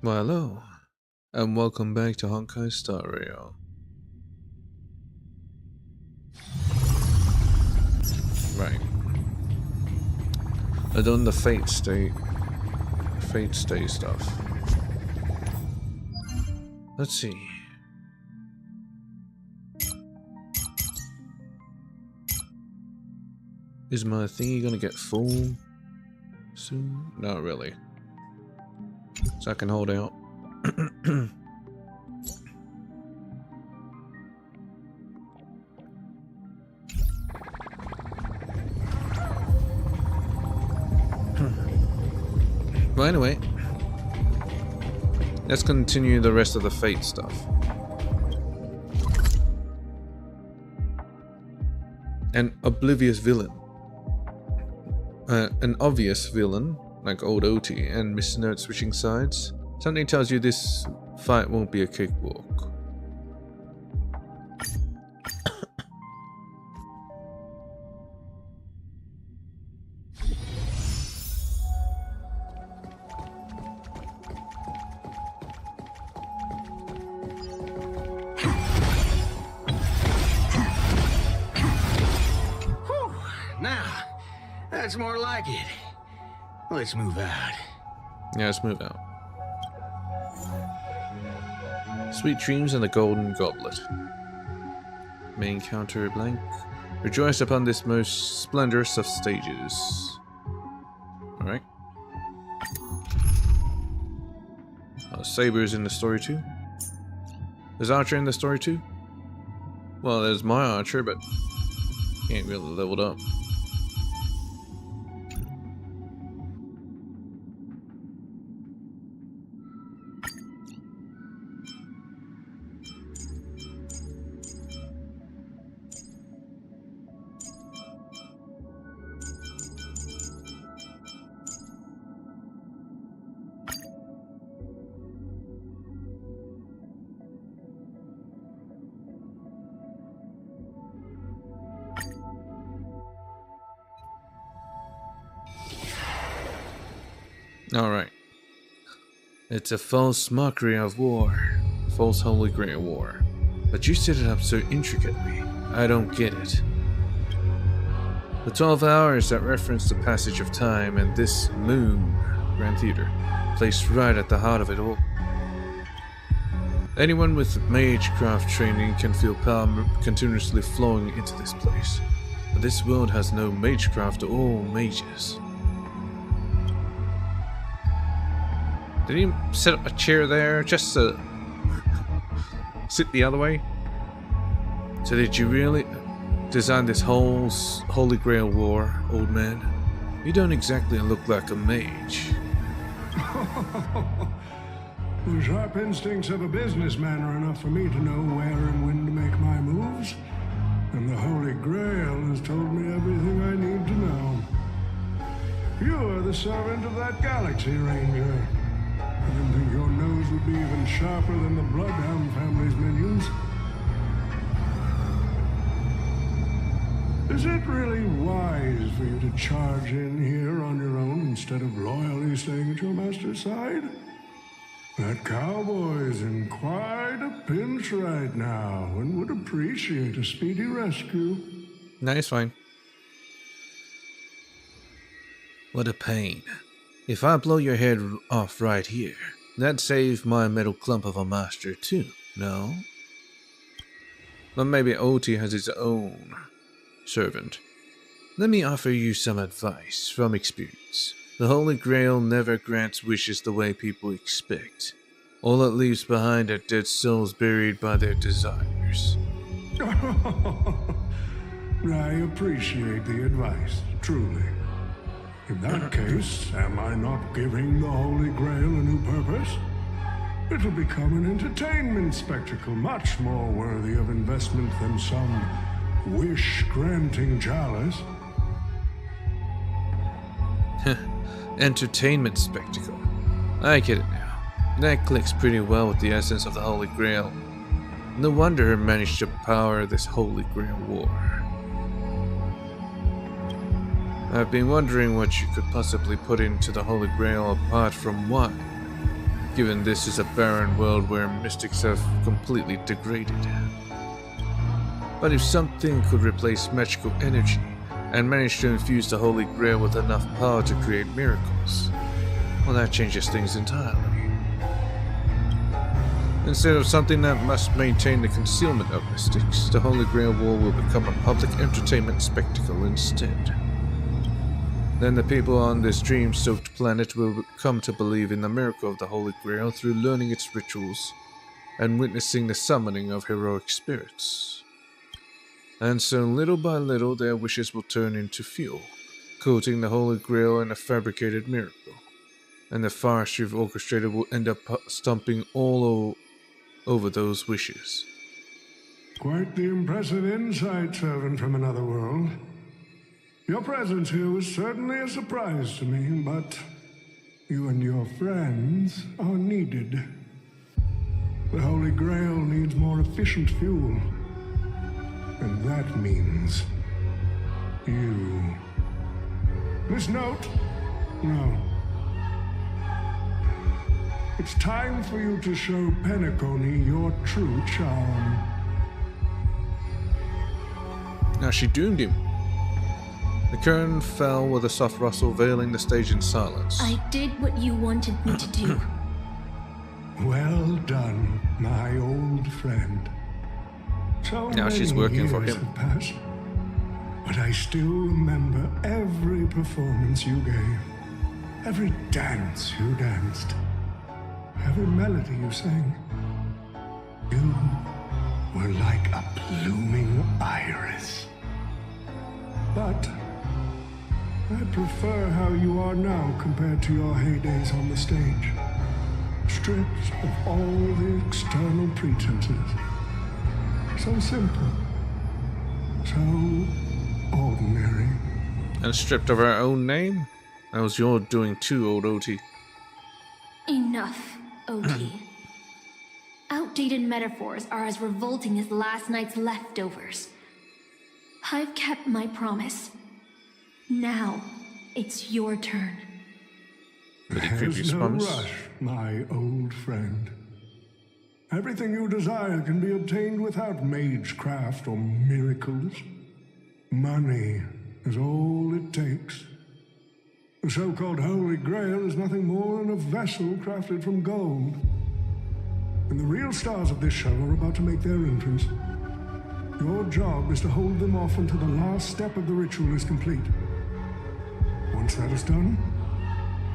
Well, hello, and welcome back to Honkai Star Rail. Right. I've done the Fate Stay stuff. Let's see. Is my thingy gonna get full soon? Not really. So I can hold out. Well, anyway, let's continue the rest of the Fate stuff. An oblivious villain. An obvious villain, like old OT and Miss Nerd switching sides. Something tells you this fight won't be a cakewalk. Now, that's more like it. Let's move out. Yeah, let's move out. Sweet dreams and the golden goblet. Main counter blank. Rejoice upon this most splendorous of stages. Alright. Saber's in the story too. There's Archer in the story too? Well, there's my Archer, but he ain't really leveled up. Alright. It's a false mockery of war. False Holy Grail war. But you set it up so intricately. I don't get it. The 12 hours that reference the passage of time and this moon, Grand Theater, placed right at the heart of it all. Anyone with magecraft training can feel power continuously flowing into this place. But this world has no magecraft or mages. Did he set up a chair there just to sit the other way? So did you really design this whole Holy Grail war, old man? You don't exactly look like a mage. The sharp instincts of a businessman are enough for me to know where and when to make my moves. And the Holy Grail has told me everything I need to know. You are the servant of that galaxy, Ranger. I didn't think your nose would be even sharper than the Bloodhound family's minions. Is it really wise for you to charge in here on your own instead of loyally staying at your master's side? That cowboy's in quite a pinch right now and would appreciate a speedy rescue. No, it's fine. What a pain. If I blow your head off right here, that'd save my metal clump of a master too, no? But maybe OT has his own servant. Let me offer you some advice from experience. The Holy Grail never grants wishes the way people expect. All it leaves behind are dead souls buried by their desires. I appreciate the advice, truly. In that case, am I not giving the Holy Grail a new purpose? It'll become an entertainment spectacle much more worthy of investment than some wish-granting chalice. Entertainment spectacle. I get it now. That clicks pretty well with the essence of the Holy Grail. No wonder it managed to power this Holy Grail war. I've been wondering what you could possibly put into the Holy Grail apart from wine. given this is a barren world where mystics have completely degraded. But if something could replace magical energy and manage to infuse the Holy Grail with enough power to create miracles, well, that changes things entirely. Instead of something that must maintain the concealment of mystics, the Holy Grail War will become a public entertainment spectacle instead. Then the people on this dream-soaked planet will come to believe in the miracle of the Holy Grail through learning its rituals and witnessing the summoning of heroic spirits. And so little by little their wishes will turn into fuel, coating the Holy Grail in a fabricated miracle. And the farce you've orchestrated will end up stomping all over those wishes. Quite the impressive insight, servant from another world. Your presence here was certainly a surprise to me, but you and your friends are needed. The Holy Grail needs more efficient fuel. And that means you. This note? No. It's time for you to show Penacony your true charm. Now she doomed him. The curtain fell with a soft rustle, veiling the stage in silence. I did what you wanted me to do. Well done, my old friend. So now she's working for him. Have passed, but I still remember every performance you gave, every dance you danced, every melody you sang. You were like a blooming iris. But I prefer how you are now compared to your heydays on the stage. Stripped of all the external pretenses. So simple. So ordinary. And stripped of her own name? That was your doing too, old OT. Enough, OT. Outdated metaphors are as revolting as last night's leftovers. I've kept my promise. Now, it's your turn. There's no rush, my old friend. Everything you desire can be obtained without magecraft or miracles. Money is all it takes. The so-called Holy Grail is nothing more than a vessel crafted from gold. And the real stars of this show are about to make their entrance. Your job is to hold them off until the last step of the ritual is complete. Once that is done,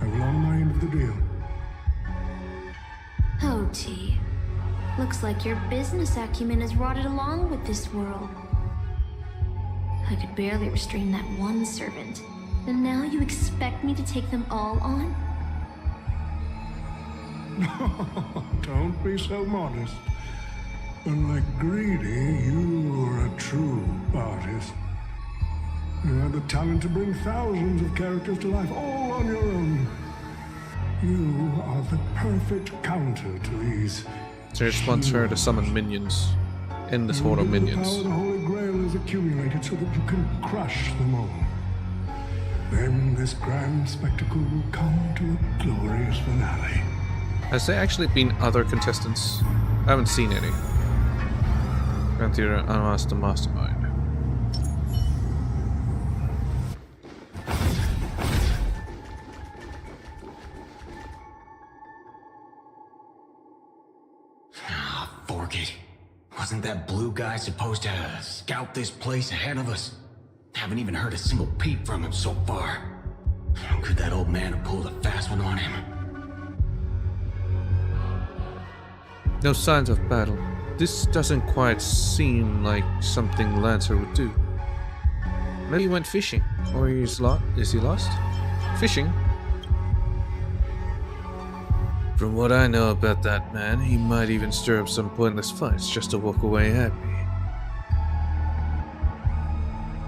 I will honor my end of the deal. OT. Looks like your business acumen has rotted along with this world. I could barely restrain that one servant, and now you expect me to take them all on? Don't be so modest. Unlike Greedy, you are a true artist. You have the talent to bring thousands of characters to life all on your own. You are the perfect counter to these. So just wants her to summon minions. Endless horde of minions. The power of the Holy Grail is accumulated so that you can crush them all. Then this grand spectacle will come to a glorious finale. Has there actually been other contestants? I haven't seen any. Grand Theater Unmasked the Mastermind. Fork it. Wasn't that blue guy supposed to scout this place ahead of us? Haven't even heard a single peep from him so far. Could that old man have pulled a fast one on him? No signs of battle. This doesn't quite seem like something Lancer would do. Maybe he went fishing. Or is he lost? Fishing? From what I know about that man, he might even stir up some pointless fights just to walk away happy.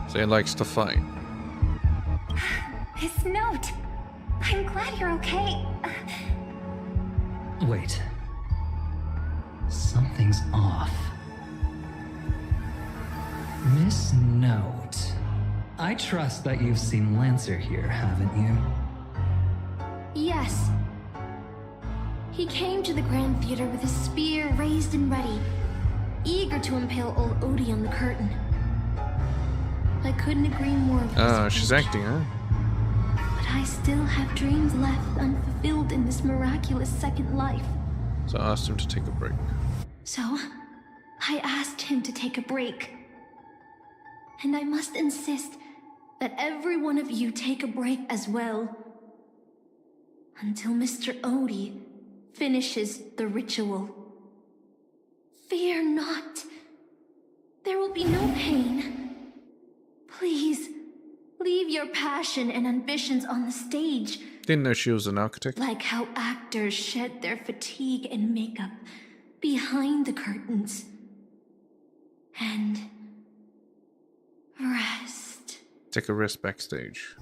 So he likes to fight. His note. I'm glad you're okay. Wait. Something's off. Miss Note. I trust that you've seen Lancer here, haven't you? Yes. He came to the Grand Theater with his spear raised and ready, eager to impale old Odie on the curtain. I couldn't agree more with his She's approach. acting, huh? But I still have dreams left unfulfilled in this miraculous second life. So I asked him to take a break. So, I asked him to take a break. And I must insist that every one of you take a break as well. Until Mr. Odie finishes the ritual. Fear not. There will be no pain. Please, leave your passion and ambitions on the stage. Didn't know she was an architect. Like how actors shed their fatigue and makeup behind the curtains. And rest. Take a rest backstage.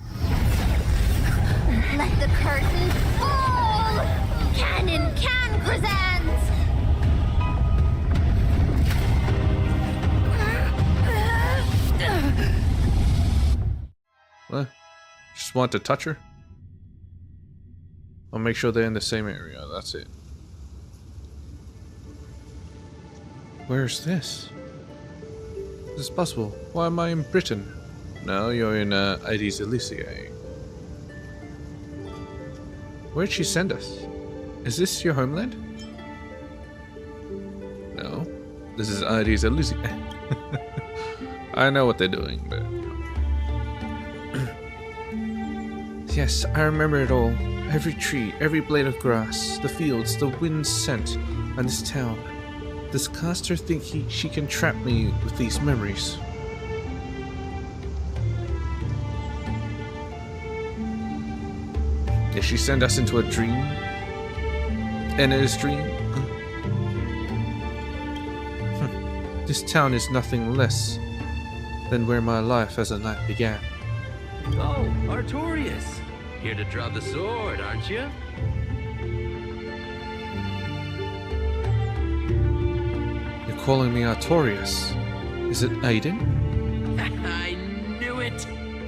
Let the curtain fall! Cannon can present! What? Just want to touch her? I'll make sure they're in the same area, that's it. Where's this? Is this possible? Why am I in Britain? No, you're in Aedes Elysiae. Where'd she send us? Is this your homeland? No. This is Aedes Elysiae. I know what they're doing, but... Yes, I remember it all. Every tree, every blade of grass, the fields, the wind's scent, and this town. Does Caster think she can trap me with these memories? Did she send us into a dream? Enna's dream? This town is nothing less than where my life as a knight began. Oh, Artorias! Here to draw the sword, aren't you? You're calling me Artorias. Is it Aiden? I knew it!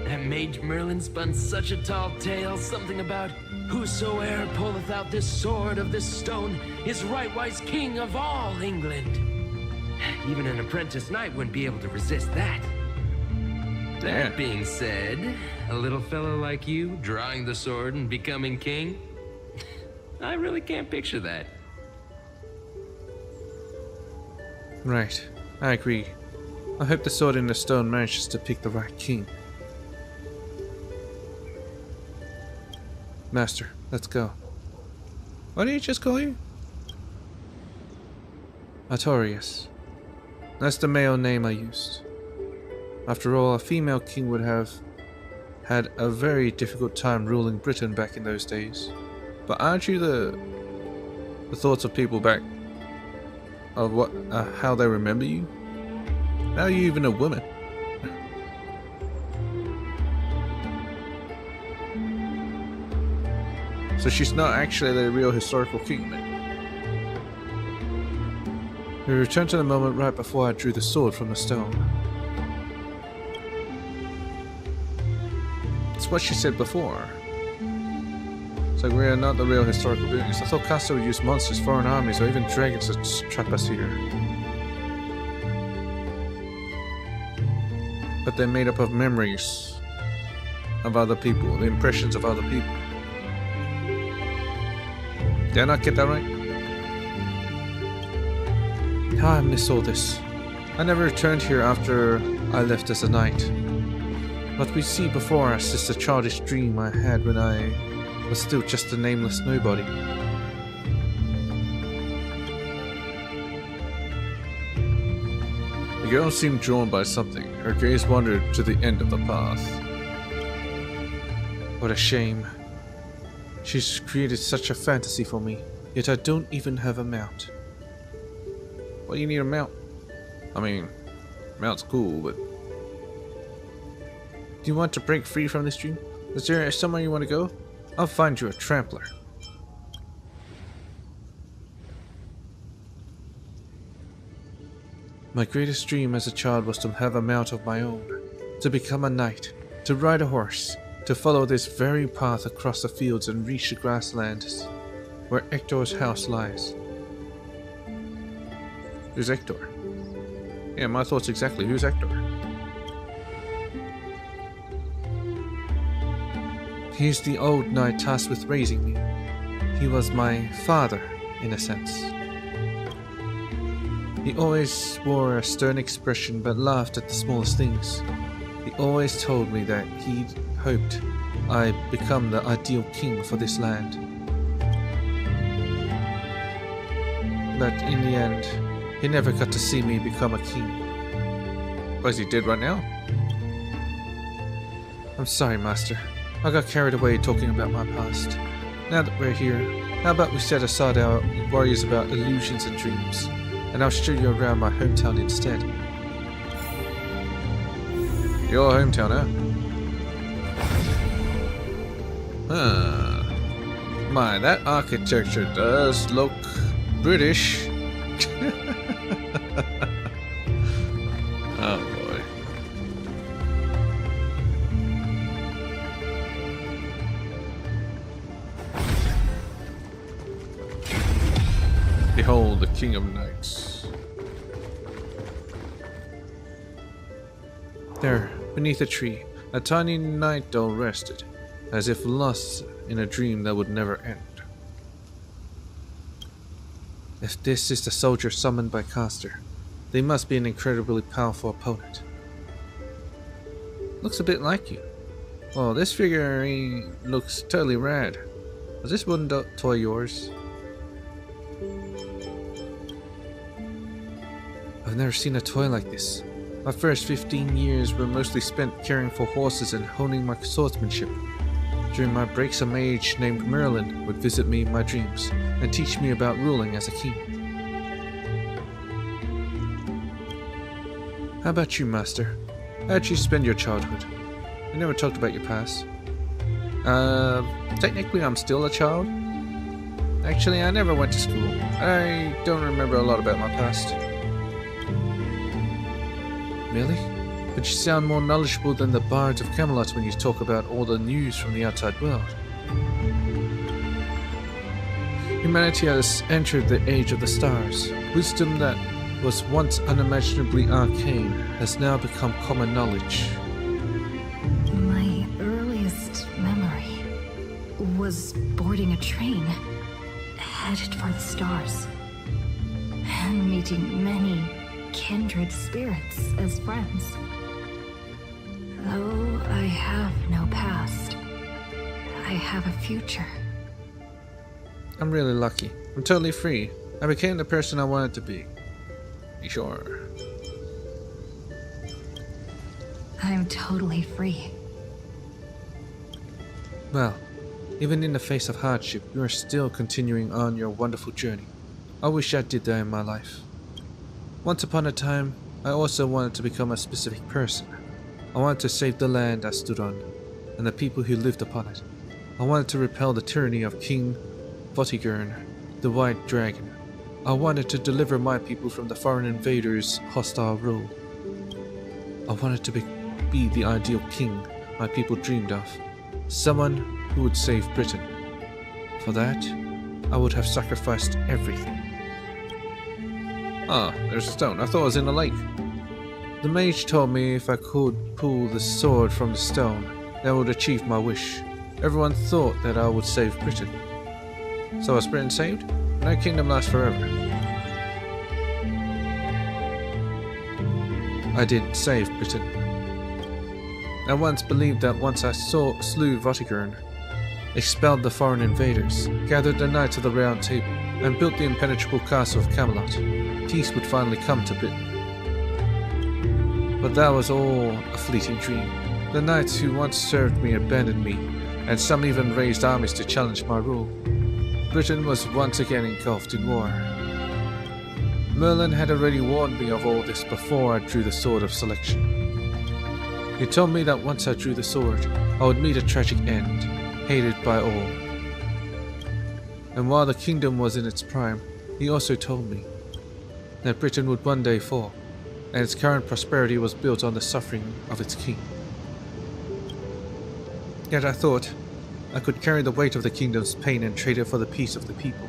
That Mage Merlin spun such a tall tale, something about whosoe'er pulleth out this sword of this stone is rightwise king of all England. Even an apprentice knight wouldn't be able to resist that. That Yeah. being said, a little fellow like you drawing the sword and becoming king? I really can't picture that. Right, I agree. I hope the sword in the stone manages to pick the right king. Master, let's go. What did he just call you? Artorias. That's the male name I used. After all, a female king would have had a very difficult time ruling Britain back in those days. But aren't you the thoughts of people back of what how they remember you? How are you even a woman? So she's not actually the real historical king then. We returned to the moment right before I drew the sword from the stone. It's what she said before. It's like we are not the real historical beings. I thought Caster would use monsters, foreign armies, or even dragons to trap us here. But they're made up of memories of other people, the impressions of other people. Did I not get that right? How I miss all this. I never returned here after I left as a knight. What we see before us is the childish dream I had when I was still just a nameless nobody. The girl seemed drawn by something. Her gaze wandered to the end of the path. What a shame. She's created such a fantasy for me, yet I don't even have a mount. Well, you need a mount. I mean, mount's cool, but... Do you want to break free from this dream? Is there somewhere you want to go? I'll find you a trampler. My greatest dream as a child was to have a mount of my own, to become a knight, to ride a horse, to follow this very path across the fields and reach the grasslands. where Hector's house lies. Who's Hector? Yeah, my thoughts exactly. Who's Hector? He's the old knight tasked with raising me. He was my father, in a sense. He always wore a stern expression but laughed at the smallest things. He always told me that he hoped I'd become the ideal king for this land. But in the end, he never got to see me become a king. Why, is he dead right now? I'm sorry, Master. I got carried away talking about my past. Now that we're here, how about we set aside our worries about illusions and dreams, and I'll show you around my hometown instead. Your hometown, huh? My, that architecture does look British. Oh boy. Behold the King of Knights. There, beneath a tree, a tiny night doll rested, as if lost in a dream that would never end. If this is the soldier summoned by Caster, they must be an incredibly powerful opponent. Looks a bit like you. Oh, this figurine looks totally rad. Was this wooden toy yours? I've never seen a toy like this. My first 15 years were mostly spent caring for horses and honing my swordsmanship. During my breaks, a mage named Merlin would visit me in my dreams and teach me about ruling as a king. How about you, Master? How'd you spend your childhood? We never talked about your past. Technically I'm still a child. Actually, I never went to school. I don't remember a lot about my past. Really? But you sound more knowledgeable than the bards of Camelot when you talk about all the news from the outside world. Humanity has entered the age of the stars. Wisdom that was once unimaginably arcane has now become common knowledge. My earliest memory was boarding a train, headed for the stars, and meeting many kindred spirits as friends. Though I have no past, I have a future. I'm really lucky. I'm totally free. I became the person I wanted to be. You sure? I'm totally free. Well, even in the face of hardship, you are still continuing on your wonderful journey. I wish I did that in my life. Once upon a time, I also wanted to become a specific person. I wanted to save the land I stood on, and the people who lived upon it. I wanted to repel the tyranny of King Vortigern, the White Dragon. I wanted to deliver my people from the foreign invaders' hostile rule. I wanted to be the ideal king my people dreamed of. Someone who would save Britain. For that, I would have sacrificed everything. Ah, there's a stone. I thought it was in a lake. The mage told me if I could pull the sword from the stone, that would achieve my wish. Everyone thought that I would save Britain. So was Britain saved? No kingdom lasts forever. I didn't save Britain. I once believed that once I slew Vortigern, expelled the foreign invaders, gathered the knights of the Round Table, and built the impenetrable castle of Camelot, peace would finally come to Britain. But that was all a fleeting dream. The knights who once served me abandoned me, and some even raised armies to challenge my rule. Britain was once again engulfed in war. Merlin had already warned me of all this before I drew the sword of selection. He told me that once I drew the sword, I would meet a tragic end, hated by all. And while the kingdom was in its prime, he also told me that Britain would one day fall, and its current prosperity was built on the suffering of its king. Yet I thought, I could carry the weight of the kingdom's pain and trade it for the peace of the people.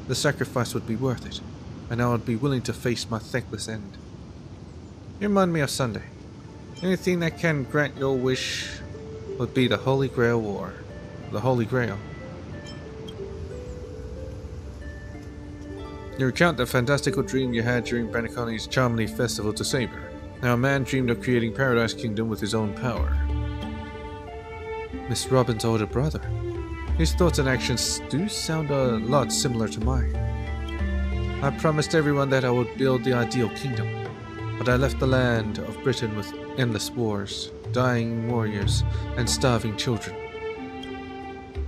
The sacrifice would be worth it, and I would be willing to face my thankless end. You remind me of Sunday. Anything that can grant your wish would be the Holy Grail War. The Holy Grail. You recount the fantastical dream you had during Banikani's Charmley festival to Saber. How a man dreamed of creating Paradise Kingdom with his own power. Miss Robin's older brother. His thoughts and actions do sound a lot similar to mine. I promised everyone that I would build the ideal kingdom, but I left the land of Britain with endless wars, dying warriors, and starving children.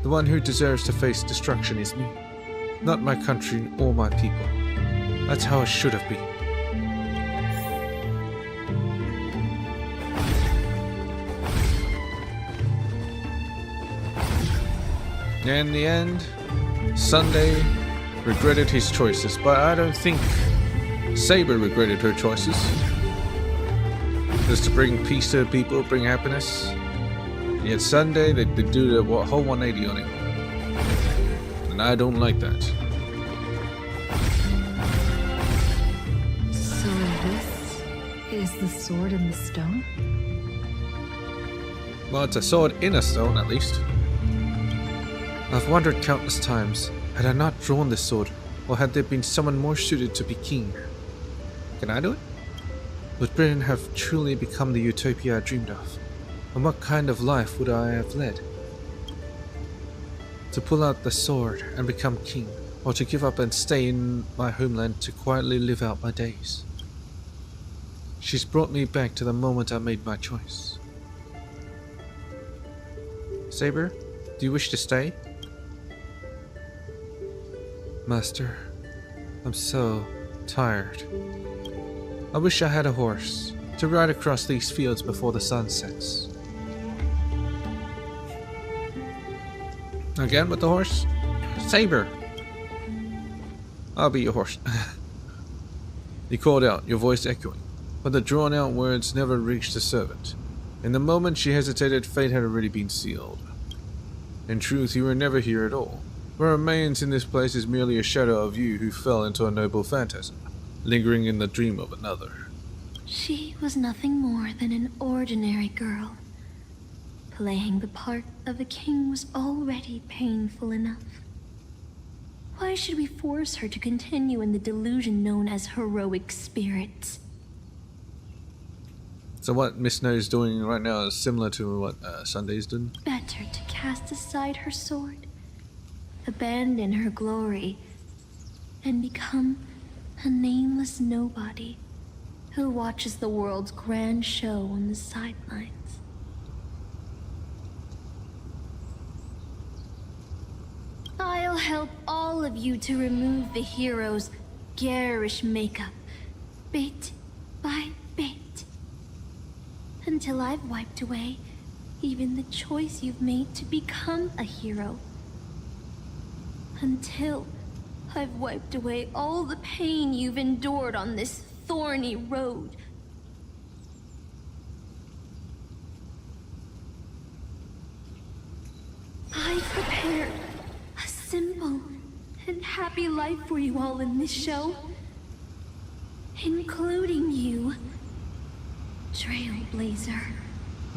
The one who deserves to face destruction is me, not my country or my people. That's how it should have been. In the end, Sunday regretted his choices, but I don't think Saber regretted her choices. Just to bring peace to the people, bring happiness. And yet Sunday, they do the whole 180 on him. And I don't like that. So this is the sword in the stone? Well, it's a sword in a stone, at least. I've wondered countless times, had I not drawn this sword, or had there been someone more suited to be king? Can I do it? Would Britain have truly become the utopia I dreamed of? And what kind of life would I have led? To pull out the sword and become king, or to give up and stay in my homeland to quietly live out my days? She's brought me back to the moment I made my choice. Saber, do you wish to stay? Master, I'm so tired. I wish I had a horse to ride across these fields before the sun sets. Again with the horse? Saber! I'll be your horse. He called out, your voice echoing, but the drawn-out words never reached the servant. In the moment she hesitated, fate had already been sealed. In truth, you were never here at all. What remains in this place is merely a shadow of you who fell into a noble phantasm, lingering in the dream of another. She was nothing more than an ordinary girl. Playing the part of a king was already painful enough. Why should we force her to continue in the delusion known as heroic spirits? So what Miss Snow is doing right now is similar to what Sunday's doing? Better to cast aside her sword, abandon her glory, and become a nameless nobody who watches the world's grand show on the sidelines. I'll help all of you to remove the hero's garish makeup, bit by bit, until I've wiped away even the choice you've made to become a hero. Until I've wiped away all the pain you've endured on this thorny road. I've prepared a simple and happy life for you all in this show, including you, Trailblazer.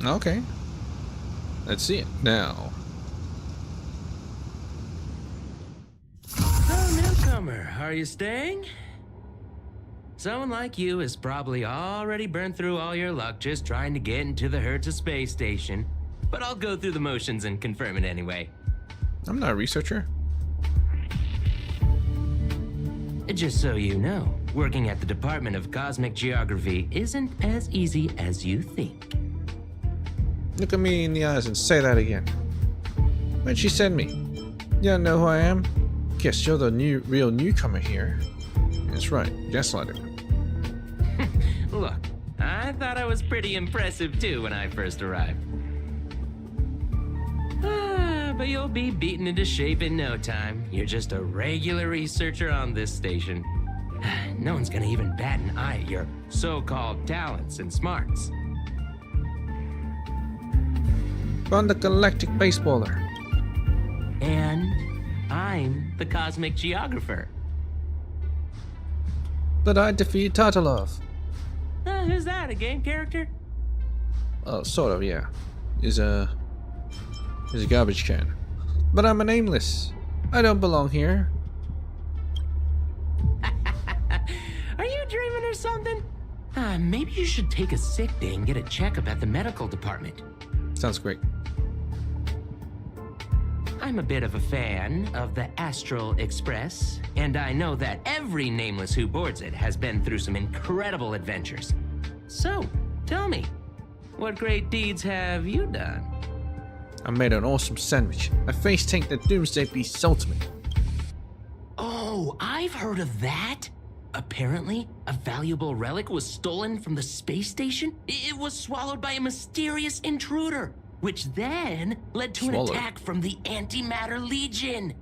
Okay. Let's see it now. Oh, newcomer, are you staying? Someone like you has probably already burned through all your luck just trying to get into the Herta space station. But I'll go through the motions and confirm it anyway. I'm not a researcher. Just so you know, working at the Department of Cosmic Geography isn't as easy as you think. Look at me in the eyes and say that again. Where'd she send me? You don't know who I am? Guess you're the real newcomer here. That's right, gaslighter. Look, I thought I was pretty impressive too when I first arrived. But you'll be beaten into shape in no time. You're just a regular researcher on this station. No one's gonna even bat an eye at your so-called talents and smarts. I'm the galactic baseballer. And I'm the cosmic geographer. But I defeated Tartalov. Who's that, a game character? Oh, sort of, yeah. He's a garbage can. But I'm a nameless. I don't belong here. Are you dreaming or something? Maybe you should take a sick day and get a checkup at the medical department. Sounds great. I'm a bit of a fan of the Astral Express, and I know that every nameless who boards it has been through some incredible adventures. So, tell me, what great deeds have you done? I made an awesome sandwich. I face tanked the Doomsday Beast's ultimate. Oh, I've heard of that. Apparently, a valuable relic was stolen from the space station. It was swallowed by a mysterious intruder, which then led to an attack from the Antimatter Legion.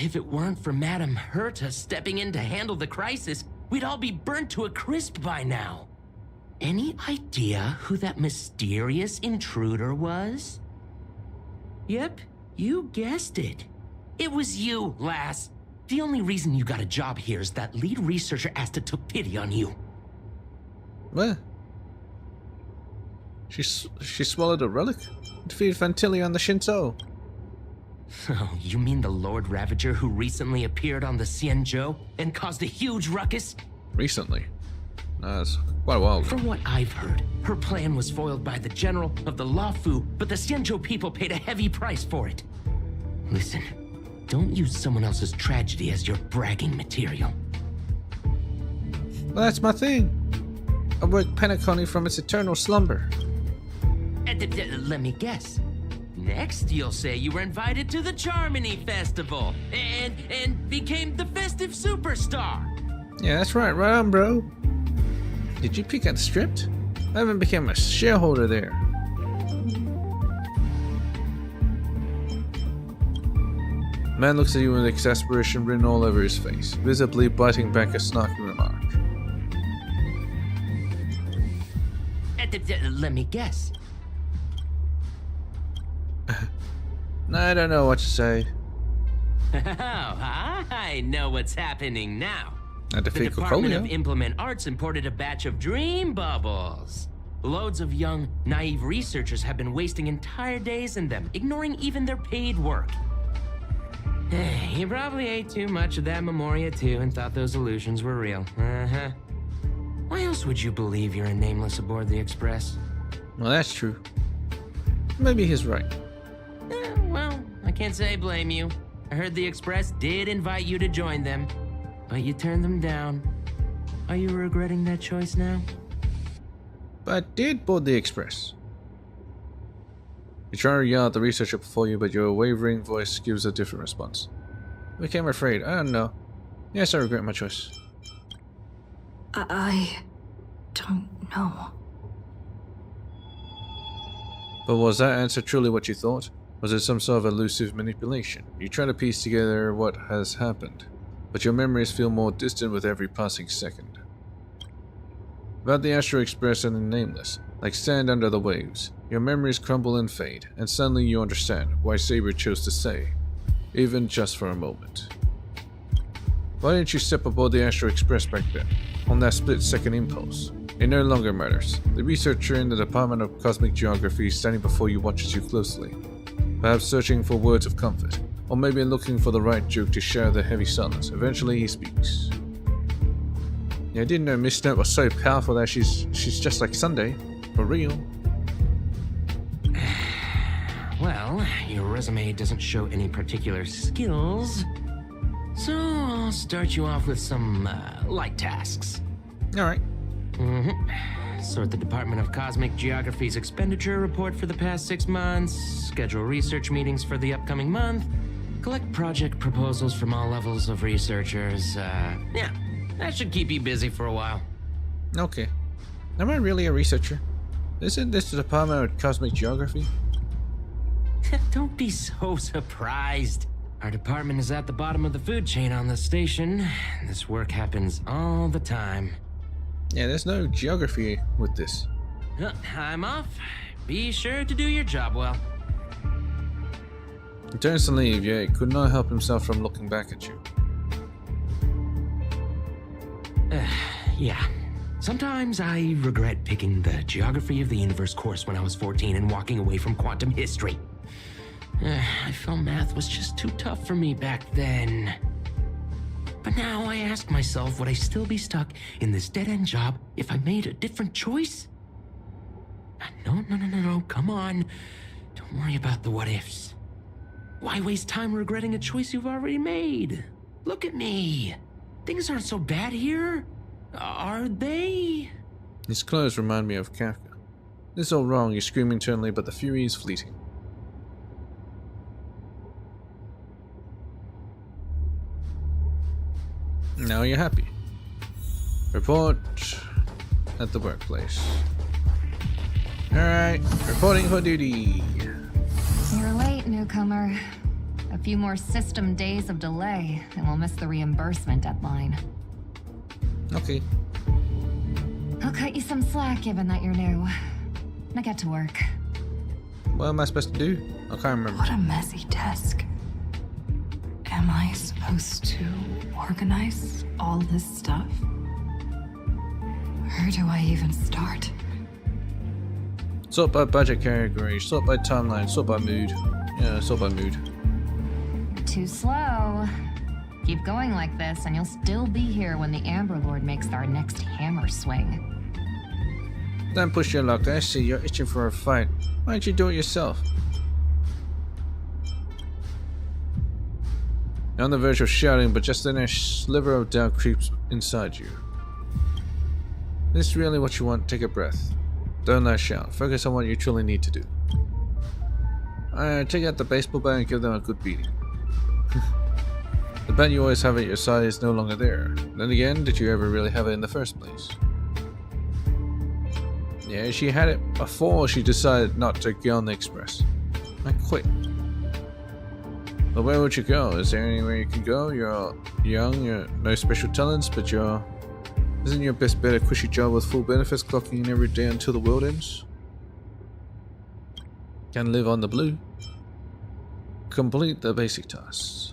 If it weren't for Madame Herta stepping in to handle the crisis, we'd all be burnt to a crisp by now. Any idea who that mysterious intruder was? Yep, you guessed it. It was you, lass. The only reason you got a job here is that lead researcher Asta took pity on you. What? She swallowed a relic? Defeated Fantilli on the Shinto. Oh, you mean the Lord Ravager who recently appeared on the Xianzhou and caused a huge ruckus? Recently? That's quite a while ago. From what I've heard, her plan was foiled by the general of the Luofu, but the Xianzhou people paid a heavy price for it. Listen, don't use someone else's tragedy as your bragging material. Well, that's my thing. I woke Penacony from its eternal slumber. Let me guess. Next, you'll say you were invited to the Charmony Festival and became the festive superstar. Yeah, that's right. Right on, bro. Did you peek at the script? I haven't become a shareholder there. Man looks at you with exasperation written all over his face, visibly biting back a snarky remark. Let me guess. I don't know what to say. Oh, I know what's happening now. I The defeat Department of Cocolio. Implement Arts imported a batch of dream bubbles. Loads of young, naive researchers have been wasting entire days in them, ignoring even their paid work. You probably ate too much of that Memoria too and thought those illusions were real. Uh-huh. Why else would you believe you're a nameless aboard the Express? Well, that's true. Maybe he's right. Well, I can't say I blame you. I heard the Express did invite you to join them, but you turned them down. Are you regretting that choice now? But I did board the Express. You try to yell at the researcher before you, but your wavering voice gives a different response. I became afraid. I don't know. Yes, I regret my choice. I don't know. But was that answer truly what you thought? Was it some sort of elusive manipulation? You try to piece together what has happened, but your memories feel more distant with every passing second. About the Astro Express and the Nameless, like sand under the waves, your memories crumble and fade, and suddenly you understand why Saber chose to stay, even just for a moment. Why didn't you step aboard the Astro Express back then, on that split-second impulse? It no longer matters. The researcher in the Department of Cosmic Geography standing before you watches you closely, perhaps searching for words of comfort, or maybe looking for the right joke to share the heavy silence. Eventually he speaks. Yeah, I didn't know Miss Note was so powerful that she's just like Sunday. For real. Well, your resume doesn't show any particular skills, so I'll start you off with some light tasks. Alright. Sort the Department of Cosmic Geography's expenditure report for the past 6 months, schedule research meetings for the upcoming month, collect project proposals from all levels of researchers. Yeah, that should keep you busy for a while. Okay. Am I really a researcher? Isn't this the Department of Cosmic Geography? Don't be so surprised. Our department is at the bottom of the food chain on the station. This work happens all the time. Yeah, there's no geography with this. I'm off. Be sure to do your job well. He turns to leave, yet could not help himself from looking back at you. Yeah. Sometimes I regret picking the Geography of the Universe course when I was 14 and walking away from quantum history. I felt math was just too tough for me back then. But now I ask myself, would I still be stuck in this dead-end job if I made a different choice? No, come on. Don't worry about the what-ifs. Why waste time regretting a choice you've already made? Look at me. Things aren't so bad here, are they? His clothes remind me of Kafka. This is all wrong, you scream internally, but the fury is fleeting. Now you're happy. Report at the workplace. Alright, reporting for duty. You're late, newcomer. A few more system days of delay, and we'll miss the reimbursement deadline. Okay. I'll cut you some slack given that you're new. Now get to work. What am I supposed to do? I can't remember. What a messy desk. Am I supposed to organize all this stuff? Where do I even start? Sort by budget category, sort by timeline, sort by mood. Yeah, sort by mood. Too slow. Keep going like this, and you'll still be here when the Amber Lord makes our next hammer swing. Don't push your luck. I see you're itching for a fight. Why don't you do it yourself? You're on the verge of shouting, but just then a sliver of doubt creeps inside you. Is this really what you want? Take a breath. Don't lash out. Focus on what you truly need to do. Take out the baseball bat and give them a good beating. The bat you always have at your side is no longer there. Then again, did you ever really have it in the first place? Yeah, she had it before she decided not to get on the express. I quit. But where would you go? Is there anywhere you can go? You're young, you're no special talents, but isn't your best bet a cushy job with full benefits, clocking in every day until the world ends? Can live on the blue. Complete the basic tasks.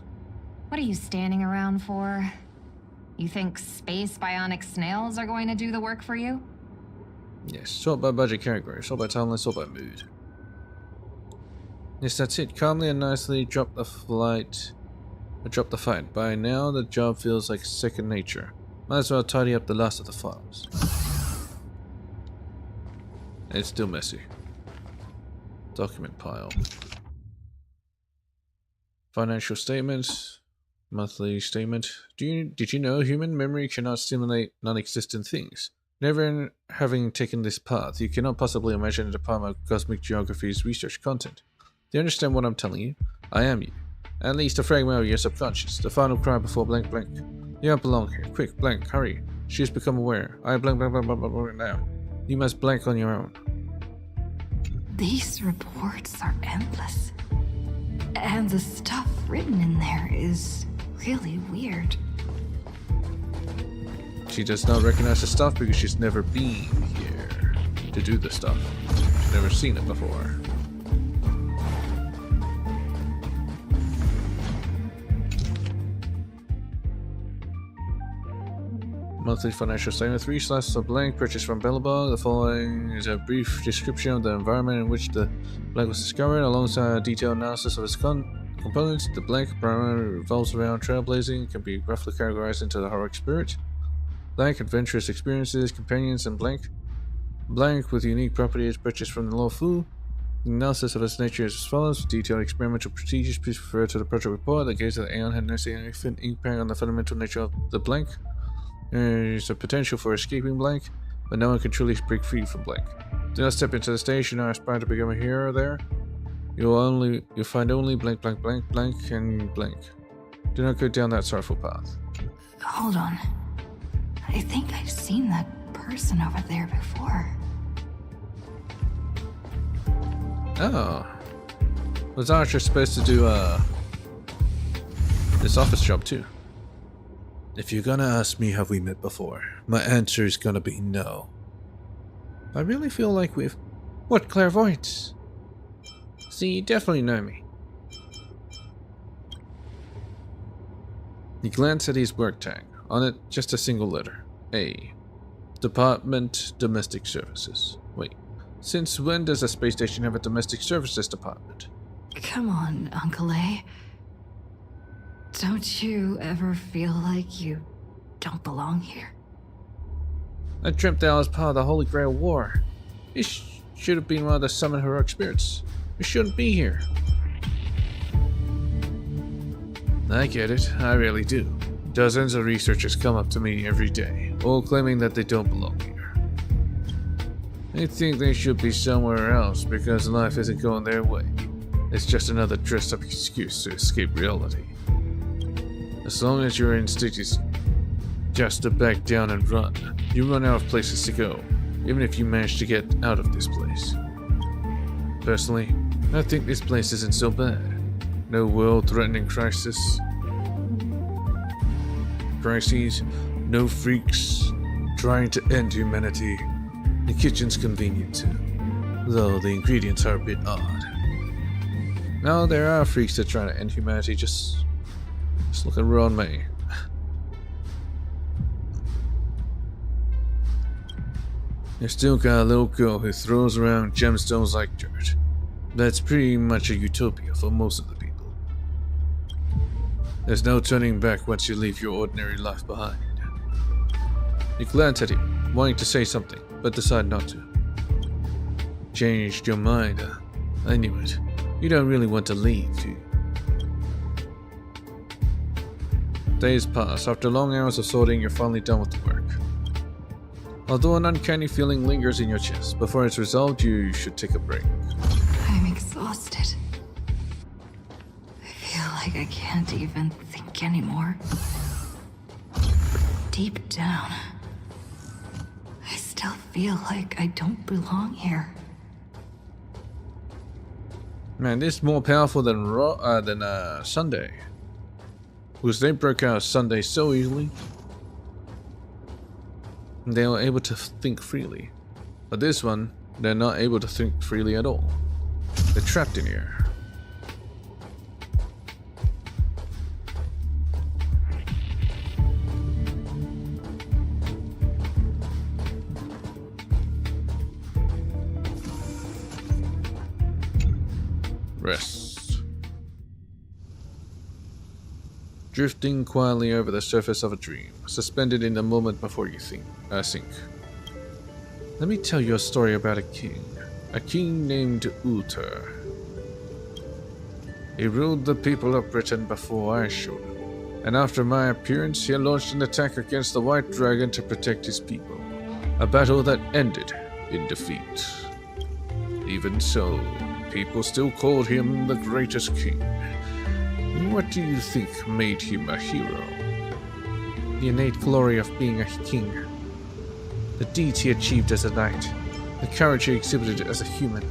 What are you standing around for? You think space bionic snails are going to do the work for you? Yes, sort by budget category, sort by timeline, sort by mood. Yes, that's it. Calmly and nicely drop the fight. By now, the job feels like second nature. Might as well tidy up the last of the files. It's still messy. Document pile. Financial statements. Monthly statement. Did you know human memory cannot simulate non-existent things? Never having taken this path, you cannot possibly imagine a department of cosmic geography's research content. Do you understand what I'm telling you? I am you. At least a fragment of your subconscious. The final cry before blank blank. You don't belong here. Quick, blank, hurry. She has become aware. I blank blank blank blank blank blank now. You must blank on your own. These reports are endless. And the stuff written in there is really weird. She does not recognize the stuff because she's never been here to do the stuff. She's never seen it before. Monthly financial statement 3 slices of blank purchased from Bellabog. The following is a brief description of the environment in which the blank was discovered, alongside a detailed analysis of its components. The blank primarily revolves around trailblazing, can be roughly categorized into the heroic spirit, blank adventurous experiences, companions, and blank with unique properties purchased from the Law Fu. The analysis of its nature is as follows. For detailed experimental procedures, please refer to the project report. The gaze of the Aeon had no significant impact on the fundamental nature of the blank. There is a potential for escaping blank, but no one can truly break free from blank. Do not step into the station or aspire to become a hero there. You'll find only blank blank blank blank and blank. Do not go down that sorrowful path. Hold on. I think I've seen that person over there before. Oh. Was Archer supposed to do this office job too? If you're gonna ask me have we met before, my answer is gonna be no. I really feel like we've... What clairvoyance? See, you definitely know me. He glanced at his work tag. On it, just a single letter. A. Department Domestic Services. Wait, since when does a space station have a domestic services department? Come on, Uncle A. Don't you ever feel like you don't belong here? I dreamt that I was part of the Holy Grail War. You should have been one of the summoned heroic spirits. You shouldn't be here. I get it, I really do. Dozens of researchers come up to me every day, all claiming that they don't belong here. They think they should be somewhere else because life isn't going their way. It's just another dressed-up excuse to escape reality. As long as your instinct is just to back down and run, you run out of places to go, even if you manage to get out of this place. Personally, I think this place isn't so bad. No world-threatening crises, no freaks trying to end humanity. The kitchen's convenient too, though the ingredients are a bit odd. Now there are freaks that try to end humanity, just look around me. You still got a little girl who throws around gemstones like dirt. That's pretty much a utopia for most of the people. There's no turning back once you leave your ordinary life behind. You glance at him, wanting to say something, but decide not to. Changed your mind, huh? I knew it. You don't really want to leave, do you? Days pass. After long hours of sorting, you're finally done with the work. Although an uncanny feeling lingers in your chest, before it's resolved, you should take a break. I'm exhausted. I feel like I can't even think anymore. Deep down, I still feel like I don't belong here. Man, this is more powerful than Sunday. Because they broke out Sunday so easily. They were able to think freely. But this one, they're not able to think freely at all. They're trapped in here. Rest. Drifting quietly over the surface of a dream, suspended in the moment before you sink. Let me tell you a story about a king named Uther. He ruled the people of Britain before I showed him, and after my appearance he launched an attack against the White Dragon to protect his people, a battle that ended in defeat. Even so, people still called him the greatest king. What do you think made him a hero? The innate glory of being a king. The deeds he achieved as a knight. The courage he exhibited as a human.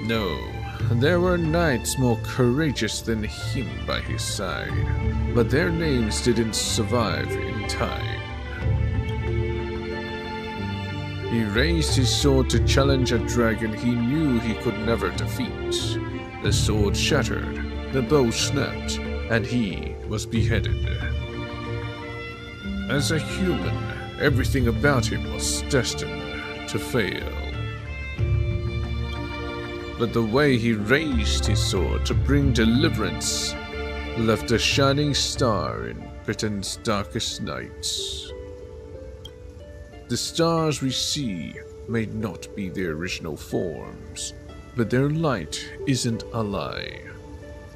No, there were knights more courageous than him by his side, but their names didn't survive in time. He raised his sword to challenge a dragon he knew he could never defeat. The sword shattered, the bow snapped, and he was beheaded. As a human, everything about him was destined to fail. But the way he raised his sword to bring deliverance left a shining star in Britain's darkest nights. The stars we see may not be their original forms, but their light isn't a lie.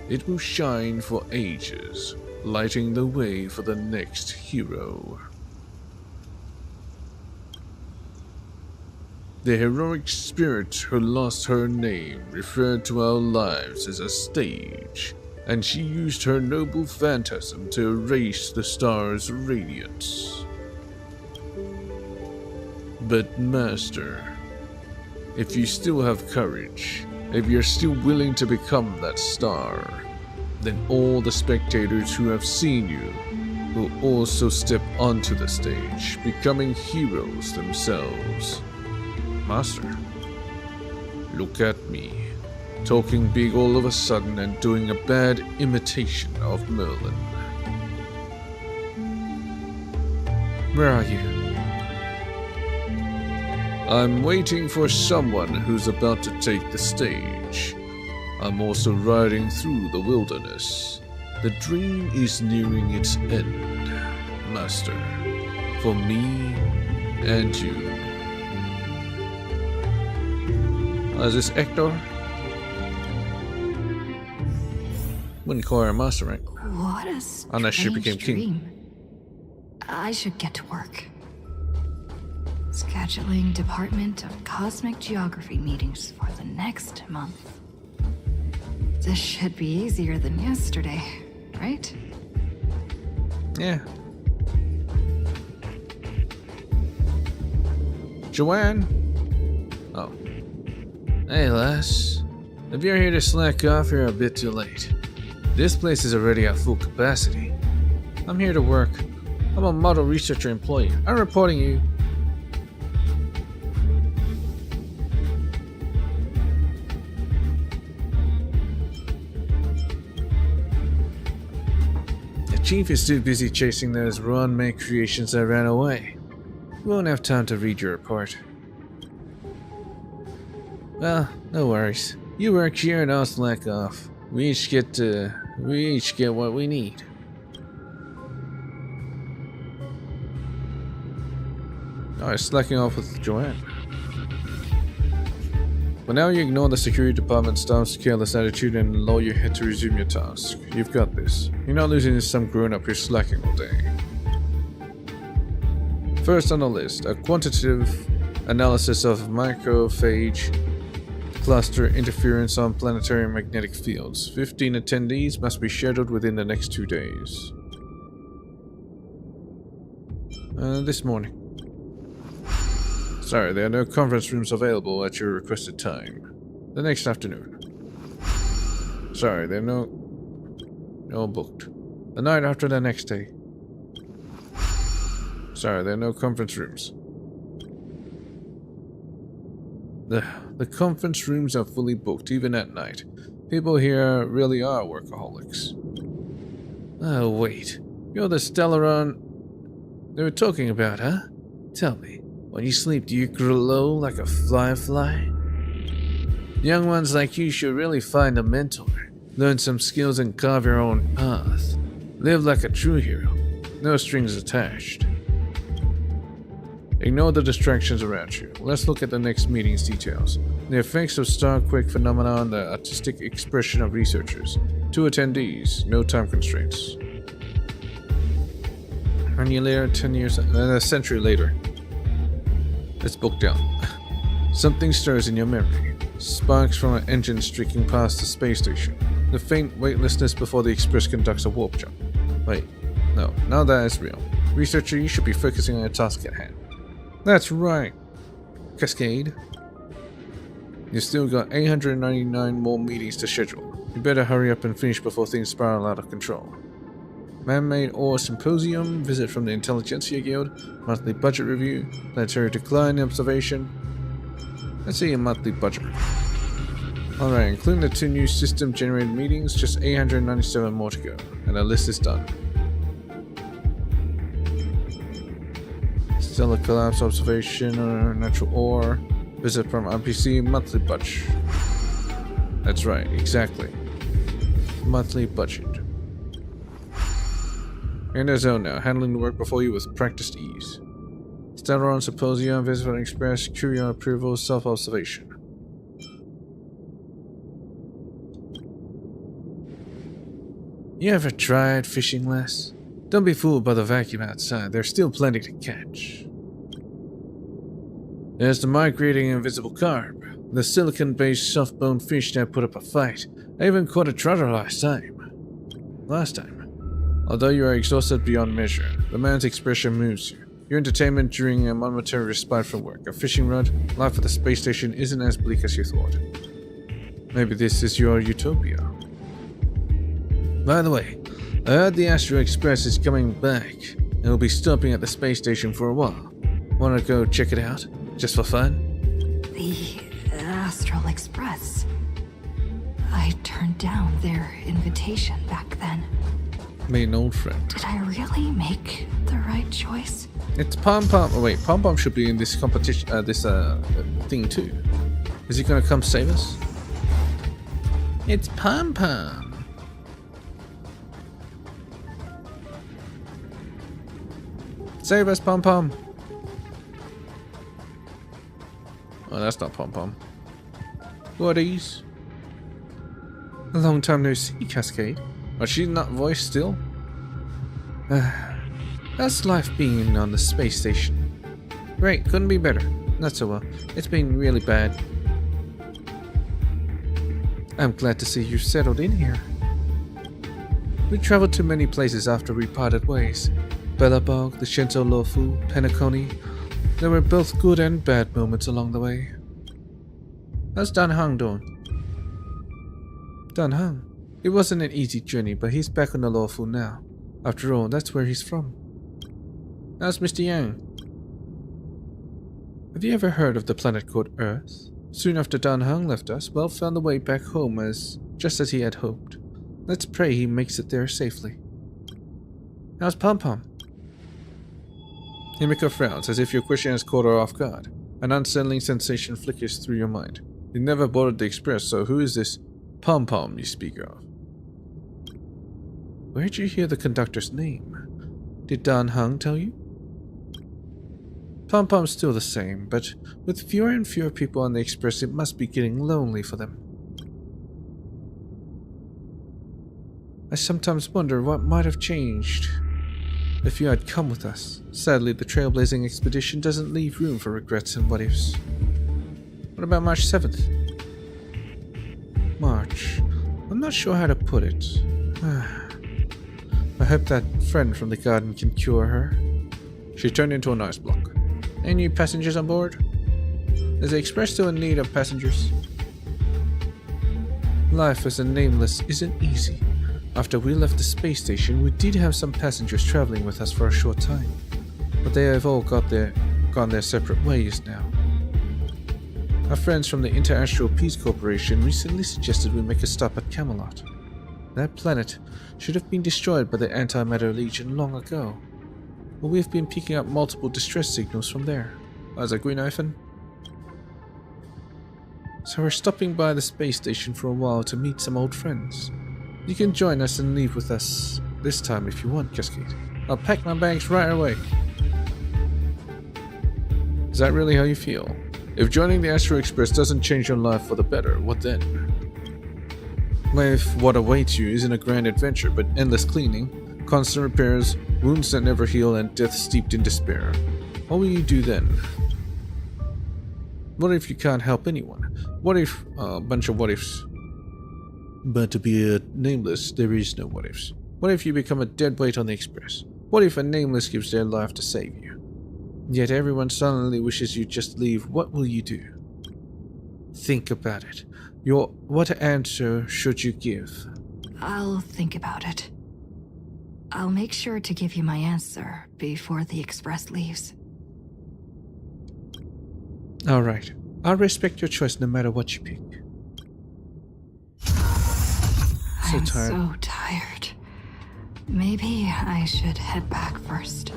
It will shine for ages, lighting the way for the next hero. The heroic spirit who lost her name referred to our lives as a stage, and she used her noble phantasm to erase the star's radiance. But Master, if you still have courage, if you're still willing to become that star, then all the spectators who have seen you will also step onto the stage, becoming heroes themselves. Master, look at me, talking big all of a sudden and doing a bad imitation of Merlin. Where are you? I'm waiting for someone who's about to take the stage. I'm also riding through the wilderness. The dream is nearing its end, Master. For me and you. Is this Hector? Wouldn't call her a master, right? What a strange Unless she became king. dream. I should get to work. Scheduling Department of Cosmic Geography meetings for the next month. This should be easier than yesterday, right? Yeah. Joanne? Oh. Hey, lass. If you're here to slack off, you're a bit too late. This place is already at full capacity. I'm here to work. I'm a model researcher employee. I'm reporting you. The chief is too busy chasing those Ron-made creations that ran away. We won't have time to read your report. Well, no worries. You work here and I'll slack off. We each get what we need. Alright, slacking off with Joanne. But now you ignore the security department staff's careless attitude and lower your head to resume your task. You've got this. You're not losing to some grown-up who's slacking all day. First on the list, a quantitative analysis of microphage cluster interference on planetary magnetic fields. 15 attendees must be scheduled within the next 2 days. This morning. Sorry, there are no conference rooms available at your requested time. The next afternoon. Sorry, there are no booked. The night after the next day. Sorry, there are no conference rooms. The conference rooms are fully booked, even at night. People here really are workaholics. Oh, wait. You're the Stellaron they were talking about, huh? Tell me, when you sleep, do you glow like a firefly? Young ones like you should really find a mentor. Learn some skills and carve your own path. Live like a true hero. No strings attached. Ignore the distractions around you. Let's look at the next meeting's details. The effects of star-quake phenomena on the artistic expression of researchers. 2 attendees, no time constraints. And you later, 10 years, a century later. It's booked down. Something stirs in your memory. Sparks from an engine streaking past the space station. The faint weightlessness before the Express conducts a warp jump. Wait, no, now that is real. Researcher, you should be focusing on your task at hand. That's right, Cascade. You still got 899 more meetings to schedule. You better hurry up and finish before things spiral out of control. Man-made ore symposium, visit from the Intelligentsia Guild, monthly budget review, planetary decline observation. Let's see your monthly budget. Alright, including the 2 new system-generated meetings, just 897 more to go, and the list is done. Stellar collapse observation or natural ore. Visit from RPC monthly budget. That's right, exactly. Monthly budget. In the zone now, handling the work before you with practiced ease. Stellaron Symposium, Visit from Express, Curio Approval, Self-Observation. You ever tried fishing less? Don't be fooled by the vacuum outside, there's still plenty to catch. There's the migrating invisible carp, the silicon-based soft-boned fish that put up a fight. I even caught a trotter last time. Although you are exhausted beyond measure, the man's expression moves you. Your entertainment during a momentary respite from work, a fishing rod, life at the space station isn't as bleak as you thought. Maybe this is your utopia. By the way, I heard the Astro Express is coming back, and we'll be stopping at the space station for a while. Wanna go check it out? Just for fun? The Astral Express. I turned down their invitation back then. Made an old friend. Did I really make the right choice? It's Pom Pom. Oh wait, Pom Pom should be in this competition, this thing too. Is he gonna come save us? It's Pom Pom. Save us, Pom Pom. Oh, that's not Pom Pom. Who are these? A long time no see, Cascade. Are she not voiced still? How's life being on the space station? Great, couldn't be better. Not so well. It's been really bad. I'm glad to see you settled in here. We traveled to many places after we parted ways. Bellabog, the Shinto Lofu, Penacony. There were both good and bad moments along the way. How's Dan Heng doing? Dan Heng? It wasn't an easy journey, but he's back on the Lofu now. After all, that's where he's from. How's Mr. Yang? Have you ever heard of the planet called Earth? Soon after Dan Heng left us, Well found the way back home just as he had hoped. Let's pray he makes it there safely. How's Pom Pom? Himiko frowns, as if your question has caught her off guard. An unsettling sensation flickers through your mind. You never boarded the express, so who is this Pom Pom you speak of? Where'd you hear the conductor's name? Did Dan Heng tell you? Pom Pom's still the same, but with fewer and fewer people on the express, it must be getting lonely for them. I sometimes wonder what might have changed if you had come with us. Sadly, the trailblazing expedition doesn't leave room for regrets and what-ifs. What about March 7th? March. I'm not sure how to put it. I hope that friend from the garden can cure her. She turned into an ice block. Any new passengers on board? Is the express still in need of passengers? Life as a nameless isn't easy. After we left the space station, we did have some passengers traveling with us for a short time, but they have all gone their separate ways now. Our friends from the Interastral Peace Corporation recently suggested we make a stop at Camelot. That planet should have been destroyed by the Antimatter Legion long ago, but we've been picking up multiple distress signals from there. As a green hyphen? So we're stopping by the space station for a while to meet some old friends. You can join us and leave with us this time if you want, Cascade. I'll pack my bags right away. Is that really how you feel? If joining the Astro Express doesn't change your life for the better, what then? If what awaits you isn't a grand adventure, but endless cleaning, constant repairs, wounds that never heal, and death steeped in despair, what will you do then? What if you can't help anyone? What if... a bunch of what ifs. But to be a nameless, there is no what ifs. What if you become a dead weight on the express? What if a nameless gives their life to save you? Yet everyone suddenly wishes you just leave. What will you do? Think about it. What answer should you give? I'll think about it. I'll make sure to give you my answer before the express leaves. Alright. I'll respect your choice no matter what you pick. I'm so tired. Maybe I should head back first.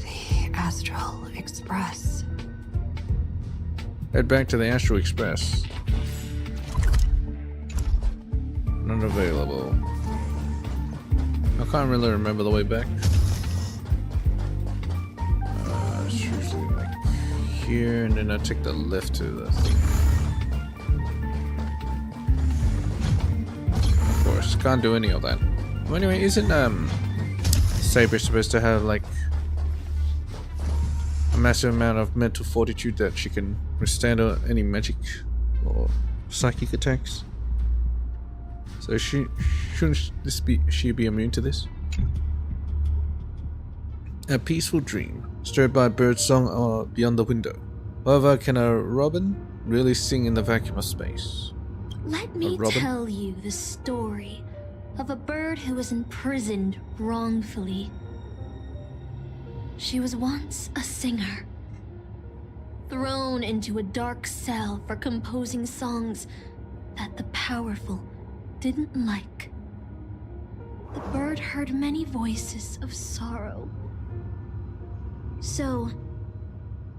The Astral Express. Head back to the Astral Express. Not available. I can't really remember the way back. It's usually like here, and then I take the left to the thing. Of course, can't do any of that. Well, anyway, isn't Saber supposed to have like a massive amount of mental fortitude that she can withstand any magic or psychic attacks? So shouldn't she be immune to this? A peaceful dream, stirred by bird song beyond the window. However, can a robin really sing in the vacuum of space? Let me Robin? tell you the story of a bird who was imprisoned wrongfully. She was once a singer, thrown into a dark cell for composing songs that the powerful didn't like. The bird heard many voices of sorrow. So,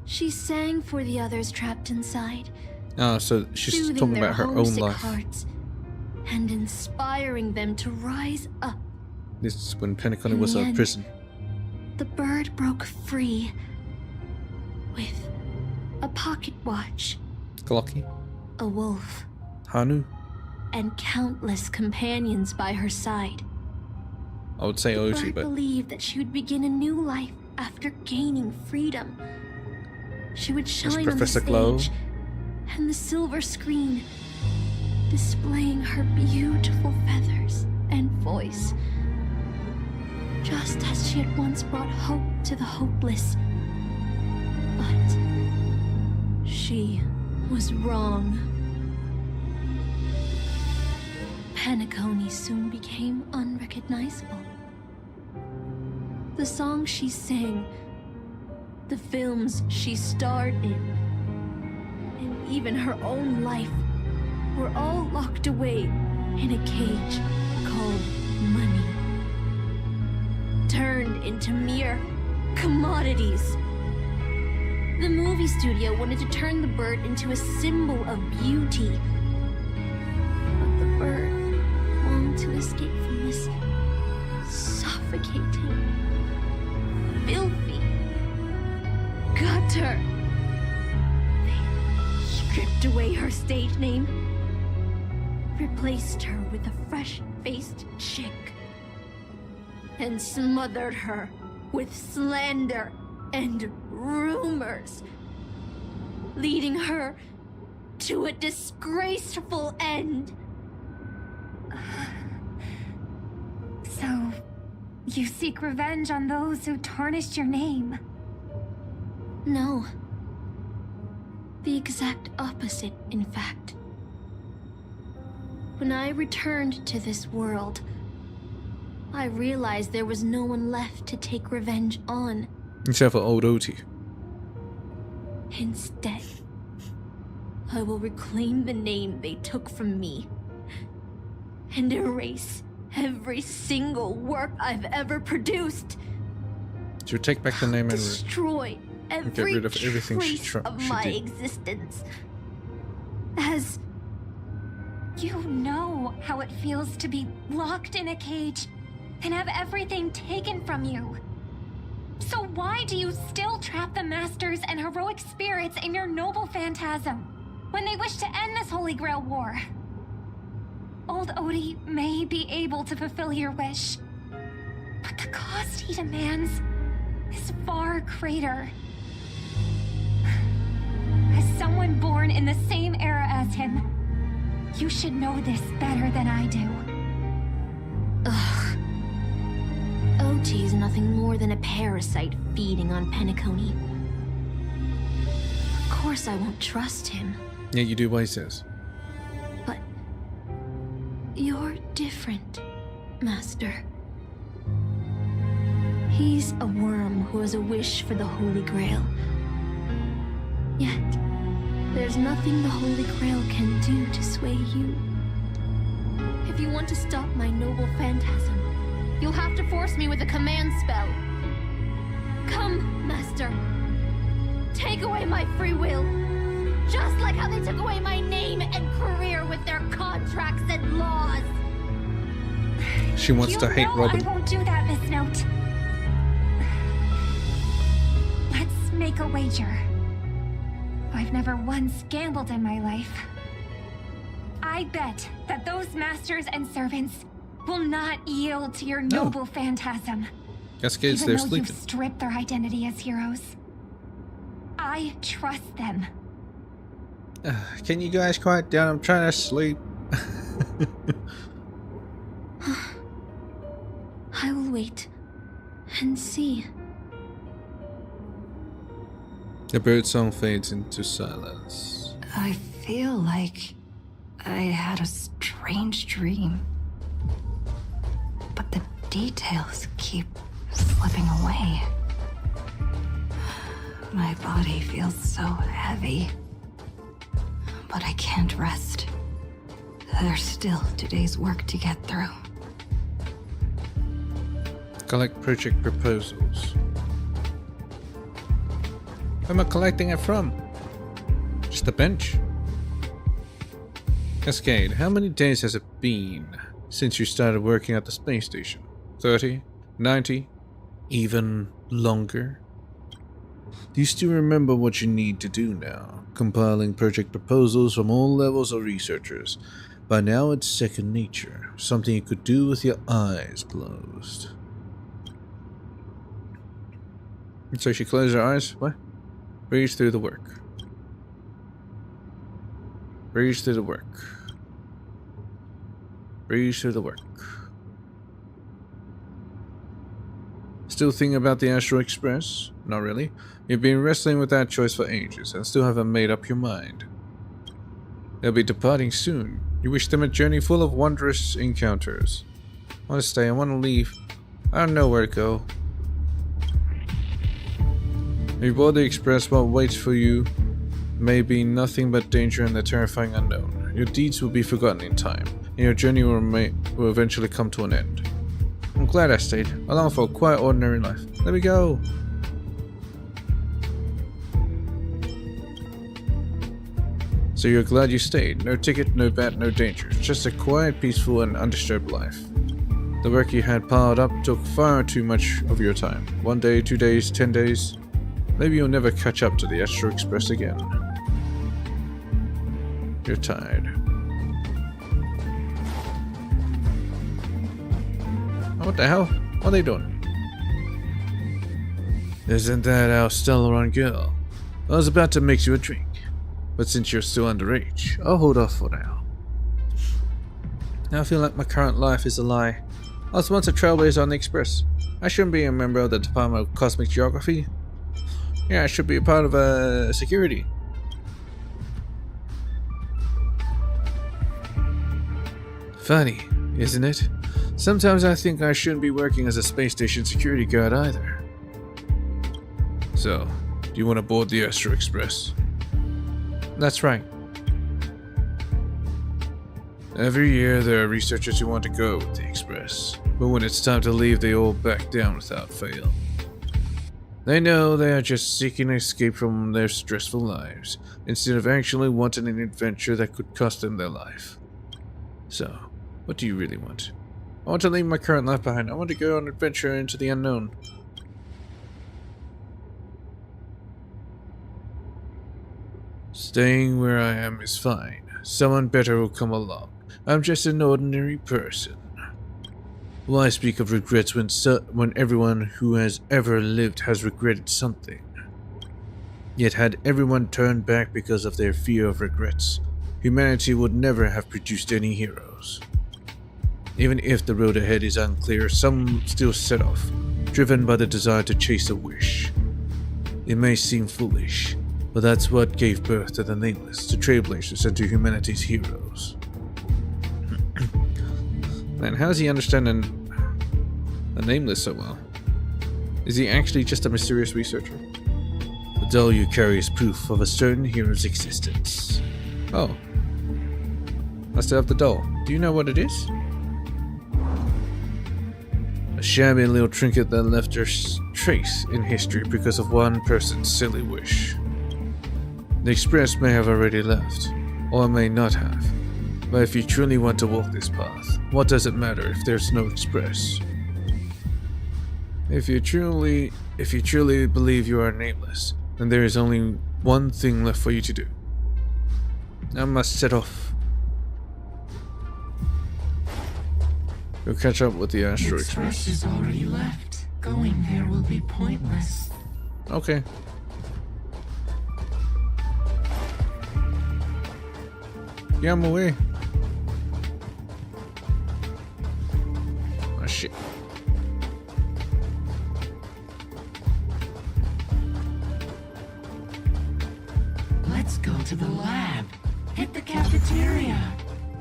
she sang for the others trapped inside, Ah, so she's soothing talking their about her own homesick life. hearts and inspiring them to rise up. This is when Penacony In was the a end, prison. The bird broke free with a pocket watch, Glocky? a wolf, Hanu? and countless companions by her side. I would say The Oti, bird but believed that she would begin a new life after gaining freedom. She would shine on the Professor stage Glow. and the silver screen, displaying her beautiful feathers and voice, just as she had once brought hope to the hopeless. But she was wrong. Penacony soon became unrecognizable. The songs she sang, the films she starred in, and even her own life were all locked away in a cage called money, turned into mere commodities. The movie studio wanted to turn the bird into a symbol of beauty, but the bird longed to escape from this suffocating, filthy gutter. They stripped away her stage name, replaced her with a fresh-faced chick, and smothered her with slander and rumors, leading her to a disgraceful end. So, you seek revenge on those who tarnished your name? No. The exact opposite, in fact. When I returned to this world, I realized there was no one left to take revenge on. except for old Oti. Instead, I will reclaim the name they took from me and erase every single work I've ever produced. So take back the name and Destroy every rid of everything she trace she of my did. existence. As You know how it feels to be locked in a cage and have everything taken from you. So why do you still trap the masters and heroic spirits in your noble phantasm when they wish to end this Holy Grail war? Old Odie may be able to fulfill your wish, but the cost he demands is far greater. As someone born in the same era as him, you should know this better than I do. Ugh. OT is nothing more than a parasite feeding on Penacony. Of course I won't trust him, Yeah, you do what he says. but you're different, Master. He's a worm who has a wish for the Holy Grail. Yet, there's nothing the Holy Grail can do to sway you. If you want to stop my noble phantasm, you'll have to force me with a command spell. Come, Master. Take away my free will. Just like how they took away my name and career with their contracts and laws. She wants to hate Robin. I won't do that, Miss Note. Let's make a wager. I've never once gambled in my life. I bet that those masters and servants will not yield to your noble phantasm. That's kids, Even they're though sleeping. you've stripped their identity as heroes. I trust them. Can you guys quiet down? I'm trying to sleep. I will wait and see. The bird song fades into silence. I feel like I had a strange dream. But the details keep slipping away. My body feels so heavy. But I can't rest. There's still today's work to get through. Collect project proposals. Where am I collecting it from? Just a bench? Cascade, how many days has it been since you started working at the space station? 30? 90? Even longer? Do you still remember what you need to do now? Compiling project proposals from all levels of researchers. By now it's second nature, something you could do with your eyes closed. So she closed her eyes? What? Breeze through the work. Breeze through the work. Breeze through the work. Still thinking about the Astral Express? Not really. You've been wrestling with that choice for ages and still haven't made up your mind. They'll be departing soon. You wish them a journey full of wondrous encounters. I want to stay, I want to leave. I don't know where to go. If you board the Express, what waits for you may be nothing but danger and the terrifying unknown. Your deeds will be forgotten in time, and your journey will eventually come to an end. I'm glad I stayed. I long for a quiet, ordinary life. Let me go! So you're glad you stayed. No ticket, no bat, no danger. Just a quiet, peaceful, and undisturbed life. The work you had piled up took far too much of your time. 1 day, 2 days, 10 days. Maybe you'll never catch up to the Astral Express again. You're tired. Oh, what the hell? What are they doing? Isn't that our Stellaron girl? I was about to mix you a drink. But since you're still underage, I'll hold off for now. Now I feel like my current life is a lie. I was once a trailblazer on the Express. I shouldn't be a member of the Department of Cosmic Geography. Yeah, I should be a part of security. Funny, isn't it? Sometimes I think I shouldn't be working as a space station security guard either. So, do you want to board the Astral Express? That's right. Every year there are researchers who want to go with the Express, but when it's time to leave they all back down without fail. They know they are just seeking an escape from their stressful lives, instead of actually wanting an adventure that could cost them their life. So, what do you really want? I want to leave my current life behind. I want to go on an adventure into the unknown. Staying where I am is fine. Someone better will come along. I'm just an ordinary person. Why speak of regrets when everyone who has ever lived has regretted something? Yet had everyone turned back because of their fear of regrets, humanity would never have produced any heroes. Even if the road ahead is unclear, some still set off, driven by the desire to chase a wish. It may seem foolish, but that's what gave birth to the Nameless, to trailblazers, and to humanity's heroes. Man, how does he understand the Nameless so well? Is he actually just a mysterious researcher? The doll you carry is proof of a certain hero's existence. Oh. I still have the doll. Do you know what it is? A shabby little trinket that left a trace in history because of one person's silly wish. The Express may have already left, or may not have. But if you truly want to walk this path, what does it matter if there's no Express? If you truly believe you are Nameless, then there is only one thing left for you to do. I must set off. Go catch up with the Astral Express. Is already left. Going there will be pointless. Okay. Yeah, I'm away. Oh shit. Let's go to the lab. Hit the cafeteria.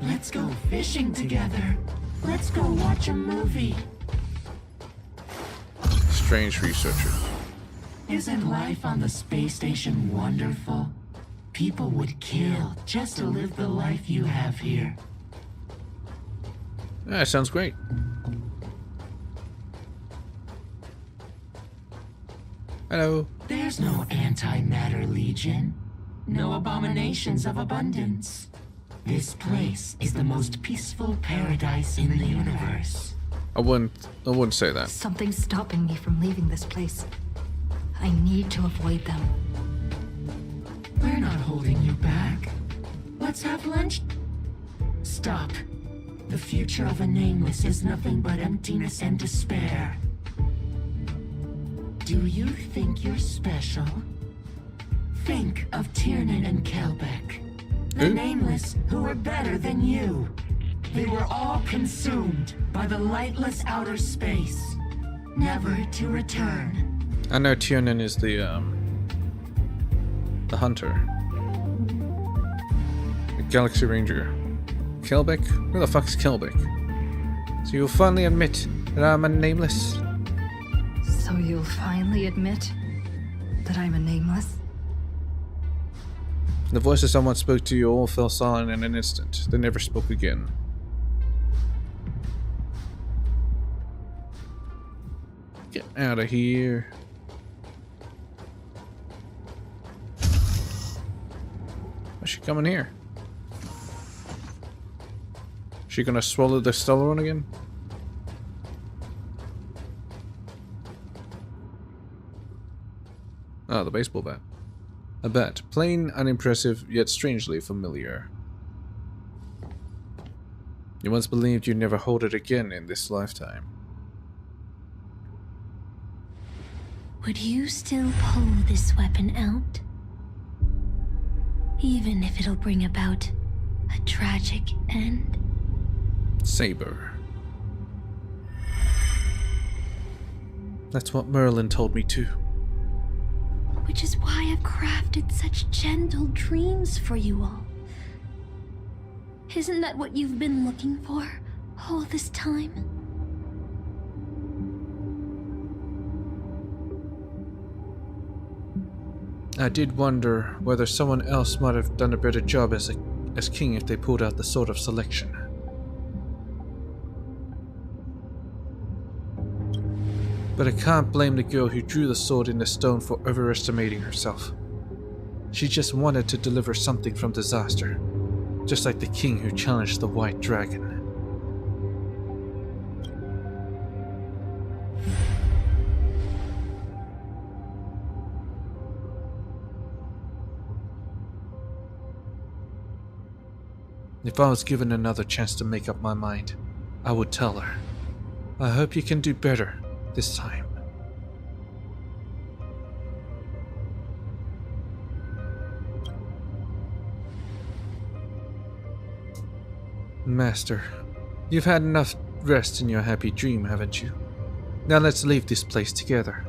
Let's go fishing together. Let's go watch a movie. Strange researcher. Isn't life on the space station wonderful? People would kill just to live the life you have here. That sounds great. Hello. There's no antimatter legion. No abominations of abundance. This place is the most peaceful paradise in the universe. I wouldn't say that. Something's stopping me from leaving this place. I need to avoid them. We're not holding you back. Let's have lunch. Stop. The future of a nameless is nothing but emptiness and despair. Do you think you're special? Think of Tiernan and Kelbeck. The nameless who were better than you. They were all consumed by the lightless outer space, never to return. I know Tiernan is the hunter. The Galaxy Ranger. Kelbeck? Who the fuck's Kelbeck? So you'll finally admit that I'm a nameless? So you'll finally admit that I'm a nameless? The voice of someone spoke to you all fell silent in an instant. They never spoke again. Get out of here. Why's she coming here? She gonna swallow the stellar one again? Ah, the baseball bat. A bat, plain, unimpressive, yet strangely familiar. You once believed you'd never hold it again in this lifetime. Would you still pull this weapon out? Even if it'll bring about a tragic end? Saber. That's what Merlin told me too. Which is why I've crafted such gentle dreams for you all. Isn't that what you've been looking for all this time? I did wonder whether someone else might have done a better job as king if they pulled out the Sword of Selection. But I can't blame the girl who drew the sword in the stone for overestimating herself. She just wanted to deliver something from disaster, just like the king who challenged the White Dragon. If I was given another chance to make up my mind, I would tell her, I hope you can do better this time. Master, you've had enough rest in your happy dream, haven't you? Now let's leave this place together.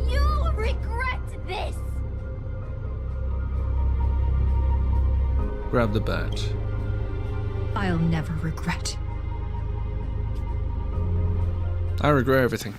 You'll regret this! Grab the bat. I'll never regret. I regret everything.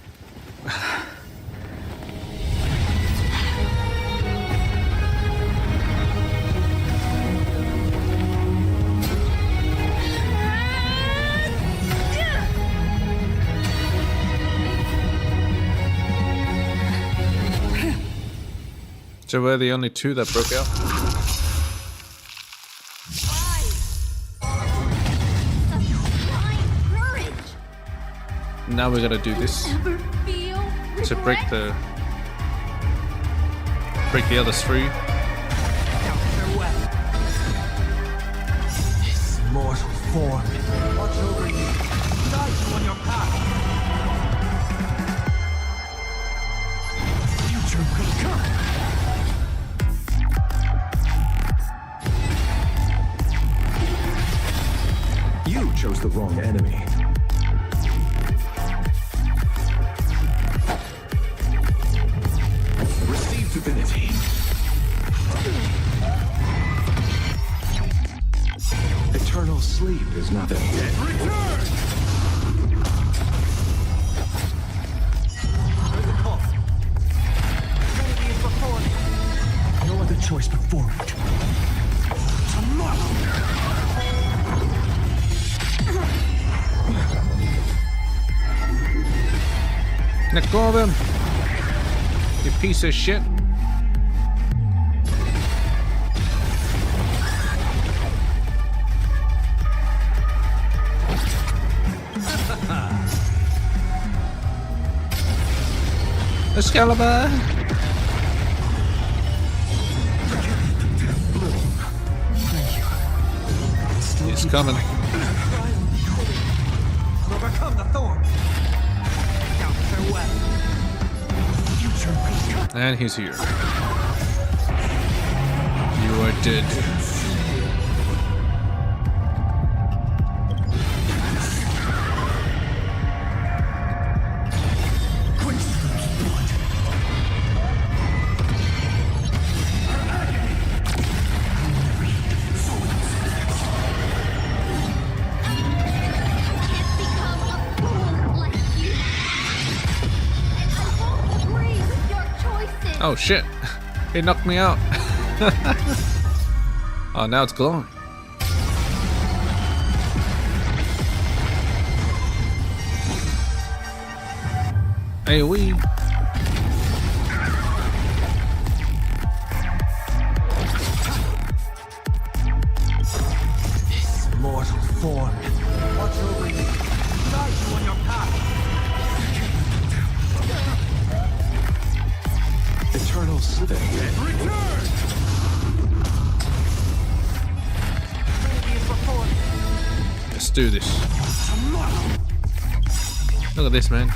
So we're the only two that broke out? Now we gotta do this to break the others free. This mortal form. Watch over you. Guide you on your path. Future will come. You chose the wrong enemy. Receive divinity. Eternal sleep is nothing. No other choice but forward. Let go of him, you piece of shit. Excalibur! He's coming. Overcome the thorn. Now farewell. And he's here. You are dead. Oh shit, it knocked me out. Oh, now it's glowing. AoE. This mortal form. Watch over you. Guide you on your path. Eternal sleep. Return! Let's do this. Look at this, man.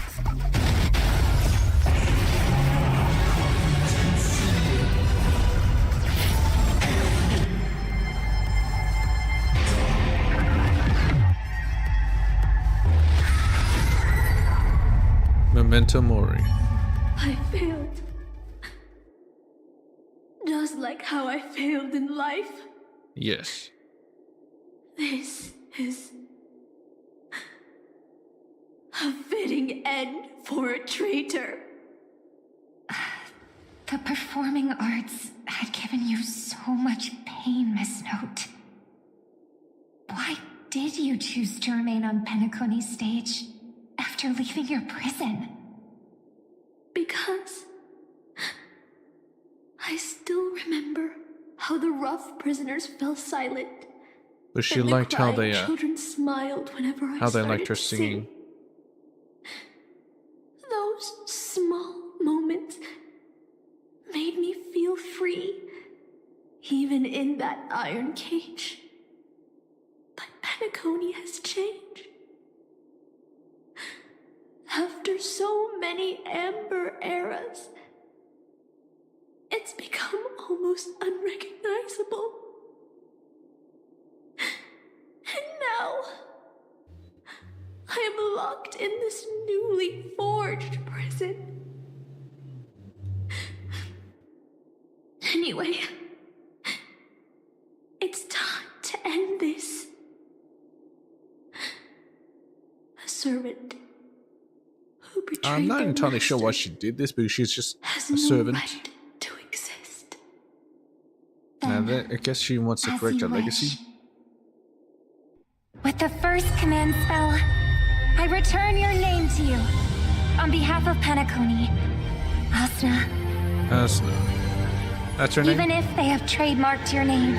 Memento Mori. I failed. Just like how I failed in life. Yes. This is a fitting end for a traitor. The performing arts had given you so much pain, Miss Note. Why did you choose to remain on Penacony's stage after leaving your prison? Because I still remember how the rough prisoners fell silent. But she and liked the how crying they children smiled whenever I how they liked started her to singing. sing. Those small moments made me feel free, even in that iron cage. But Penacony has changed. After so many Amber eras, it's become almost unrecognizable. And now, I am locked in this newly forged prison. Anyway, it's time to end this. A servant who betrayed I'm not their entirely sure why master she did this, because she's just has a no servant. right to exist. And I guess she wants to As correct her you legacy. wish. With the first command spell, I return your name to you. On behalf of Penacony, Asna. Asna. That's her Even name? if they have trademarked your name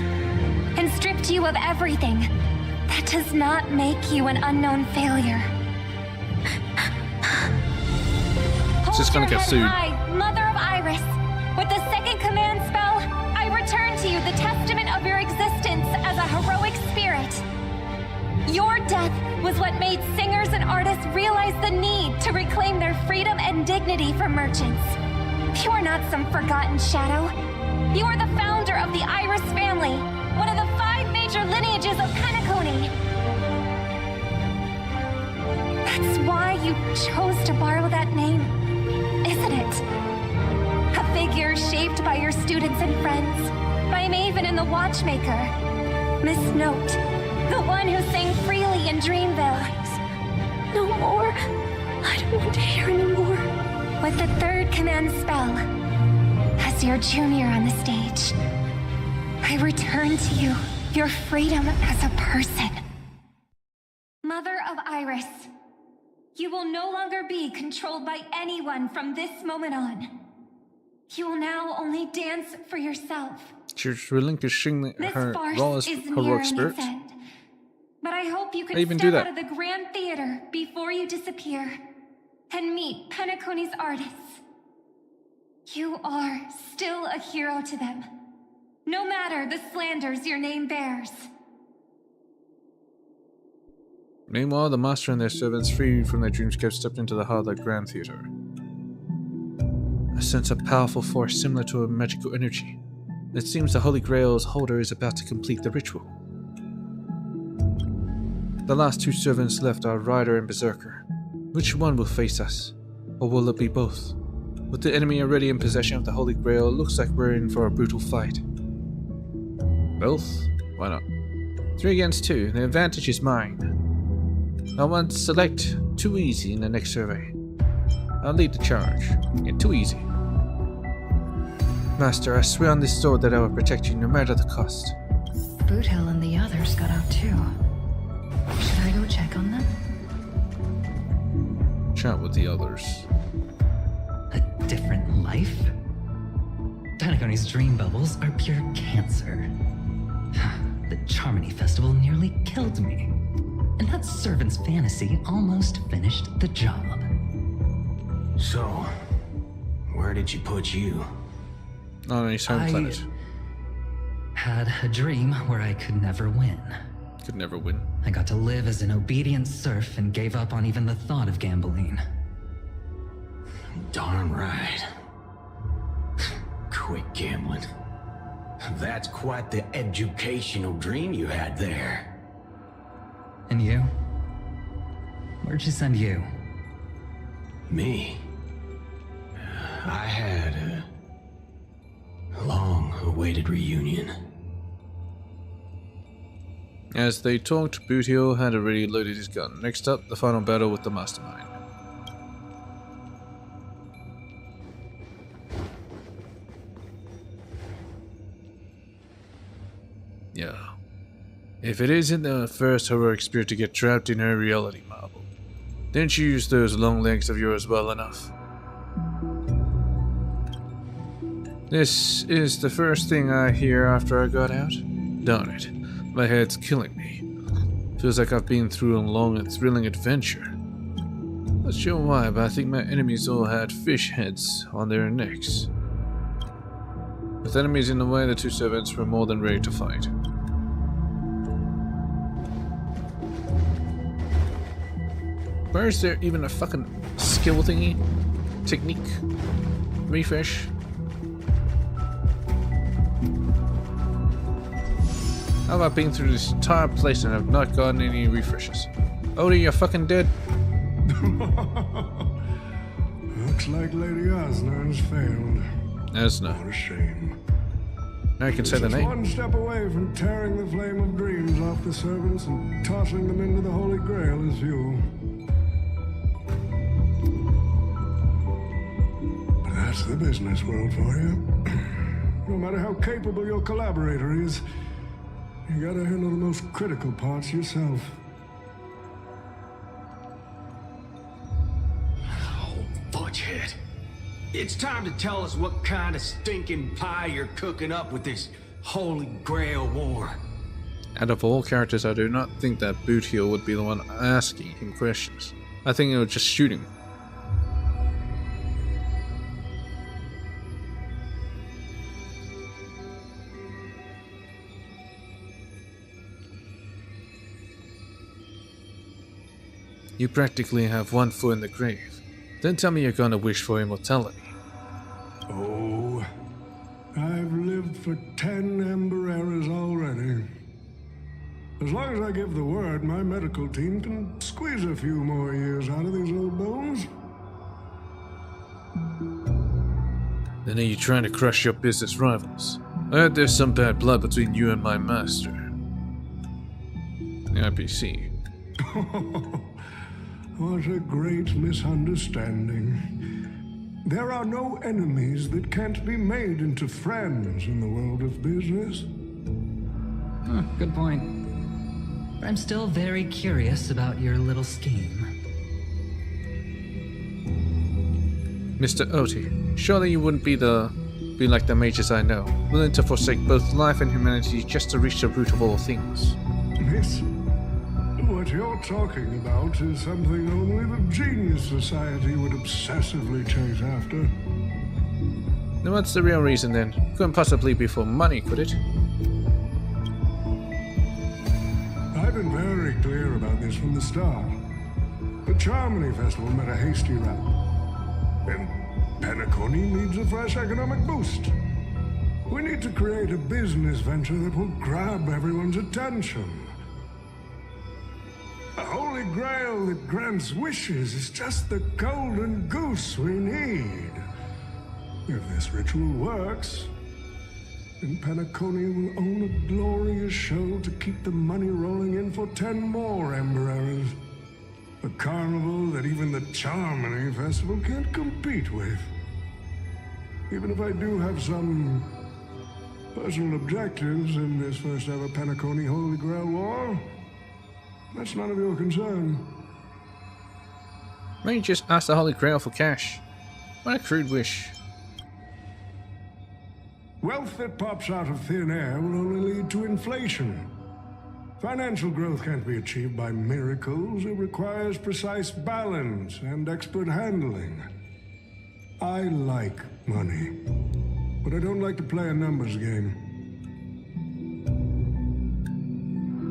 and stripped you of everything, that does not make you an unknown failure. She's gonna Hold your get head sued. high, Mother of Iris. With the second command spell, I return to you the testament of your existence as a heroic spirit. Your death was what made singers and artists realize the need to reclaim their freedom and dignity from merchants. You are not some forgotten shadow. You are the founder of the Iris family, one of the 5 major lineages of Penacony. That's why you chose to borrow that name, isn't it? A figure shaped by your students and friends, I'm even in the Watchmaker. Miss Note, the one who sang freely in Dreamville. No more. I don't want to hear anymore. With the third command spell, as your junior on the stage, I return to you your freedom as a person. Mother of Iris, you will no longer be controlled by anyone from this moment on. You will now only dance for yourself. She's relinquishing her rawest heroic spirit. End, but I hope you can even step do out that. of the Grand Theater before you disappear and meet Penacony's artists. You are still a hero to them, no matter the slanders your name bears. Meanwhile, the master and their servants, freed from their dreamscape, stepped into the heart of the Grand Theater. I sense a powerful force similar to a magical energy. It seems the Holy Grail's holder is about to complete the ritual. The last two servants left are Rider and Berserker. Which one will face us? Or will it be both? With the enemy already in possession of the Holy Grail, it looks like we're in for a brutal fight. Both? Why not? 3 against 2, the advantage is mine. I want to select too easy in the next survey. I'll lead the charge. Yeah, too easy. Master, I swear on this sword that I will protect you no matter the cost. Boothill and the others got out too. Should I go check on them? Chat with the others. A different life? Penacony's dream bubbles are pure cancer. The Charmony Festival nearly killed me. And that servant's fantasy almost finished the job. So, where did she put you? On his home planet. Had a dream where I could never win. Could never win. I got to live as an obedient serf and gave up on even the thought of gambling. Darn right. Quit gambling. That's quite the educational dream you had there. And you? Where'd she send you? Me? I had a long-awaited reunion. As they talked, Boothill had already loaded his gun. Next up, the final battle with the Mastermind. Yeah. If it isn't the first heroic spirit to get trapped in her reality marble, didn't you use those long legs of yours well enough? This is the first thing I hear after I got out. Darn it, my head's killing me. Feels like I've been through a long and thrilling adventure. Not sure why, but I think my enemies all had fish heads on their necks. With enemies in the way, the two servants were more than ready to fight. Where is there even a fucking skill thingy? Technique? Refresh? How have I been through this entire place and have not gotten any refreshes? Odie, you're fucking dead. Looks like Lady Osner has failed. Asna. What a shame. Now you can say the Just name. one step away from tearing the flame of dreams off the servants and tossing them into the Holy Grail as fuel. But that's the business world for you. No matter how capable your collaborator is, you gotta handle the most critical parts yourself. Oh, fudgehead. It's time to tell us what kind of stinking pie you're cooking up with this Holy Grail war. Out of all characters, I do not think that Boothill would be the one asking him questions. I think it would just shoot him. You practically have one foot in the grave. Then tell me you're gonna wish for immortality. Oh, I've lived for 10 Ember Eras already. As long as I give the word, my medical team can squeeze a few more years out of these old bones. Then are you trying to crush your business rivals? I heard there's some bad blood between you and my master. The IPC. What a great misunderstanding. There are no enemies that can't be made into friends in the world of business. Good point. But I'm still very curious about your little scheme. Mr. Oti, surely you wouldn't be like the mages I know, willing to forsake both life and humanity just to reach the root of all things. Miss, what you're talking about is something only the Genius Society would obsessively chase after. Then what's the real reason then? Couldn't possibly be for money, could it? I've been very clear about this from the start. The Charmony Festival met a hasty wrap. And Penacony needs a fresh economic boost. We need to create a business venture that will grab everyone's attention. A holy grail that grants wishes is just the golden goose we need. If this ritual works, then Penacony will own a glorious show to keep the money rolling in for 10 more Ember Errors. A carnival that even the Charmony Festival can't compete with. Even if I do have some personal objectives in this first ever Penacony Holy Grail War, that's none of your concern. Why don't you just ask the Holy Grail for cash? What a crude wish. Wealth that pops out of thin air will only lead to inflation. Financial growth can't be achieved by miracles. It requires precise balance and expert handling. I like money, but I don't like to play a numbers game.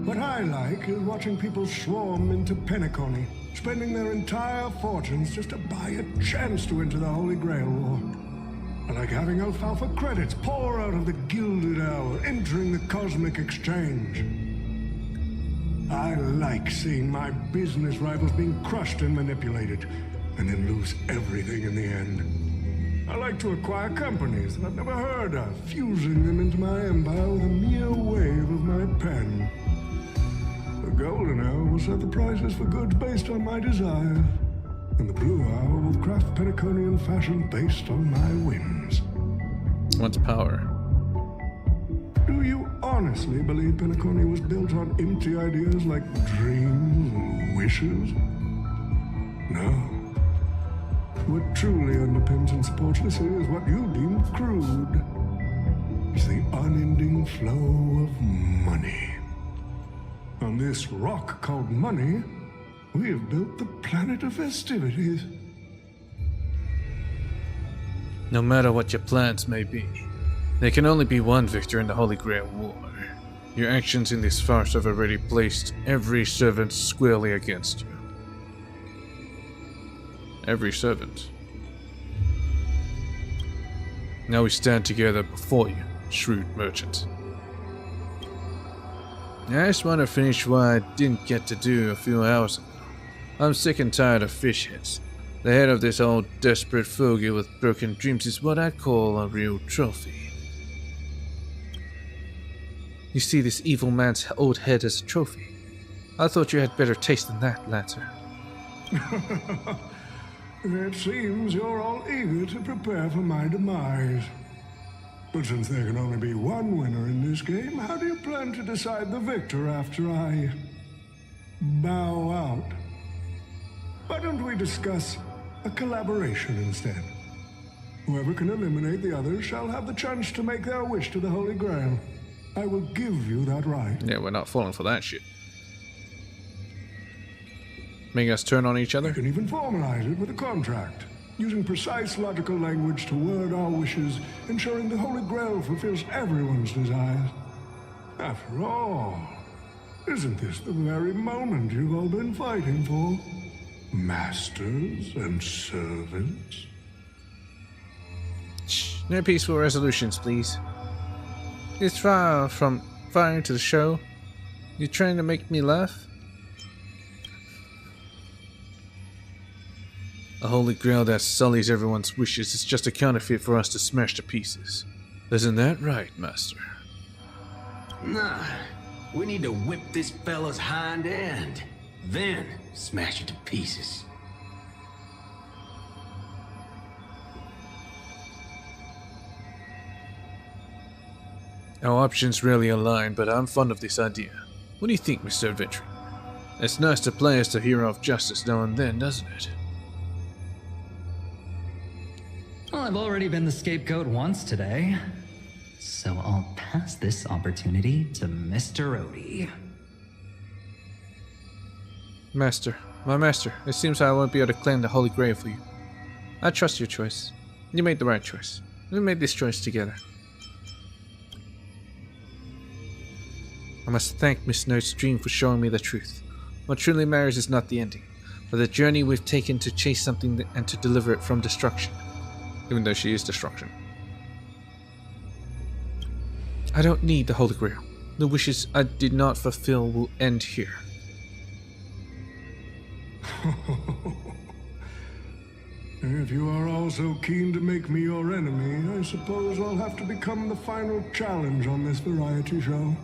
What I like is watching people swarm into Penacony, spending their entire fortunes just to buy a chance to enter the Holy Grail War. I like having alfalfa credits pour out of the Gilded Hour, entering the Cosmic Exchange. I like seeing my business rivals being crushed and manipulated, and then lose everything in the end. I like to acquire companies that I've never heard of, fusing them into my empire with a mere wave of my pen. The Golden Hour will set the prices for goods based on my desires, and the Blue Hour will craft Penaconian fashion based on my whims. What's power? Do you honestly believe Penacony was built on empty ideas like dreams and wishes? No. What truly underpins and supports this is what you deem crude. It's the unending flow of money. On this rock called money, we have built the planet of festivities. No matter what your plans may be, there can only be one victor in the Holy Grail War. Your actions in this farce have already placed every servant squarely against you. Every servant. Now we stand together before you, shrewd merchant. I just want to finish what I didn't get to do a few hours ago. I'm sick and tired of fish heads. The head of this old desperate fogey with broken dreams is what I call a real trophy. You see this evil man's old head as a trophy. I thought you had better taste than that, Lancer. It seems you're all eager to prepare for my demise. But since there can only be one winner in this game, how do you plan to decide the victor after I bow out? Why don't we discuss a collaboration instead? Whoever can eliminate the others shall have the chance to make their wish to the Holy Grail. I will give you that right. Yeah, we're not falling for that shit. Make us turn on each other? You can even formalize it with a contract, using precise logical language to word our wishes, ensuring the Holy Grail fulfills everyone's desires. After all, isn't this the very moment you've all been fighting for? Masters and servants? Shh, no peaceful resolutions, please. It's far from far into the show. You trying to make me laugh? A Holy Grail that sullies everyone's wishes is just a counterfeit for us to smash to pieces. Isn't that right, Master? Nah, we need to whip this fella's hind end, then smash it to pieces. Our options rarely align, but I'm fond of this idea. What do you think, Mr. Adventurer? It's nice to play as the hero of justice now and then, doesn't it? Well, I've already been the scapegoat once today, so I'll pass this opportunity to Mr. Odie. Master, my master, it seems I won't be able to claim the Holy Grail for you. I trust your choice. You made the right choice. We made this choice together. I must thank Miss Note's dream for showing me the truth. What truly matters is not the ending, but the journey we've taken to chase something and to deliver it from destruction. Even though she is destruction. I don't need the Holy Grail. The wishes I did not fulfill will end here. If you are all so keen to make me your enemy, I suppose I'll have to become the final challenge on this variety show.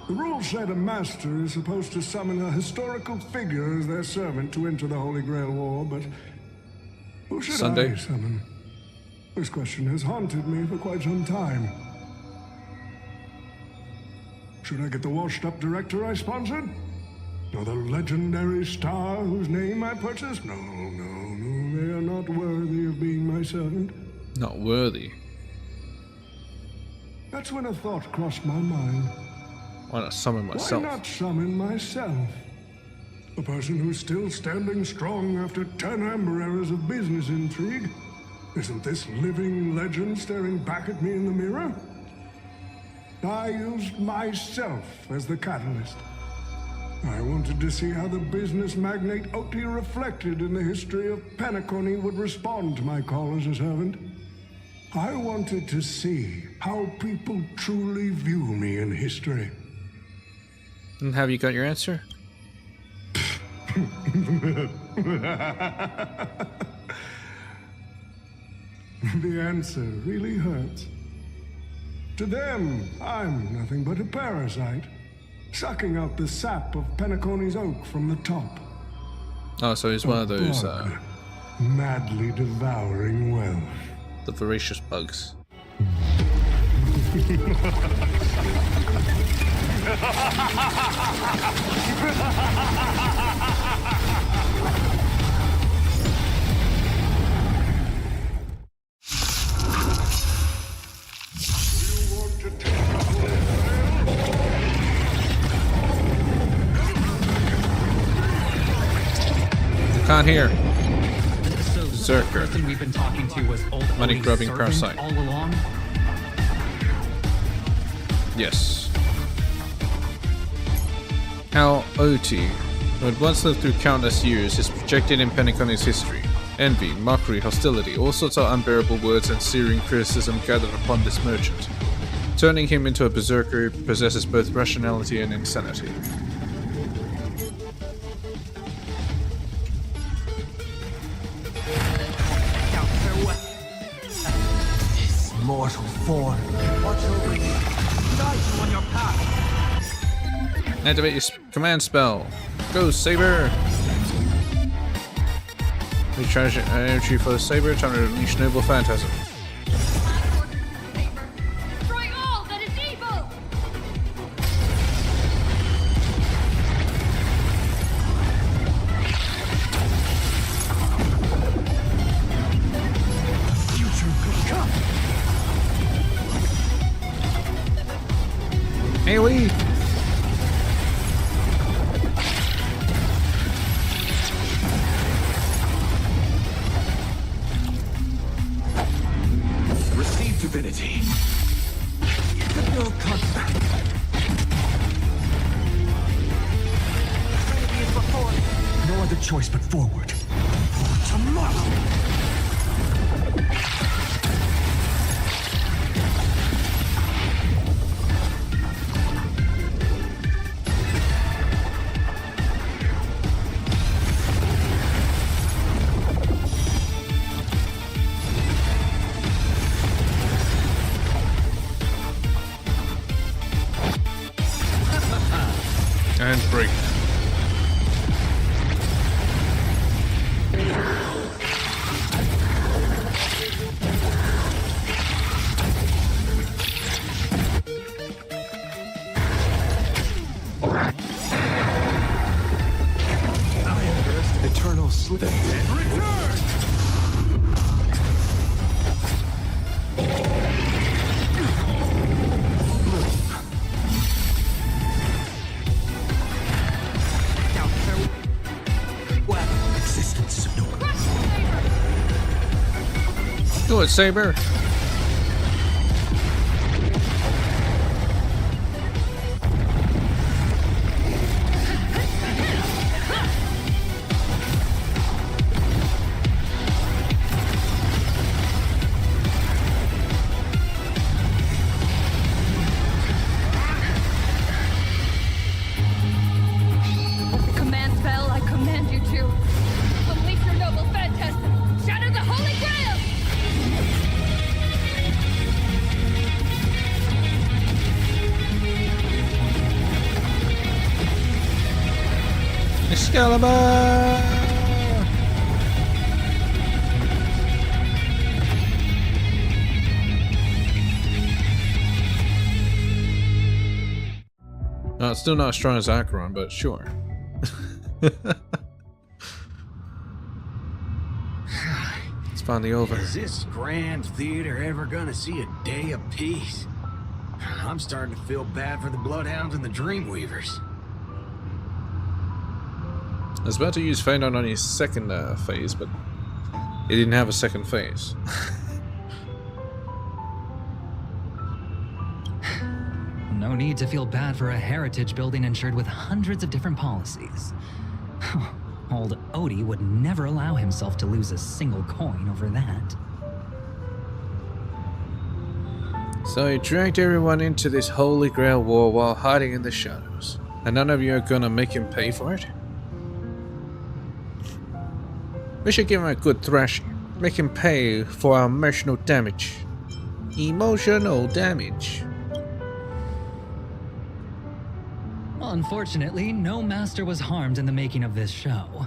The rules said a master is supposed to summon a historical figure as their servant to enter the Holy Grail War, but who should Sunday. I summon? This question has haunted me for quite some time. Should I get the washed-up director I sponsored? Or the legendary star whose name I purchased? No, they are not worthy of being my servant. Not worthy? That's when a thought crossed my mind. Why not summon myself? Why not summon myself? A person who's still standing strong after 10 amber eras of business intrigue? Isn't this living legend staring back at me in the mirror? I used myself as the catalyst. I wanted to see how the business magnate Oti reflected in the history of Penacony would respond to my call as a servant. I wanted to see how people truly view me in history. And have you got your answer? The answer really hurts. To them, I'm nothing but a parasite, sucking out the sap of Penacony's oak from the top. Oh, so he's one of those, bug, madly devouring wealth. the voracious bugs. Can't hear. So the Berserker. person we've been talking to was old Money-grubbing Odie's parasite. servant all along? Yes. How Oti, who had once lived through countless years, is projected in Penacony's history. Envy, mockery, hostility, all sorts of unbearable words and searing criticism gathered upon this merchant. Turning him into a berserker who possesses both rationality and insanity. This mortal form. Watch over you. Guide you on your path. Activate your command spell. Go, Saber! Recharge energy for the Saber, time to unleash Noble Phantasm. Destroy all that is evil! AoE! Receive divinity. No contact. No other choice but forward. For tomorrow. And break. Eternal sleep. Return! Existence of no. Do it, Saber. Command spell, I command you to unleash your noble phantasm. Shatter the Holy Grail! Excalibur! No, it's still not as strong as Acheron, but sure. It's finally over. Is this grand theater ever gonna see a day of peace? I'm starting to feel bad for the Bloodhounds and the Dreamweavers. I was about to use Fade Out on his second phase, but he didn't have a second phase. No need to feel bad for a heritage building insured with hundreds of different policies. Old Odie would never allow himself to lose a single coin over that. So he dragged everyone into this Holy Grail war while hiding in the shadows. And none of you are gonna make him pay for it? We should give him a good thrashing. Make him pay for our emotional damage. Emotional damage. Unfortunately, no master was harmed in the making of this show.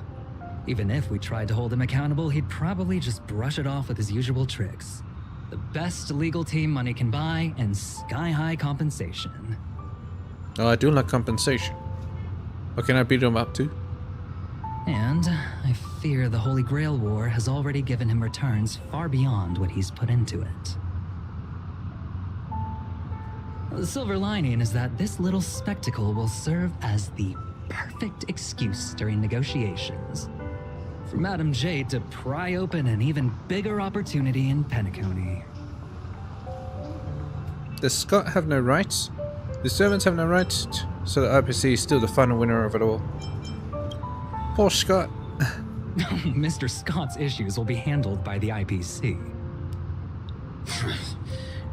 Even if we tried to hold him accountable, he'd probably just brush it off with his usual tricks. The best legal team money can buy, and sky-high compensation. Oh, I do like compensation. What can I beat him up to? And I fear the Holy Grail War has already given him returns far beyond what he's put into it. The silver lining is that this little spectacle will serve as the perfect excuse during negotiations for Madame Jade to pry open an even bigger opportunity in Penacony. Does Scott have no rights? The servants have no rights? So the IPC is still the final winner of it all. Poor Scott. Mr. Scott's issues will be handled by the IPC.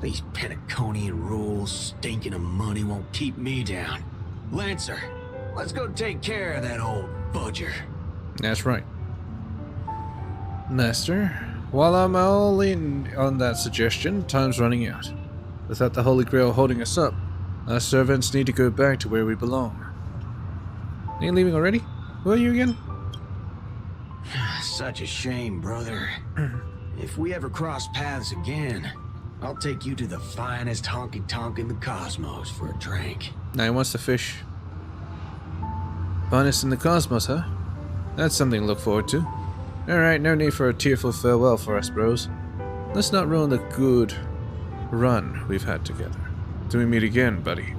These Penaconian rules, stinking of money won't keep me down. Lancer, let's go take care of that old budger. That's right. Master, while I'm all in on that suggestion, time's running out. Without the Holy Grail holding us up, our servants need to go back to where we belong. Are you leaving already? Who are you again? Such a shame, brother. If we ever cross paths again, I'll take you to the finest honky-tonk in the cosmos for a drink. Now he wants to fish. Finest in the cosmos, huh? That's something to look forward to. Alright, no need for a tearful farewell for us, bros. Let's not ruin the good run we've had together. Till we meet again, buddy.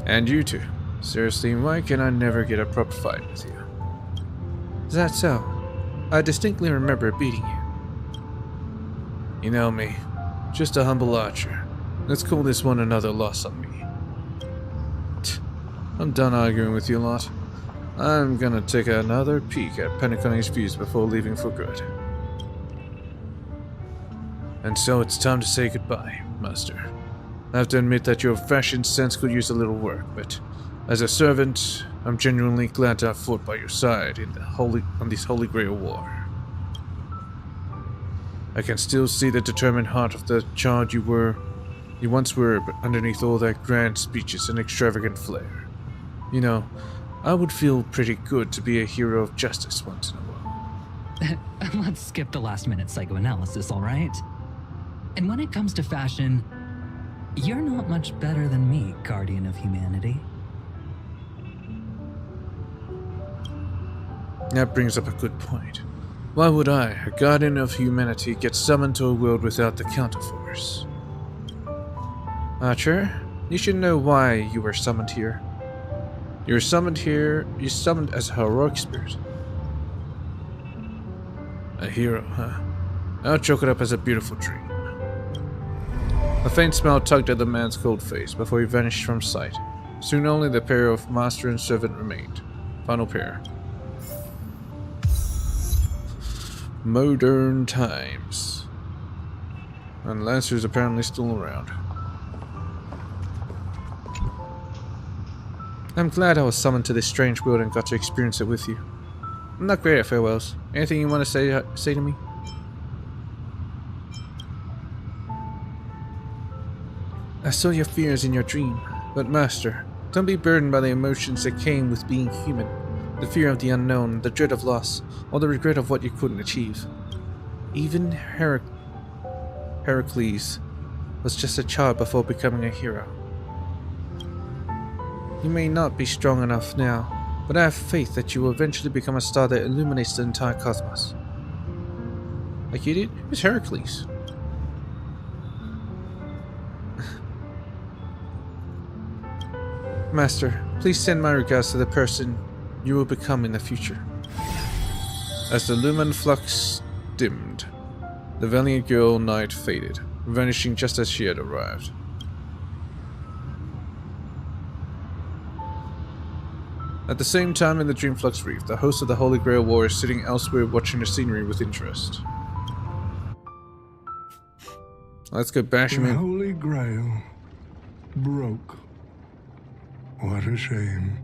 And you two. Seriously, why can I never get a proper fight with you? Is that so? I distinctly remember beating you. You know me. Just a humble archer. Let's call this one another loss on me. I'm done arguing with you lot. I'm gonna take another peek at Penacony's views before leaving for good. And so it's time to say goodbye, Master. I have to admit that your fashion sense could use a little work, but as a servant, I'm genuinely glad to have fought by your side in this Holy Grail War. I can still see the determined heart of the child you You once were, but underneath all that grand speeches and extravagant flair. You know, I would feel pretty good to be a hero of justice once in a while. Let's skip the last-minute psychoanalysis, all right? And when it comes to fashion, you're not much better than me, Guardian of Humanity. That brings up a good point. Why would I, a guardian of humanity, get summoned to a world without the counterforce? Archer, you should know why you were summoned here. You're summoned as a heroic spirit. A hero, huh? I'll chalk it up as a beautiful dream. A faint smile tugged at the man's cold face before he vanished from sight. Soon only the pair of master and servant remained. Final pair. Modern times. And Lancer's apparently still around. I'm glad I was summoned to this strange world and got to experience it with you. I'm not great at farewells. Anything you want to say to me? I saw your fears in your dream, but Master, don't be burdened by the emotions that came with being human. The fear of the unknown, the dread of loss, or the regret of what you couldn't achieve. Even Heracles was just a child before becoming a hero. You may not be strong enough now, but I have faith that you will eventually become a star that illuminates the entire cosmos. Like you did? Who's Heracles? Master, please send my regards to the person you will become in the future. As the lumen flux dimmed, the valiant girl knight faded, vanishing just as she had arrived. At the same time in the Dreamflux Reef, the host of the Holy Grail War is sitting elsewhere watching the scenery with interest. Let's go bash him The in. Holy Grail broke. What a shame.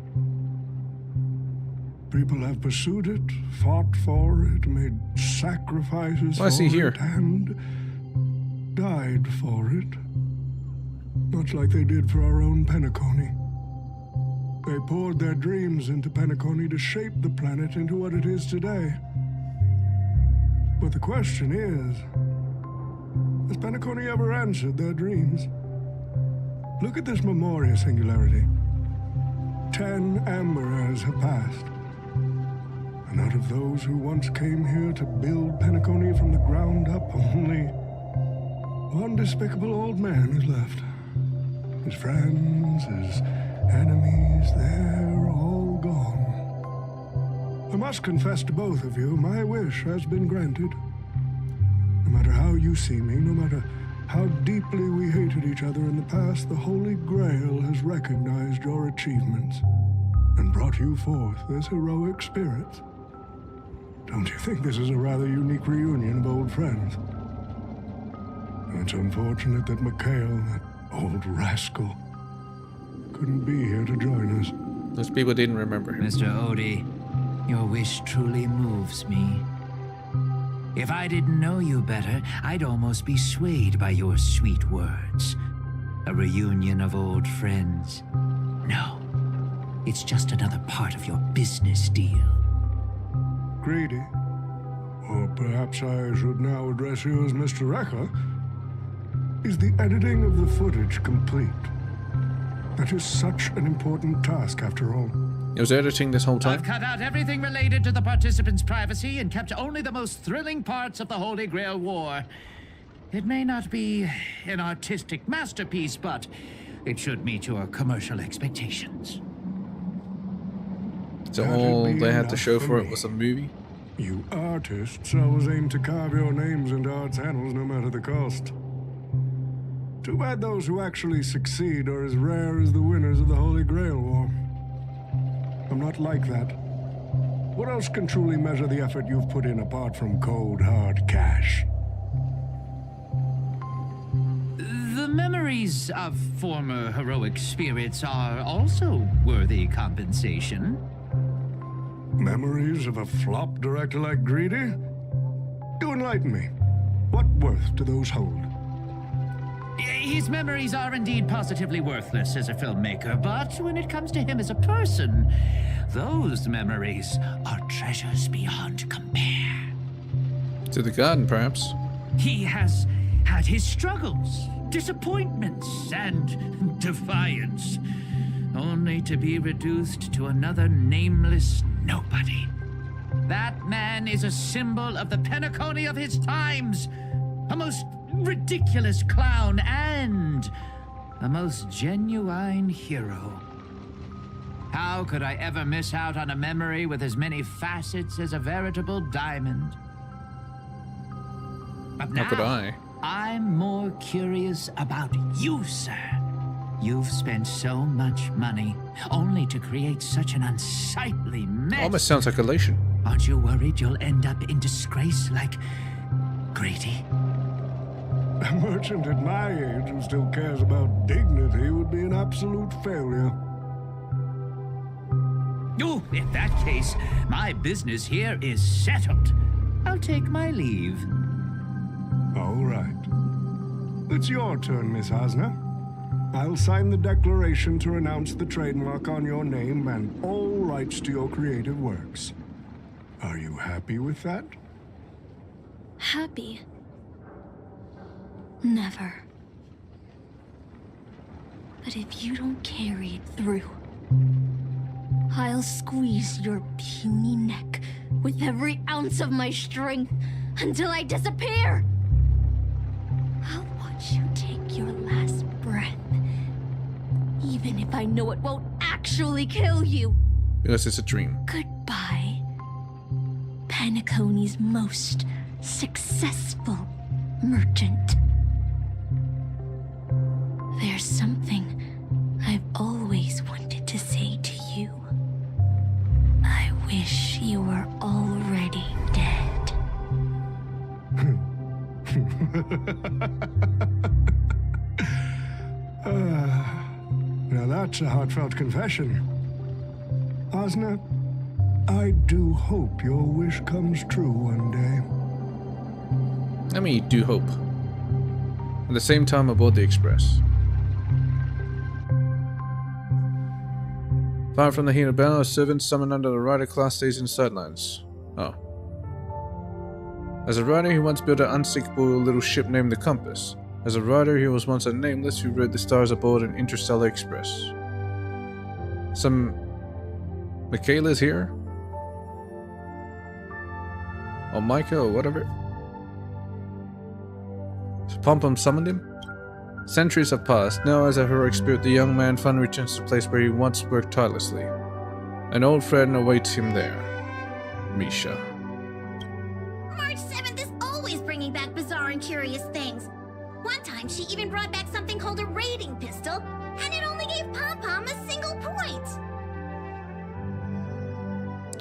People have pursued it, fought for it, made sacrifices Why is he for here? it, and died for it. Much like they did for our own Penacony. They poured their dreams into Penacony to shape the planet into what it is today. But the question is, has Penacony ever answered their dreams? Look at this Memoria singularity. 10 Amber Eras have passed. And out of those who once came here to build Penacony from the ground up, only one despicable old man is left. His friends, his enemies, they're all gone. I must confess to both of you, my wish has been granted. No matter how you see me, no matter how deeply we hated each other in the past, the Holy Grail has recognized your achievements and brought you forth as heroic spirits. Don't you think this is a rather unique reunion of old friends? It's unfortunate that Mikhail, that old rascal, couldn't be here to join us. Those people didn't remember him. Mr. Odie, your wish truly moves me. If I didn't know you better, I'd almost be swayed by your sweet words. A reunion of old friends. No, it's just another part of your business deal. Greedy. Or perhaps I should now address you as Mr. Recker. Is the editing of the footage complete? That is such an important task, after all. It was editing this whole time. I've cut out everything related to the participants' privacy and kept only the most thrilling parts of the Holy Grail War. It may not be an artistic masterpiece, but it should meet your commercial expectations. So That'd all be they had to enough show for for it me. was a movie? You artists always aim to carve your names into art's annals no matter the cost. Too bad those who actually succeed are as rare as the winners of the Holy Grail War. I'm not like that. What else can truly measure the effort you've put in apart from cold, hard cash? The memories of former heroic spirits are also worthy compensation. Memories of a flop director like Greedy? Do enlighten me. What worth do those hold? His memories are indeed positively worthless as a filmmaker, but when it comes to him as a person, those memories are treasures beyond compare. To the garden, perhaps. He has had his struggles, disappointments, and defiance, only to be reduced to another nameless nobody. That man is a symbol of the Penacony of his times, a most ridiculous clown and a most genuine hero. How could I ever miss out on a memory with as many facets as a veritable diamond? But now, How could I? I'm more curious about you, sir. You've spent so much money, only to create such an unsightly mess. Almost sounds like elation. Aren't you worried you'll end up in disgrace like Grady? A merchant at my age who still cares about dignity would be an absolute failure. Oh, in that case, my business here is settled. I'll take my leave. All right. It's your turn, Miss Asna. I'll sign the declaration to renounce the trademark on your name and all rights to your creative works. Are you happy with that? Happy? Never. But if you don't carry it through, I'll squeeze your puny neck with every ounce of my strength until I disappear. I'll watch you take your last breath, even if I know it won't actually kill you. Because it's a dream. Goodbye, Penacony's most successful merchant. There's something I've always wanted to say to you. I wish you were already dead. Now that's a heartfelt confession. Asna, I do hope your wish comes true one day. I mean, you do hope. At the same time, aboard the Express. Far from the heat of battle, a servant summoned under the rider class stays in the sidelines. Oh. As a rider, he once built an unsinkable little ship named the Compass. As a rider, he was once a nameless who read the stars aboard an interstellar express. Some Michaela's here? Or Micah, or whatever. So Pom-Pom summoned him? Centuries have passed. Now, as a heroic spirit, the young man finally returns to the place where he once worked tirelessly. An old friend awaits him there. Misha. March 7th is always bringing back bizarre and curious things. One time, she even brought back something called a raiding pistol, and it only gave Pom-Pom a single point.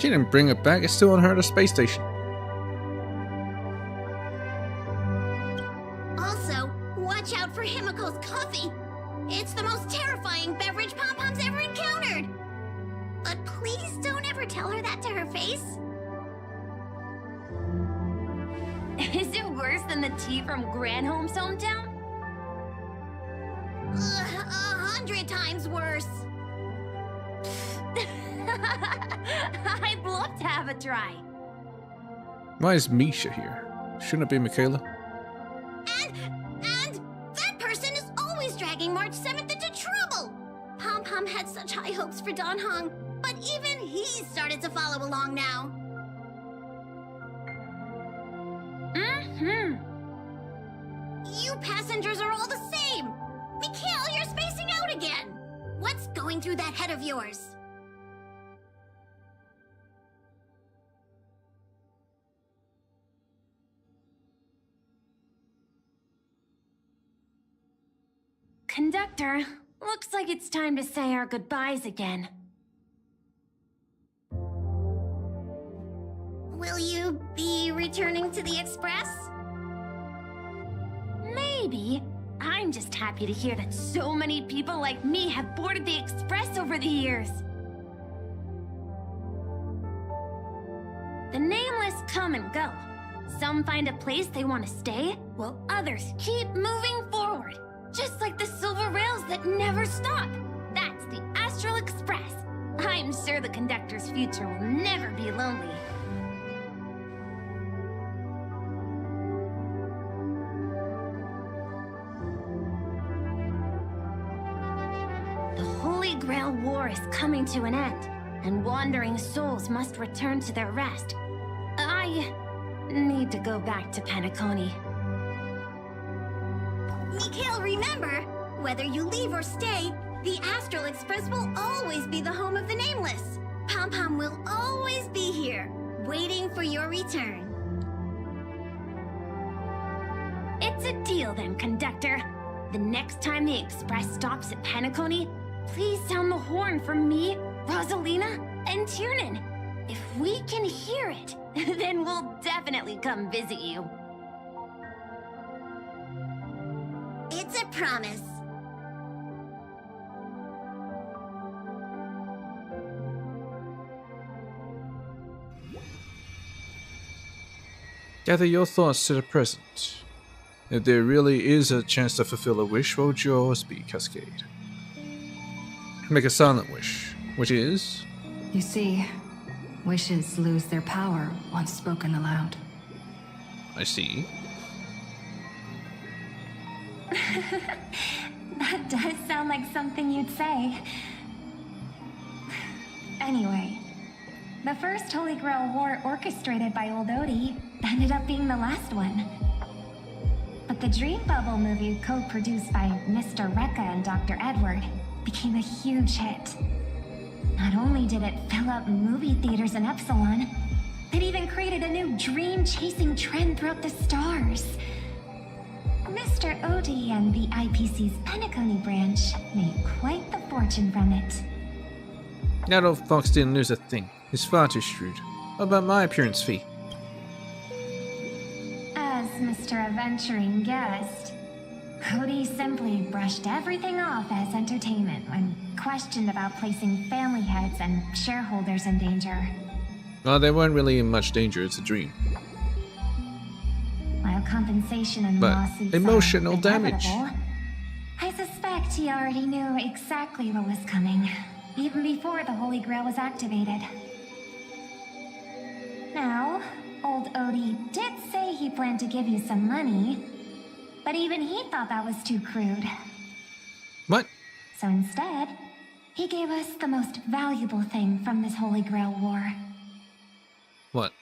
She didn't bring it back. It's still on her at the space station. Also, watch out for Himiko's coffee. It's the most terrifying beverage Pom-Pom's ever encountered. But please don't ever tell her that to her face. Is it worse than the tea from Granholm's hometown? 100 times worse. I'd love to have a try. Why is Misha here? Shouldn't it be Michaela? And that person is always dragging March 7th into trouble. Pom-Pom had such high hopes for Don Hong, but even he started to follow along now. You passengers are all the same. Mikhail, you're spacing out again. What's going through that head of yours? Conductor, looks like it's time to say our goodbyes again. Will you be returning to the Express? Maybe. I'm just happy to hear that so many people like me have boarded the Express over the years. The nameless come and go. Some find a place they want to stay, while others keep moving forward. Just never stop. That's the Astral Express. I'm sure the conductor's future will never be lonely. The Holy Grail War is coming to an end, and wandering souls must return to their rest. I need to go back to Penacony. Mikhail, remember, whether you leave or stay, the Astral Express will always be the home of the Nameless. Pom-Pom will always be here, waiting for your return. It's a deal then, conductor. The next time the Express stops at Penacony, please sound the horn for me, Rosalina, and Tiernan. If we can hear it, then we'll definitely come visit you. It's a promise. Gather your thoughts to the present. If there really is a chance to fulfill a wish, what would yours be, Cascade? Make a silent wish, which is... You see, wishes lose their power once spoken aloud. I see. That does sound like something you'd say. Anyway, the first Holy Grail War orchestrated by Old Odie ended up being the last one. But the Dream Bubble movie co-produced by Mr. Rekka and Dr. Edward became a huge hit. Not only did it fill up movie theaters in Epsilon, it even created a new dream-chasing trend throughout the stars. Mr. Odie and the IPC's Penacony branch made quite the fortune from it. That old fox didn't lose a thing. He's far too shrewd. How about my appearance fee? As Mr. Adventuring guessed, Cody simply brushed everything off as entertainment when questioned about placing family heads and shareholders in danger. Well, they weren't really in much danger, it's a dream. While compensation and But lawsuits emotional are damage. inevitable, I suspect he already knew exactly what was coming, even before the Holy Grail was activated. Now, old Odie did say he planned to give you some money, but even he thought that was too crude. What? So instead, he gave us the most valuable thing from this Holy Grail War. What?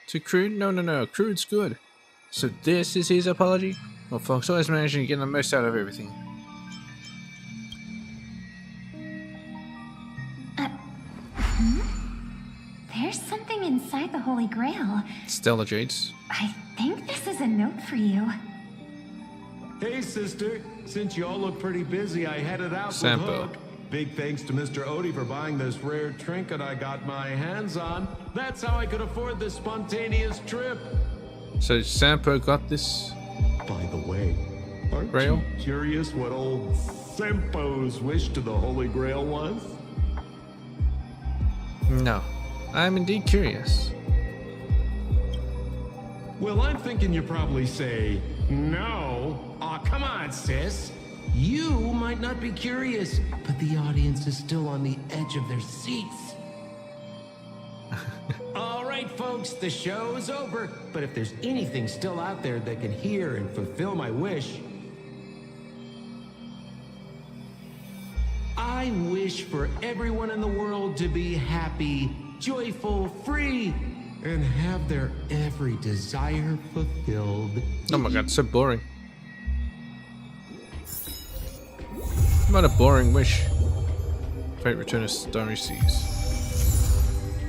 Too crude? No. Crude's good. So this is his apology? Well, folks, always managing to get the most out of everything. There's something inside the Holy Grail. Stella Jades. I think this is a note for you. Hey, sister. Since you all look pretty busy, I headed out Sampo. with Hook. Big thanks to Mr. Odie for buying this rare trinket I got my hands on. That's how I could afford this spontaneous trip. So Sampo got this? By the way, aren't Grail? you curious what old Sampo's wish to the Holy Grail was? No. I'm indeed curious. Well, I'm thinking you probably say, no. Aw, come on, sis. You might not be curious, but the audience is still on the edge of their seats. All right, folks, the show's over. But if there's anything still out there that can hear and fulfill my wish, I wish for everyone in the world to be happy, joyful, free, and have their every desire fulfilled. Oh my god, so boring. What a boring wish. Fate Return of Starry Seas.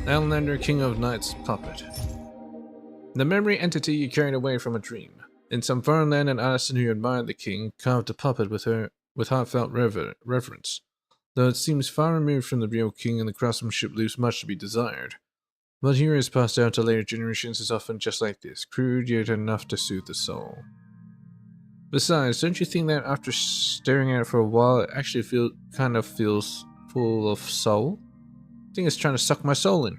Outlander, King of Night's puppet. The memory entity you carried away from a dream. In some foreign land, an artisan who admired the king carved a puppet with heartfelt reverence. Though it seems far removed from the real king and the craftsmanship leaves much to be desired. What here is passed down to later generations is often just like this, crude yet enough to soothe the soul. Besides, don't you think that after staring at it for a while, it actually kind of feels full of soul? I think it's trying to suck my soul in.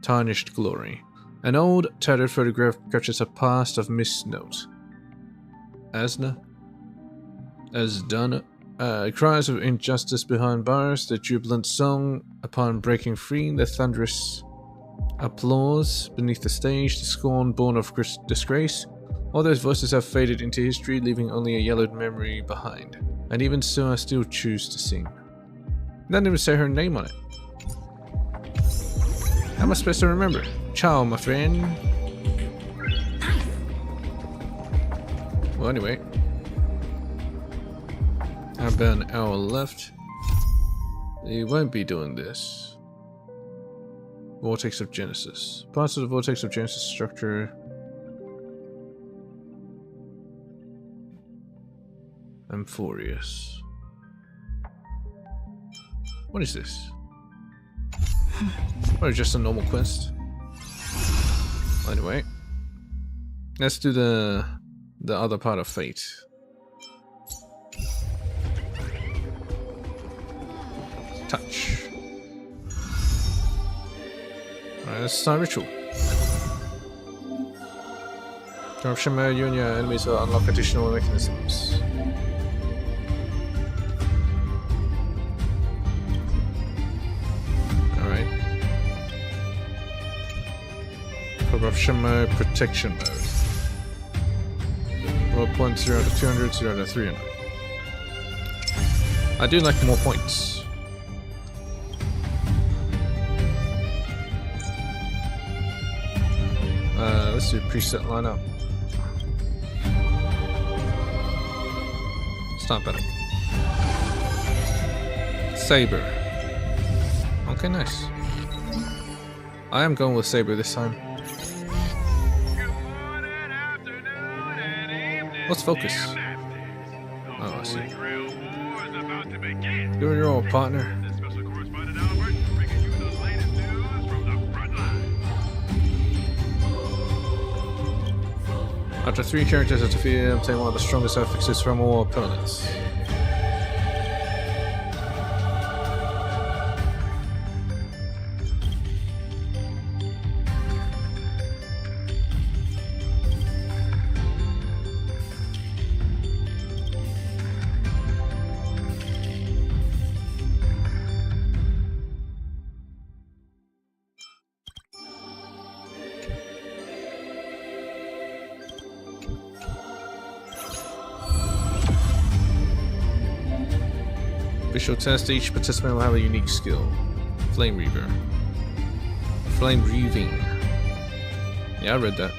Tarnished Glory. An old, tattered photograph captures a past of misnote. Asna? as done. Cries of injustice behind bars, the jubilant song upon breaking free, the thunderous applause beneath the stage, the scorn born of disgrace. All those voices have faded into history, leaving only a yellowed memory behind. And even so, I still choose to sing. Not even say her name on it. How am I supposed to remember? Ciao, my friend. Well, anyway. About an hour left. They won't be doing this. Vortex of Genesis. Parts of the Vortex of Genesis structure. Amphorius. What is this? Or just a normal quest? Anyway. Let's do the other part of Fate. Touch. Alright, let's start ritual. Corruption mode, you and your enemies will unlock additional mechanisms. Alright. Corruption mode, protection mode. Roll points 0 to 200, 0 to 300. I do like more points. Let's do preset lineup. Start battle. Saber. Okay, nice. I am going with Saber this time. What's focus? Oh, I see. You're your old partner. After 3 characters are defeated, obtain one of the strongest affixes from all opponents. Official test, each participant will have a unique skill. Flame Reaver. Flame Breathing. Yeah, I read that.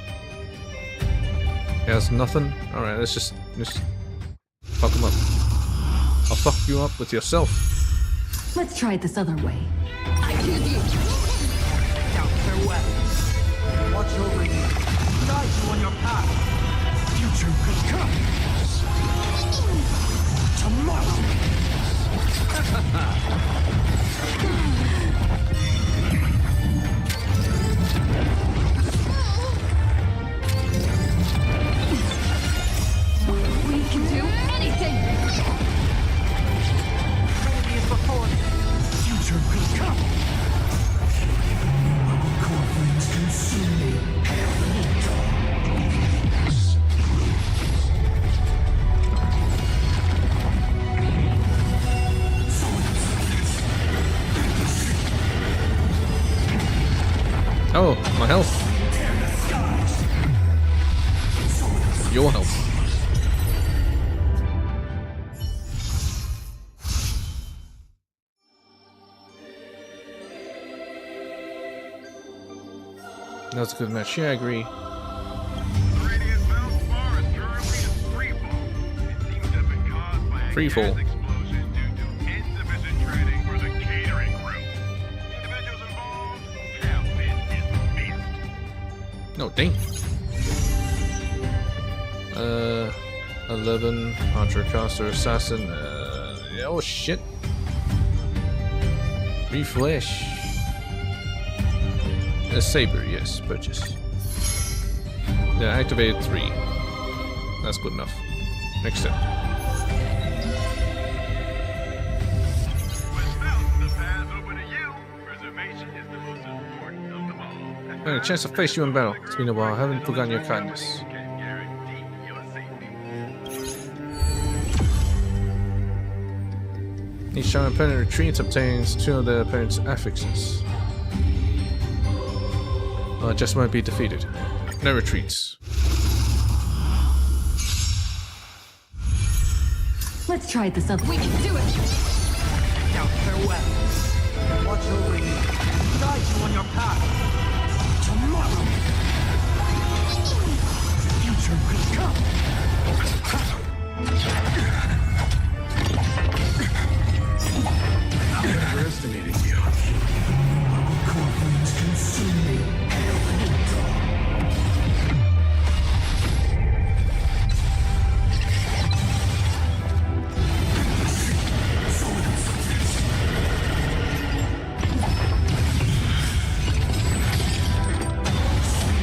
He has nothing? Alright, let's just fuck him up. I'll fuck you up with yourself. Let's try it this other way. I choose you! Doubt their weapons. Watch over you. Guide you on your path. Future could come. Tomorrow. We can do anything! Ready as before. Future could come. Core flames consume me. Oh, my health. Your health. That was a good match. Yeah, I agree. Free fall. No, dang. 11, Archer, Caster, Assassin, yeah, oh shit. Refresh. A Saber, yes, purchase. Yeah, activated 3. That's good enough. Next step. A chance to face you in battle. It's been a while. I haven't forgotten your kindness. Each time an opponent retreats, obtains 2 of the opponent's affixes. Well, it just won't be defeated. No retreats. Let's try this up. We can do it! Out farewell. Watch over you. Guide you on your path. Tomorrow. Future will come. I'm underestimating you. Corporate consume me. Hail the new dawn.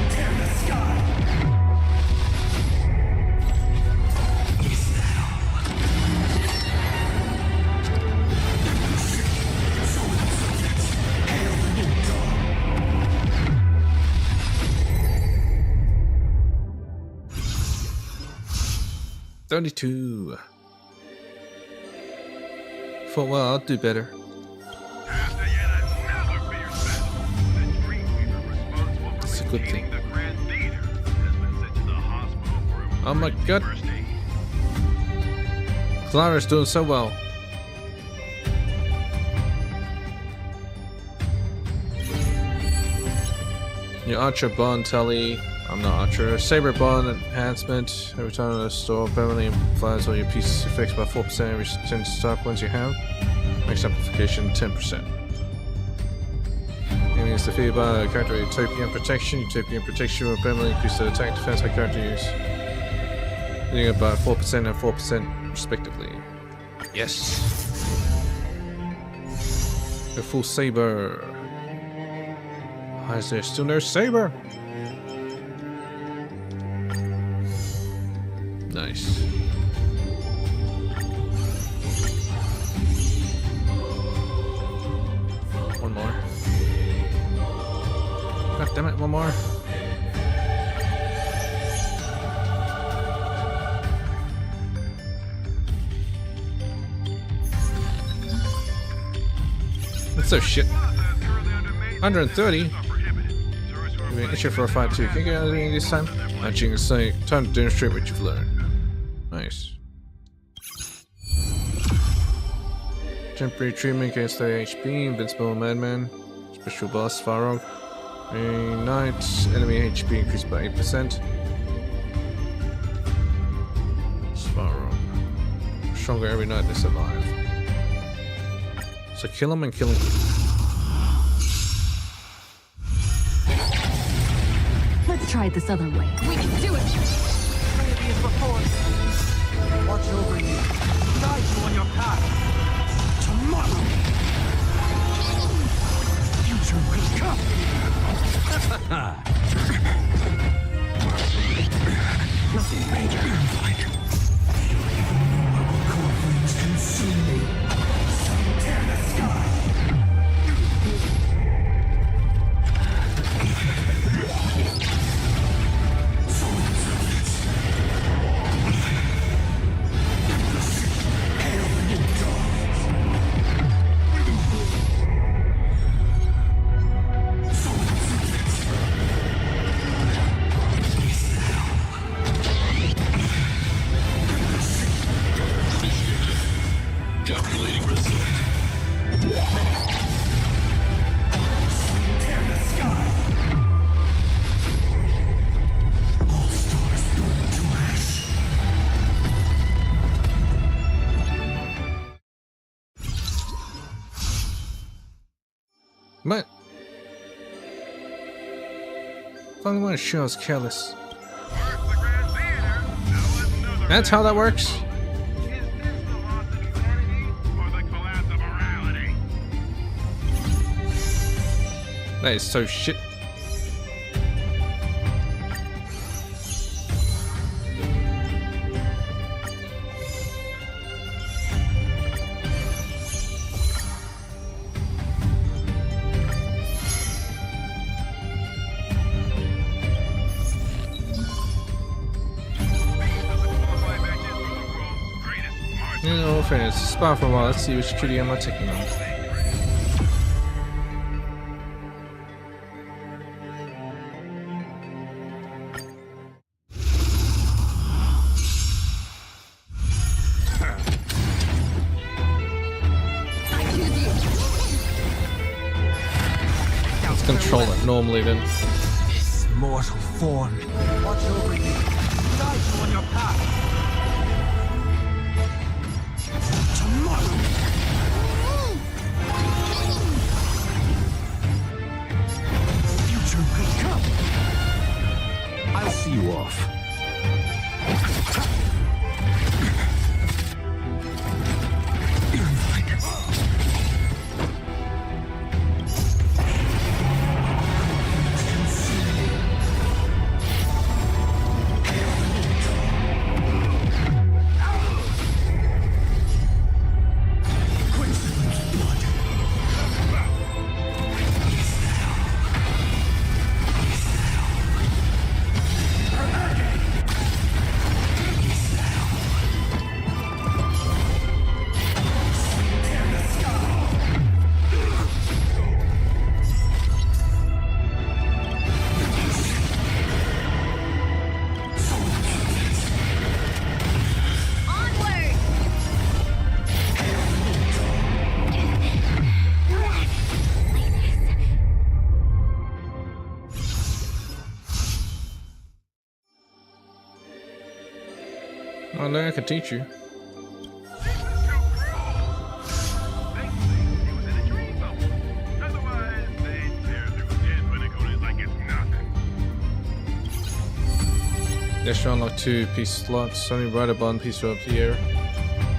Tear the sky. Is that all? 32. Thought, well, I'll do better. It's a good thing. Oh my god. Clara's doing so well. Your Archer Bond Tully. I'm not Archer. Saber Bond enhancement. Every time in the store, permanently amplifies all your pieces effects by 4% every 10 stock ones you have. Makes amplification 10%. Enemy is defeated by a character with Utopian Protection. Utopian Protection will permanently increase the attack defense by character use. Doing it by 4% and 4% respectively. Yes! The full Saber. Why is there still no Saber? Nice. One more. God damn it, one more. That's so shit. 130? Give me an issue for a fight too. Can you get anything this time? Matching the same. Time to demonstrate what you've learned. Nice. Temporary treatment against 30 HP, Invincible Madman, Special Boss Farog. Knight, enemy HP increased by 8%. Farog. Stronger every night they survive. So kill him and kill him. Let's try it this other way. We can do it! Trinity is before us. Watch over you. Guide you on your path. Tomorrow. Future will come. Nothing major. Corporate consume me. Tear the sky. What? Finally want to show I was careless. That's how that works? That is so shit. In all fairness, it's been for a while. Let's see which cutie am I taking on. Let's control it normally then. This mortal form. Watch over you. Guide you on your path. Tomorrow. Future could come. I'll see you off. Oh, no, I could teach you. Dash to unlock 2 piece slots. Only right above piece of the air.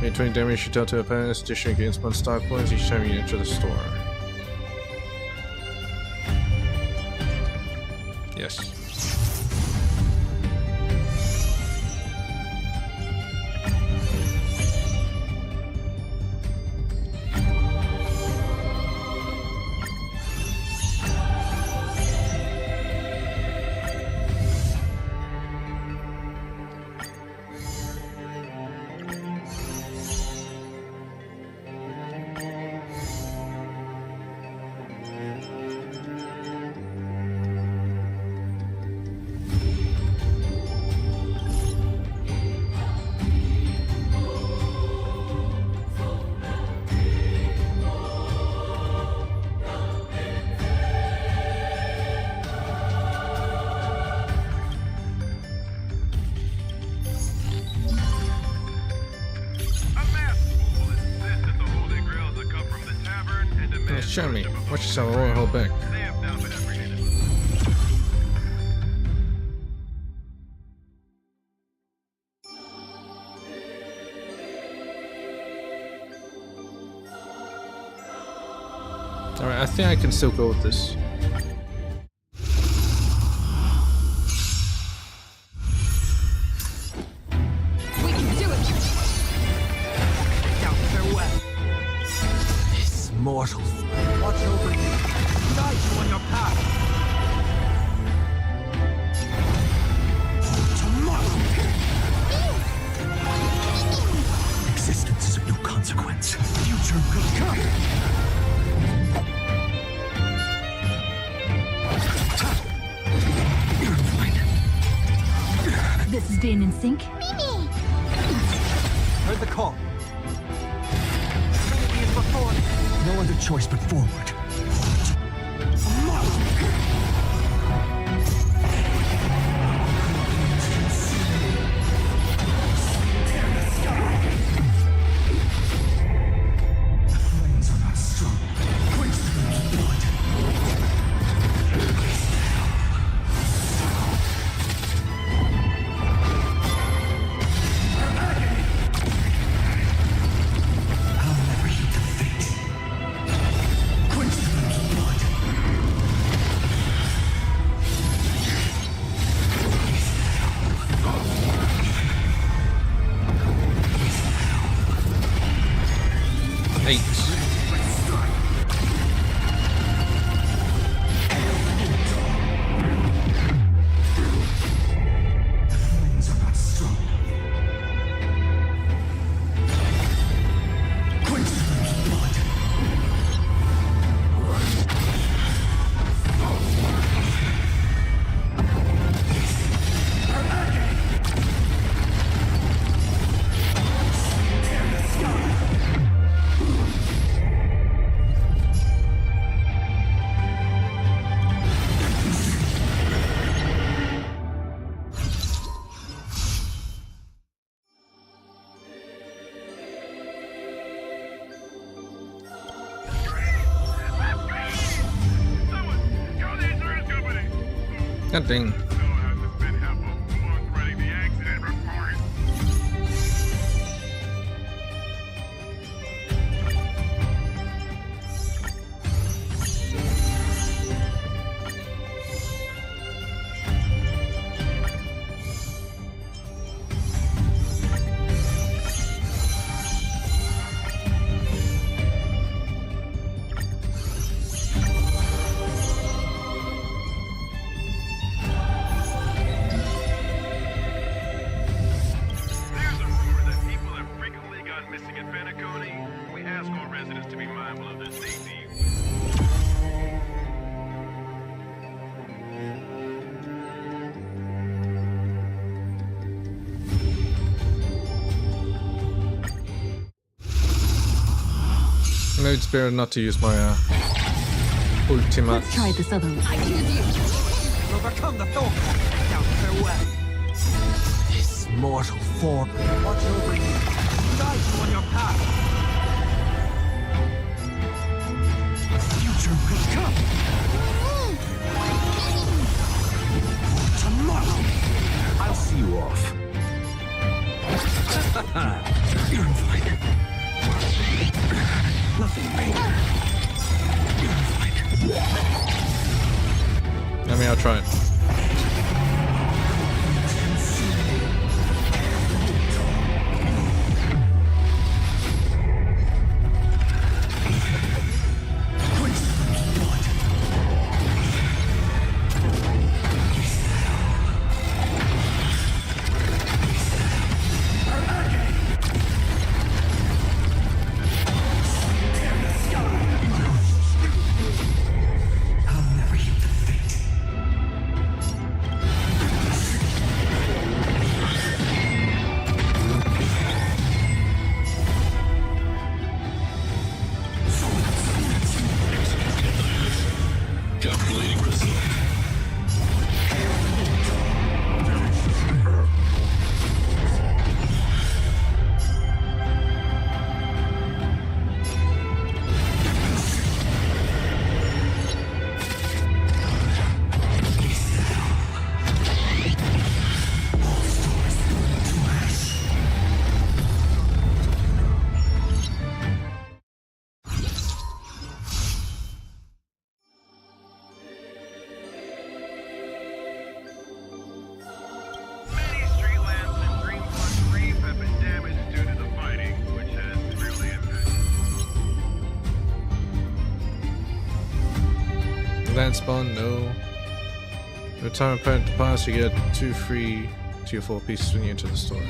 Make 20 damage you deal to opponents. Additionally, gain spawn stock points each time you enter the store. Yes. Show me. Watch yourself, I won't hold back. Alright, I think I can still go with this. We can do it! Out their way! This mortal. Watch over you. Guide you on your path. Tomorrow. Existence is of no consequence. Future could come. This is being in sync. Heard the call. Trinity is before me. No other choice but forward. God dang. No, it's better not to use my ultimate. Let's try this other one. I give you! Overcome the Thor down their way. His mortal form. Watch over you. Guide you on your path. The future will come. Tomorrow, I'll see you off. You're invited. Nothing major. You're invited. I mean, I'll try it. Land spawn, no. Return a parent to pass, you get 2 free tier 4 pieces when you enter the store.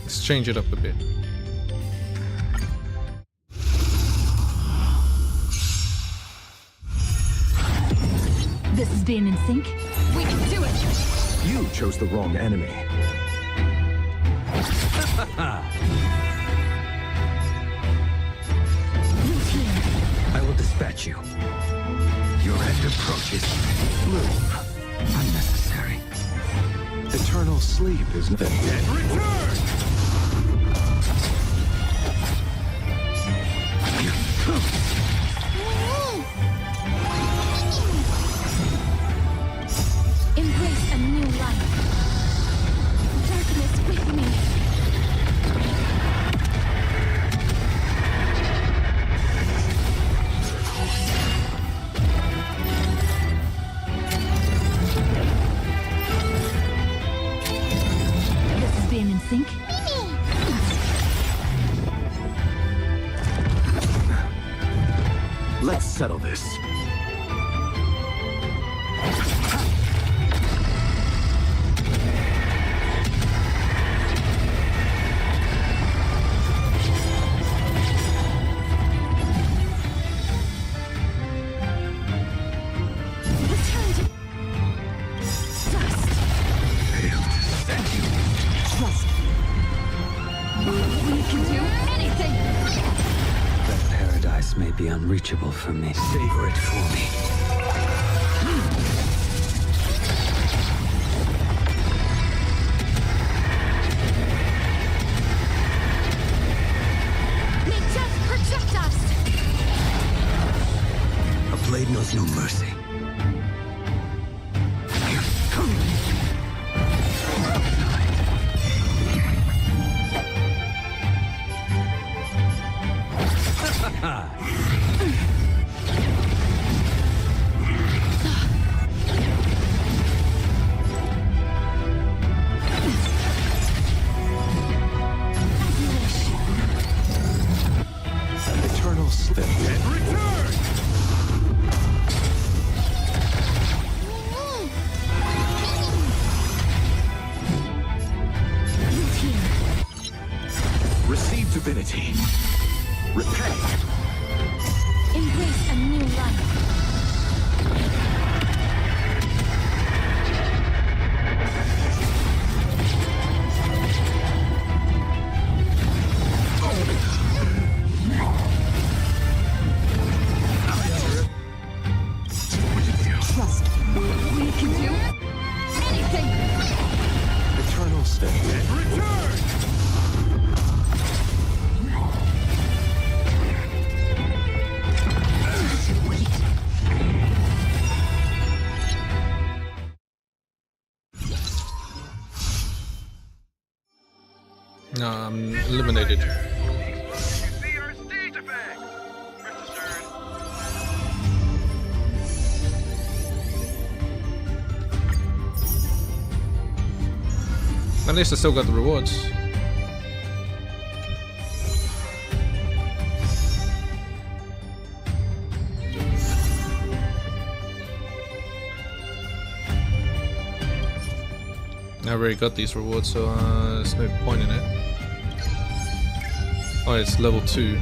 Let's change it up a bit. This is being in sync. We can do it! You chose the wrong enemy. I will dispatch you. Your end approaches. Move. Unnecessary. Eternal sleep is not... Dead return! Embrace a new life. Darkness with me. Let's settle this. May be unreachable for me. Savor it for me. They just project us! A blade knows no mercy. Eternal slip. And return! Receive divinity. Repay. Embrace a new life. Trust. We can do anything. Eternal step. And return! No, I'm eliminated. At least I still got the rewards. I already got these rewards, so there's no point in it. Oh, it's level 2.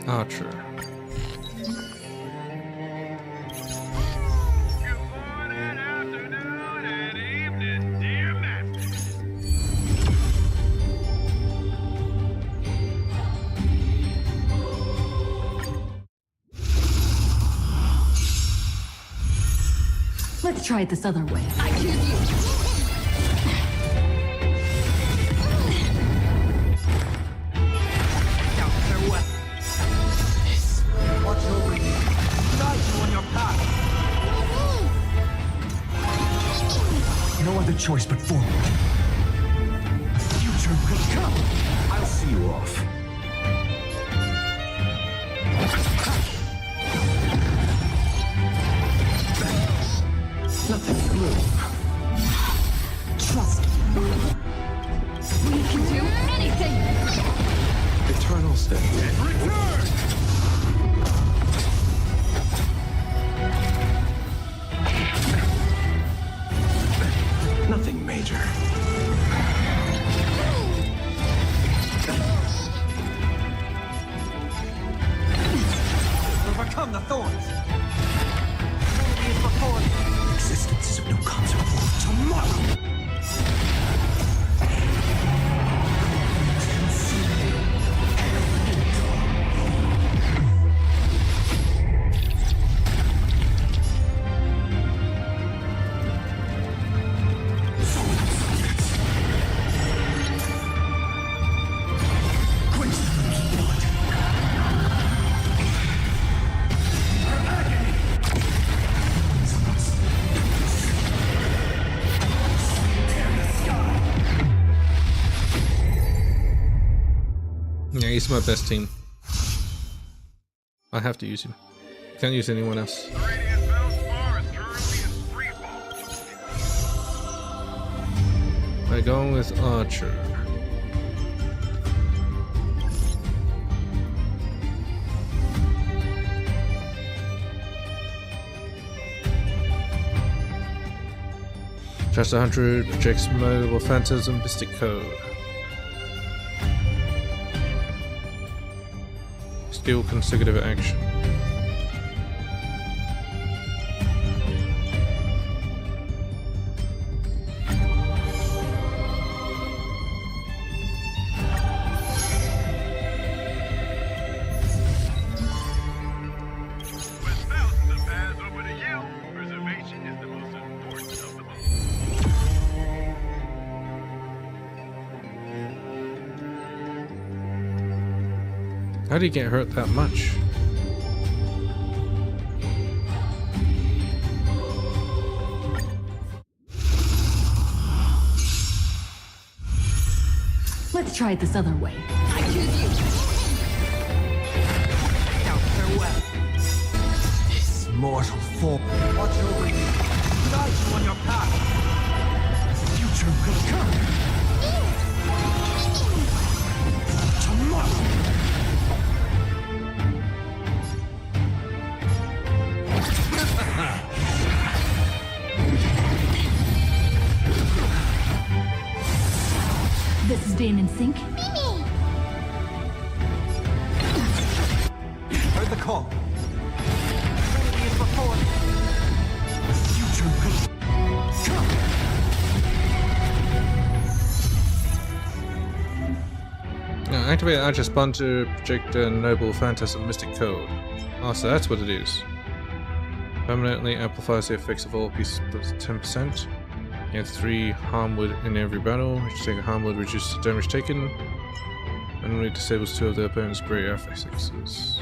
Archer. Let's try it this other way. I choose you. Watch over you. Guide you on your path. No other choice but forward. The future will come. I'll see you off. Nothing blue. Trust. We can do anything. Eternal step. And return! Nothing major. Overcome the thorns. Enemy is before you. Existence is of no consequence. Tomorrow! Yeah, he's my best team. I have to use him. can't use anyone else. We're going with Archer. Just 100 rejects mobile phantasm mystic code. Still consecutive action. How do you get hurt that much? Let's try it this other way. I choose you. Now farewell. This mortal form. Watch over you. Guide you on your path. The future will come. Tomorrow. This is Dane in sync. Heard the call. Ready as before. The future will come. Now, activate Archer Spawn to project a noble phantasm mystic code. Oh, so that's what it is. Permanently amplifies the effects of all pieces plus 10%. Gain 3 harm wood in every battle. Each take a harm wood reduces the damage taken. Randomly disables 2 of the opponent's great affixes.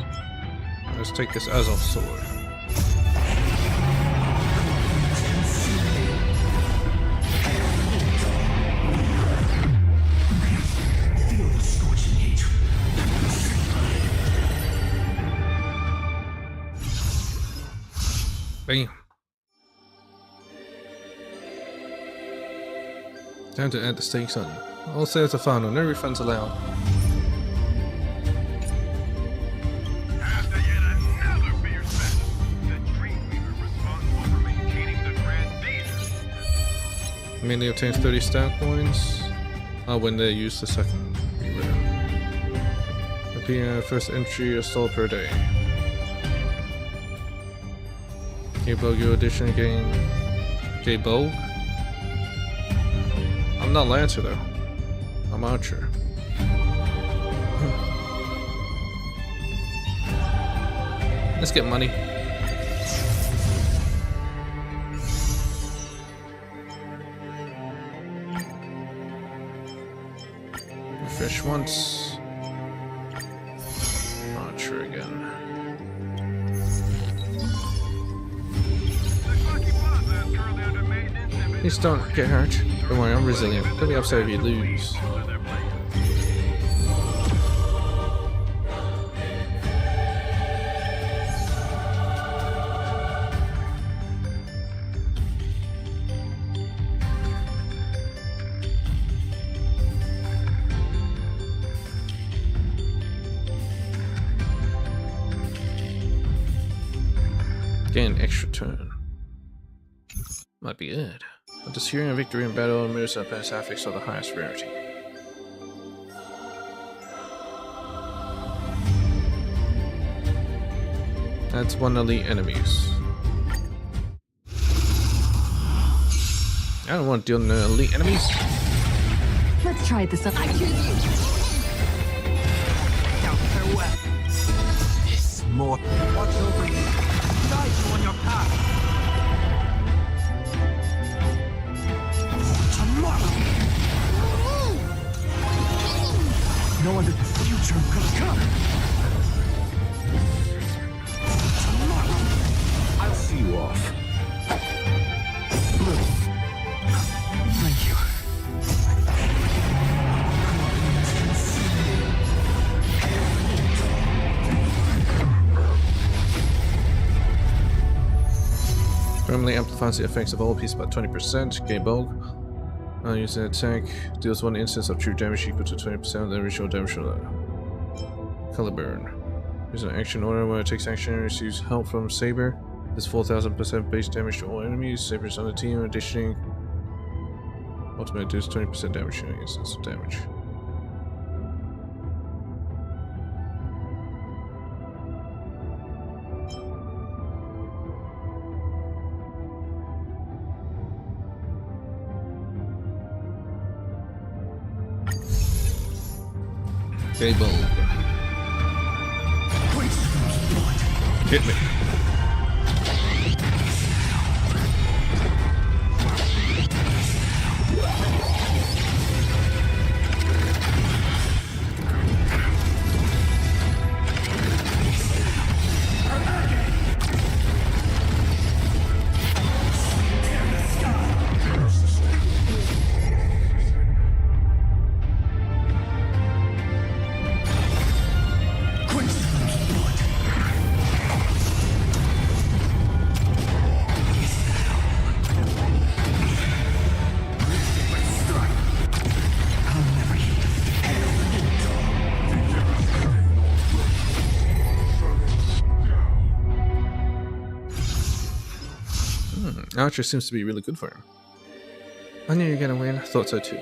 Let's take this Azov sword. Feel the scorching hatred. Bam. Time to add the stakes on. All sales are final, no refunds allowed. After yet another beer set, the Dreamweaver responsible for maintaining the Grand Theater. Mainly obtains 30 stat coins. When they use the second rare. Appear first entry a stall per day. K-Bog your addition gain. K-Bog? I'm not Lancer though. I'm Archer. Let's get money. Refresh once. Archer again. Please don't get hurt. Don't worry, I'm resilient. Don't be upset if you lose. Gain an extra turn. Might be good. But securing a victory in battle moves up as affix of the highest rarity. That's one of the enemies. I don't want to deal with no elite enemies. Let's try it this other way. I choose you. Now farewell. This mortal. Watch over you. Guide you on your path. No other future could come. Tomorrow. I'll see you off. Thank you. Permanently amplifies the effects of all pieces by 20%. Gain bulk. Use an attack. Deals 1 instance of true damage equal to 20% of the original damage roll. Color burn. Use an action order where it takes action and receives help from Saber. This 4000% base damage to all enemies. Sabers on the team. Additionally, ultimately does 20% damage in an instance of damage. Bulb. Hit me. Archer seems to be really good for him. I knew you were gonna win. I thought so too.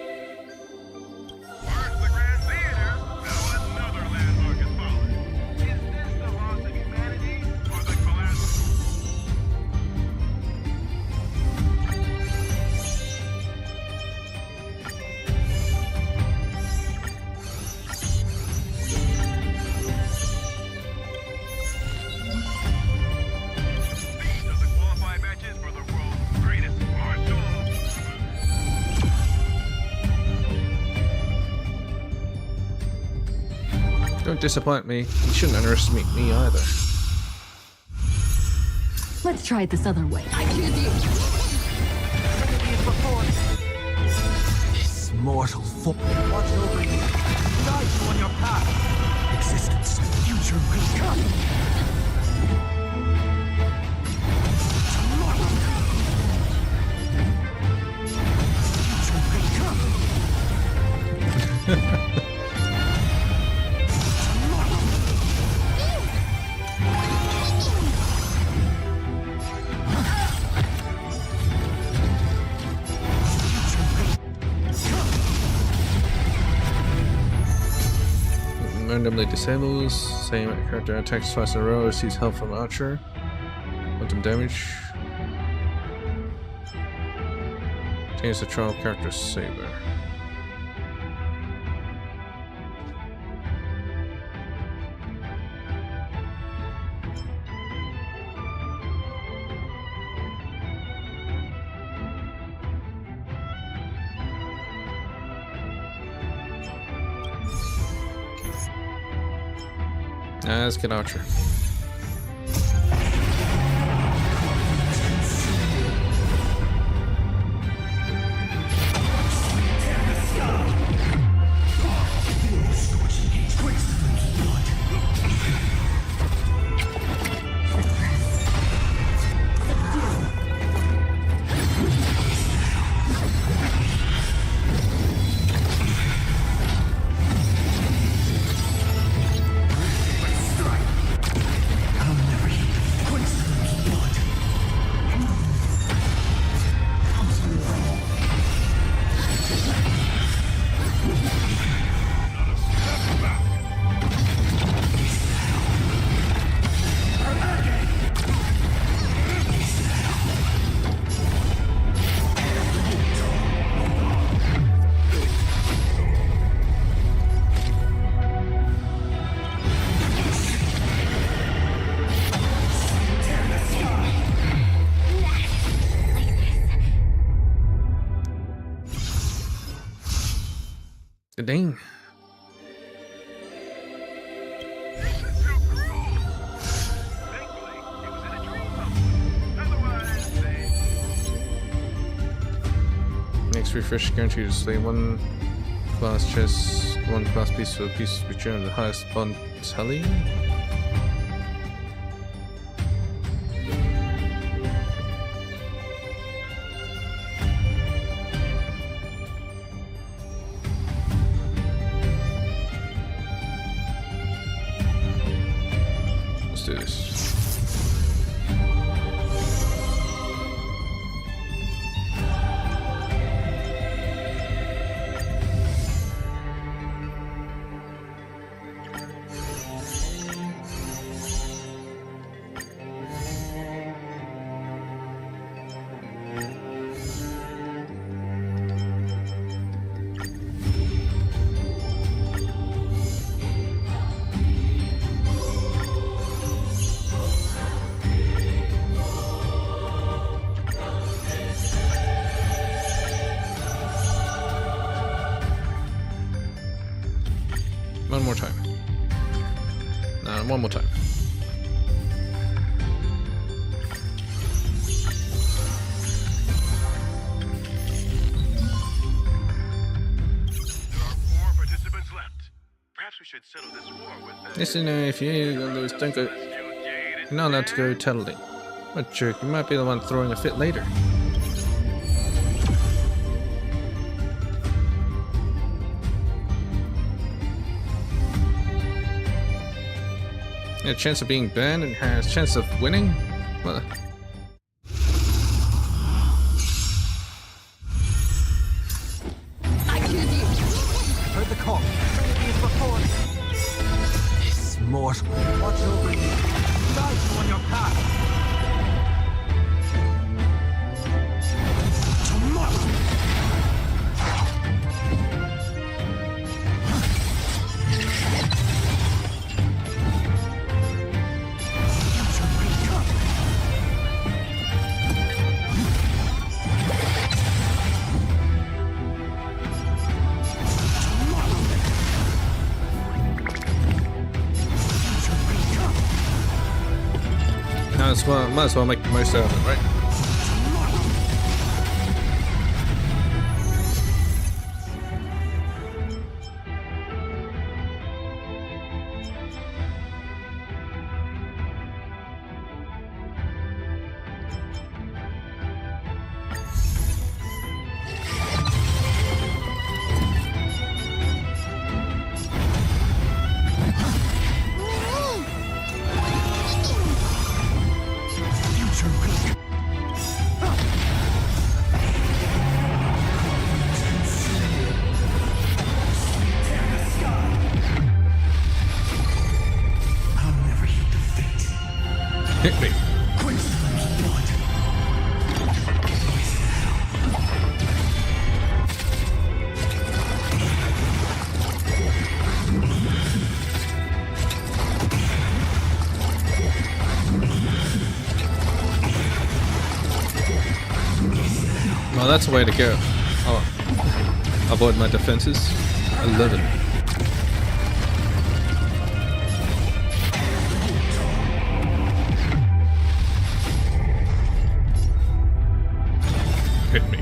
Don't disappoint me. You shouldn't underestimate me either. Let's try it this other way. I choose you. This mortal foe. Watch over you. Guide you on your path. Existence, future will come. Randomly disables. Same character attacks twice in a row. Receives help from Archer. Quantum damage. Change the trial character Saber. Let's get Archer. Dang. Next refresh guaranteed to slay one class chest, one class piece for a piece return the highest bond tally. time. No, one more time. Listen, if you're gonna lose, don't go. You're not allowed to go tattling. What a jerk, you might be the one throwing a fit later. A chance of being banned and has a chance of winning? What? I choose you. Heard the call. V3.4. This mortal. Watch over you. Guide you on your path. Tomorrow. Might as well make the most out of it, right? Hit me. Well, that's the way to go. Oh, avoid my defenses. 11. Hit me.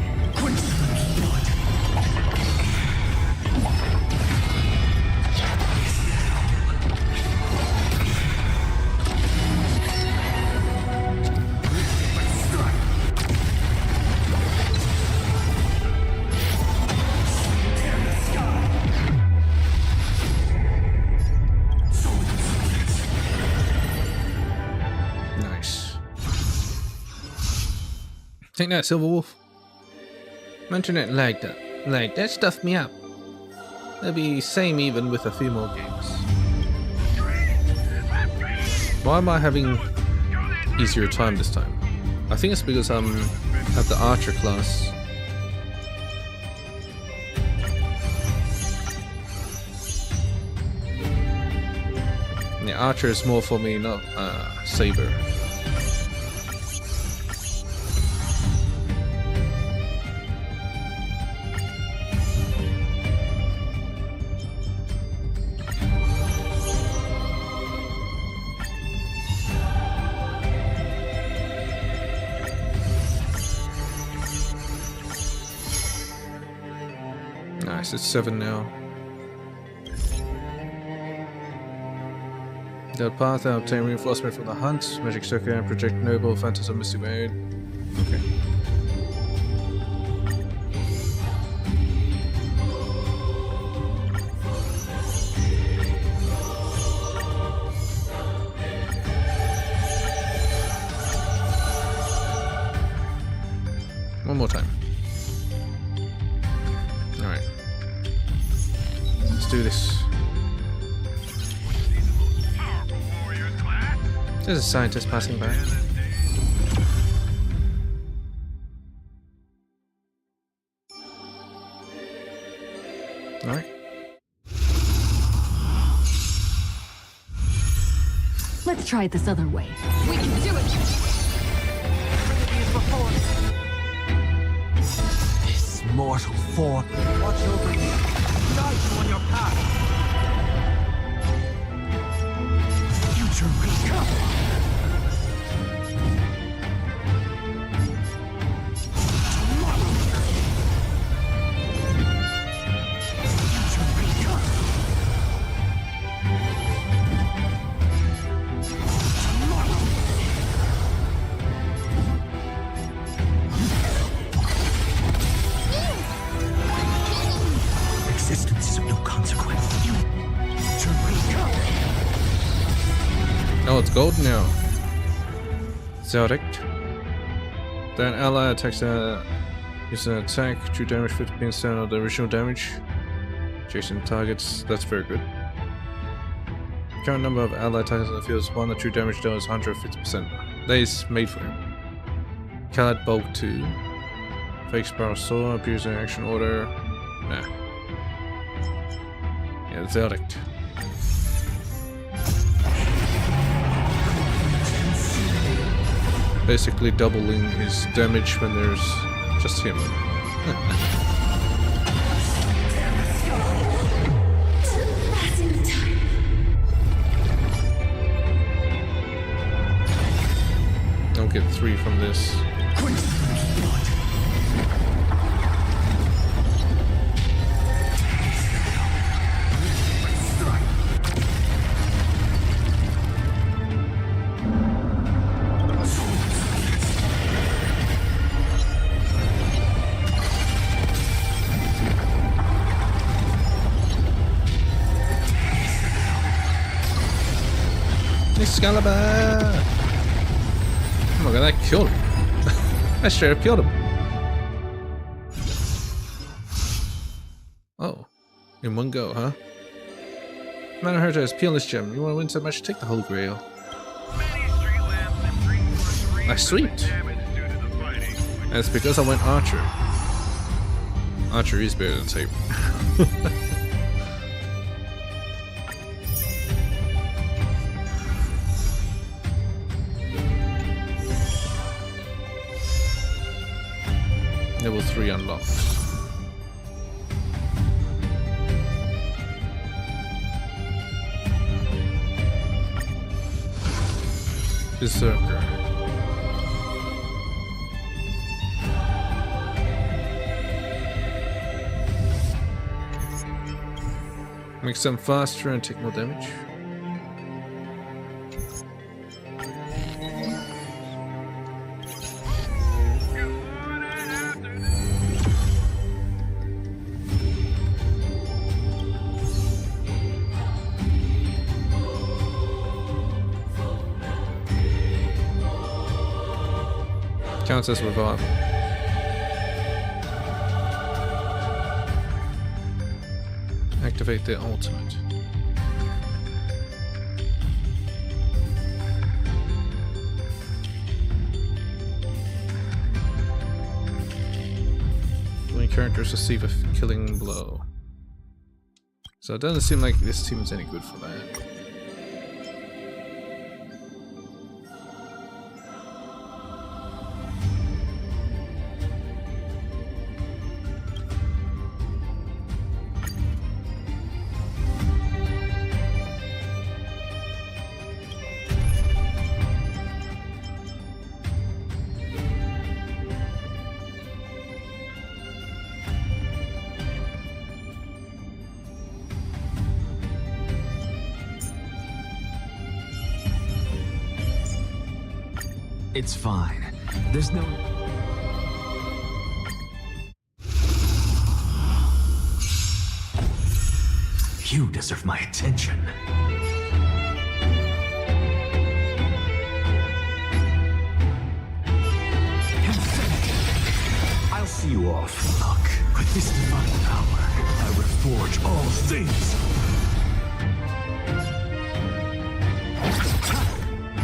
Nice. Take that, Silver Wolf. Mention it like that. Like, that stuffed me up. That'll be same even with a few more games. Why am I having easier time this time? I think it's because I'm at the Archer class. Yeah, Archer is more for me, not Saber. Nice, it's 7 now. The path I obtain reinforcement from the hunt, magic circle and project noble phantasm mystic mode. Okay. One more time. Alright. Let's do this. There's a scientist passing by. Alright. Let's try it this other way. We can do it! This mortal form. Watch over you. Guide you on your path. Oh, it's gold now. Zodic. Then ally attacks use an attack, true damage 50% of the original damage. Adjacent targets, that's very good. Current number of ally attacks on the field is 1, the true damage done is 150%. That is made for him. Collab Bulk 2. Fake Spiral Sword appears in action order. Nah. Yeah, Zodic. Basically doubling his damage when there's just him. I'll get 3 from this. Excalibur! Oh my god, that killed him. That straight up killed him. Oh. In one go, huh? Mana Herta is peerless gem. You want to win so much? Take the Holy Grail. Sweet! That's because I went Archer. Archer is better than Saber. Level 3 unlocked. Berserker. Makes them faster and take more damage. Counts as revival. Activate the ultimate. When characters receive a killing blow. So it doesn't seem like this team is any good for that. It's fine. There's no... You deserve my attention. I'll see you off. Look, with this divine power, I reforge all things.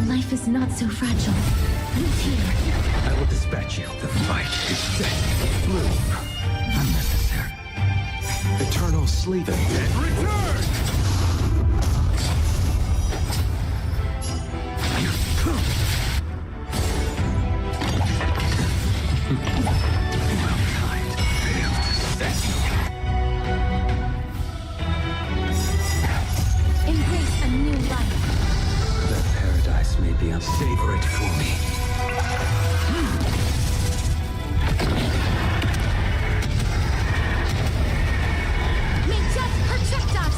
Life is not so fragile. Who's here? I will dispatch you. The fight is set. Bloom. Unnecessary. Eternal sleep. The dead return! Well-timed. Failed to set. Embrace a new life. That paradise may be Savor it for me. May death protect us!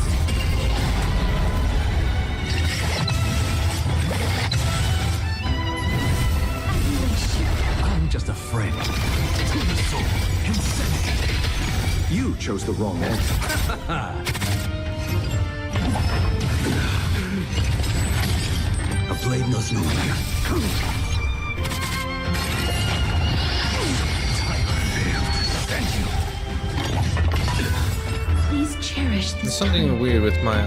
As you wish. I'm just a friend. To the soul. Insanity. You chose the wrong answer. A blade knows no fear. Please cherish this. There's something weird with my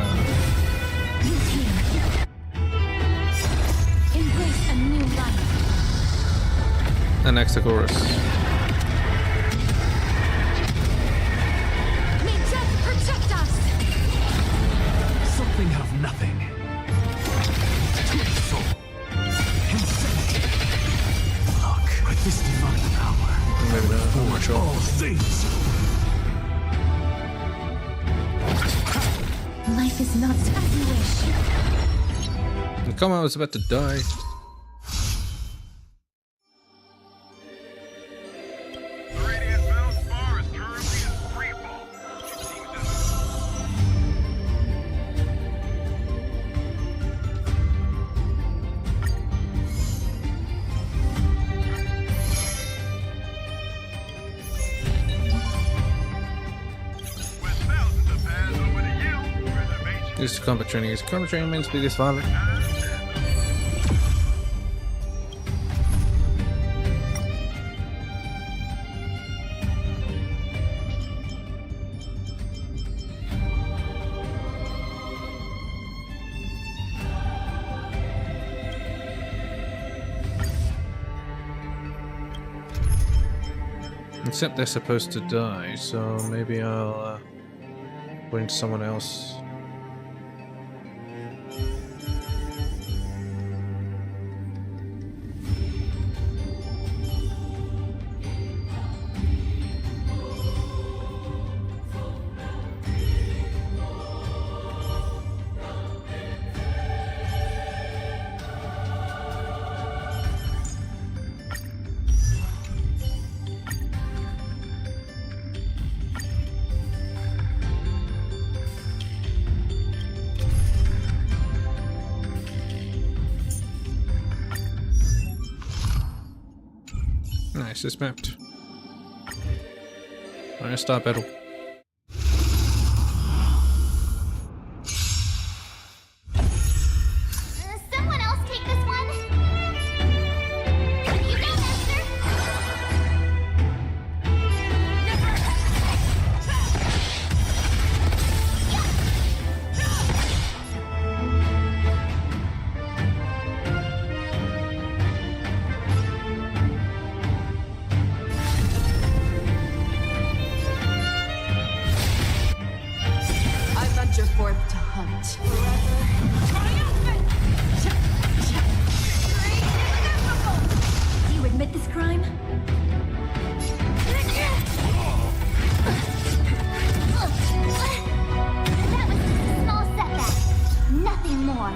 He's here. Embrace a new life. Anaxagoras. May death protect us. Something out of nothing. Twin soul. Insanity. Look, with this divine power, Maybe not. I'm not forge sure. all things. Life is not as you wish. And come on, I was about to die. This is combat training. Is combat training meant to be this violent? Except they're supposed to die, so maybe I'll bring someone else. Nice, it's mapped. Alright, start battle. Someone else take this one? You go, Esther! I venture forth to hunt. Do you admit this crime? That was just a small setback. Nothing more.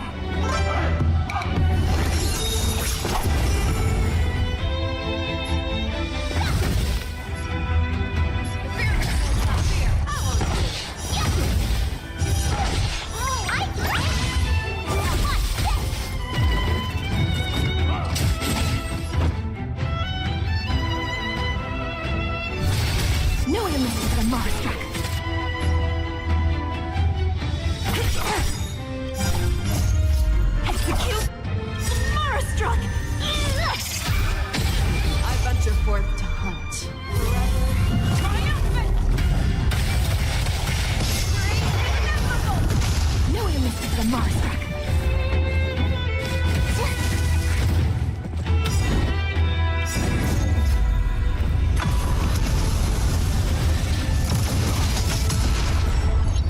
No one misses the monster. Execute Marastruck! I venture forth to hunt. No one misses the Marastruck.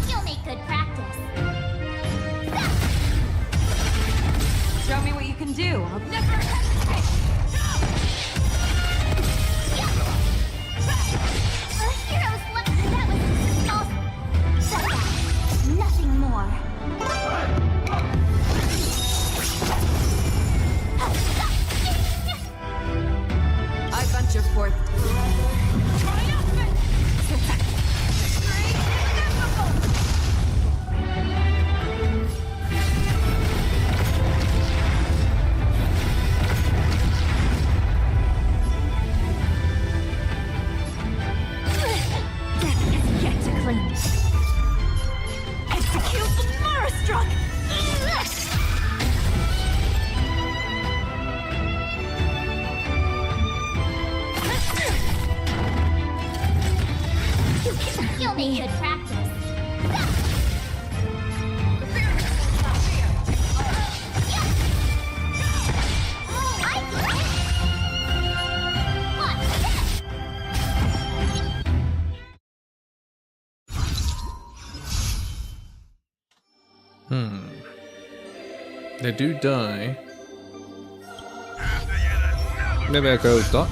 You'll make good practice. Show me what you can do. I'll never hesitate. A hero's look. That was just a small setback. Nothing more. I venture forth to They do die. Maybe I go dot.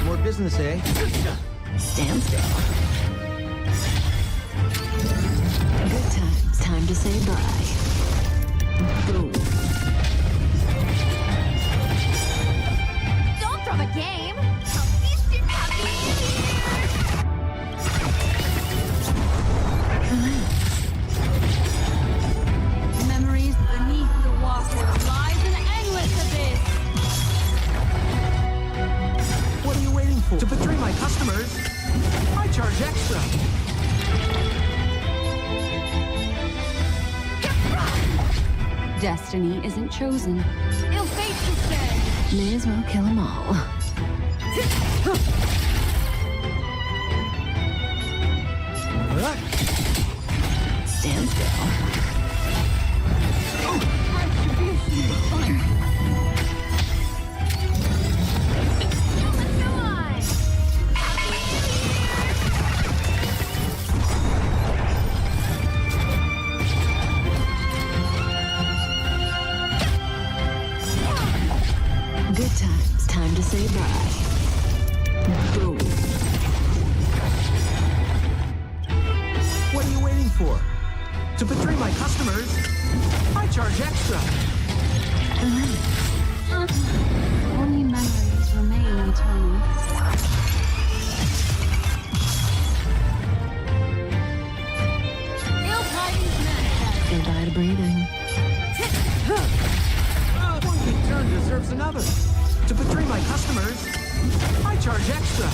More business, eh? Stand still. Good times. Time to say bye. Boom. Don't throw a game! I'll feast your Memories beneath the water lies an endless abyss. What are you waiting for? To betray my customers, I charge extra. Destiny isn't chosen. Ill fate instead. May as well kill them all. Stand still. Good times. Time to say bye. Boom. What are you waiting for? To betray my customers, I charge extra. Only memories remain eternal. Ill tidings manifest. Goodbye to breathing. One good turn deserves another. To betray my customers, I charge extra.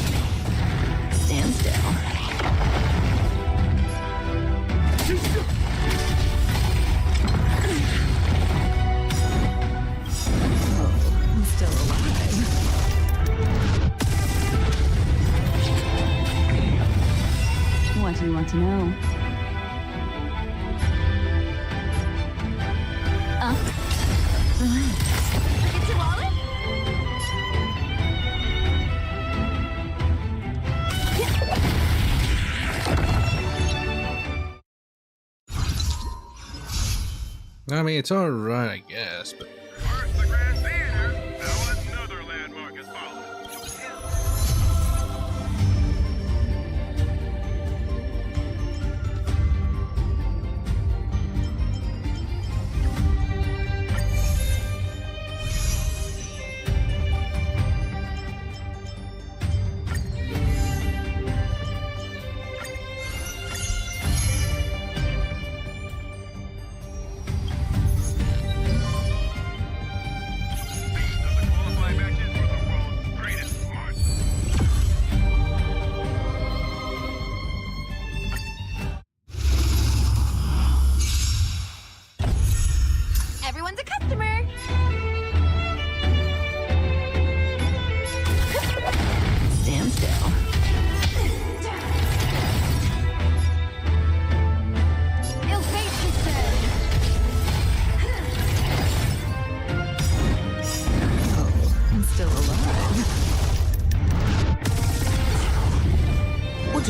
Stand still. Oh, I'm still alive. What do you want to know? Get your wallet? I mean, it's alright, I guess, but. First the Grand Theater, now another landmark is followed.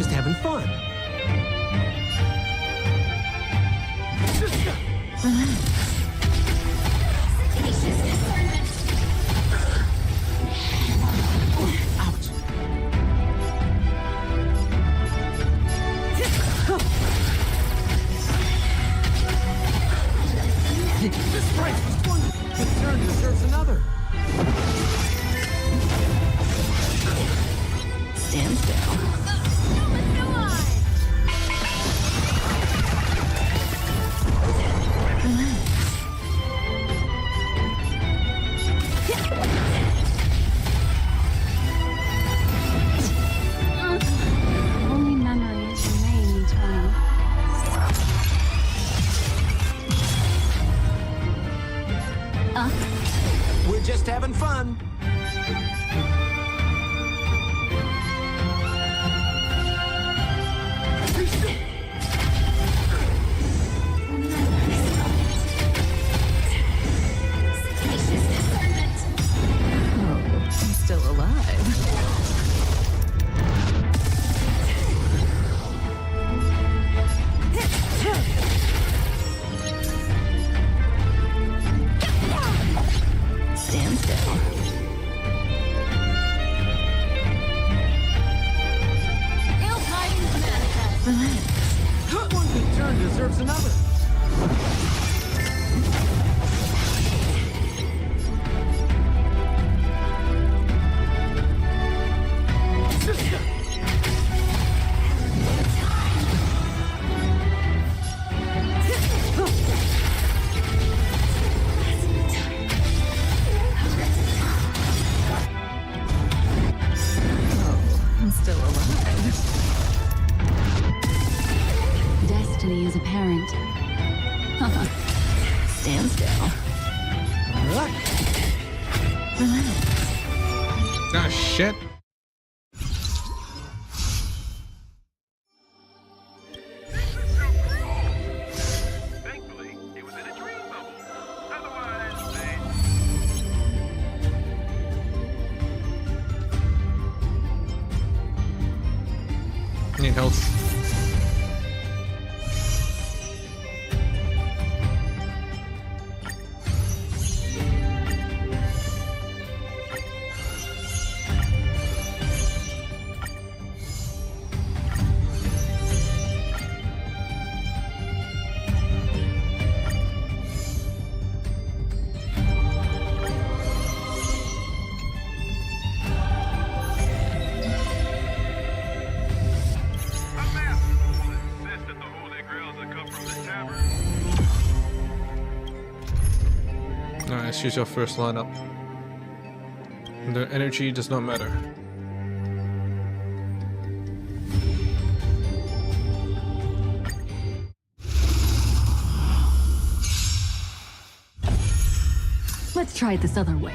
just having fun. This price was one. This turn deserves another. Stand still. Only memories remain, Tony. We're just having fun. Oh, I'm still alive. Stand still. Ill-tidings manifest. Relax. One good turn deserves another. I'm still alive. Destiny is apparent. Stand still. Relax. Ah, shit. Thankfully, it was in a dream bubble. Otherwise, they... Need help. A master will insist that the holy grails that come from the tavern. Alright, let's use your first lineup. The energy does not matter. Let's try it this other way.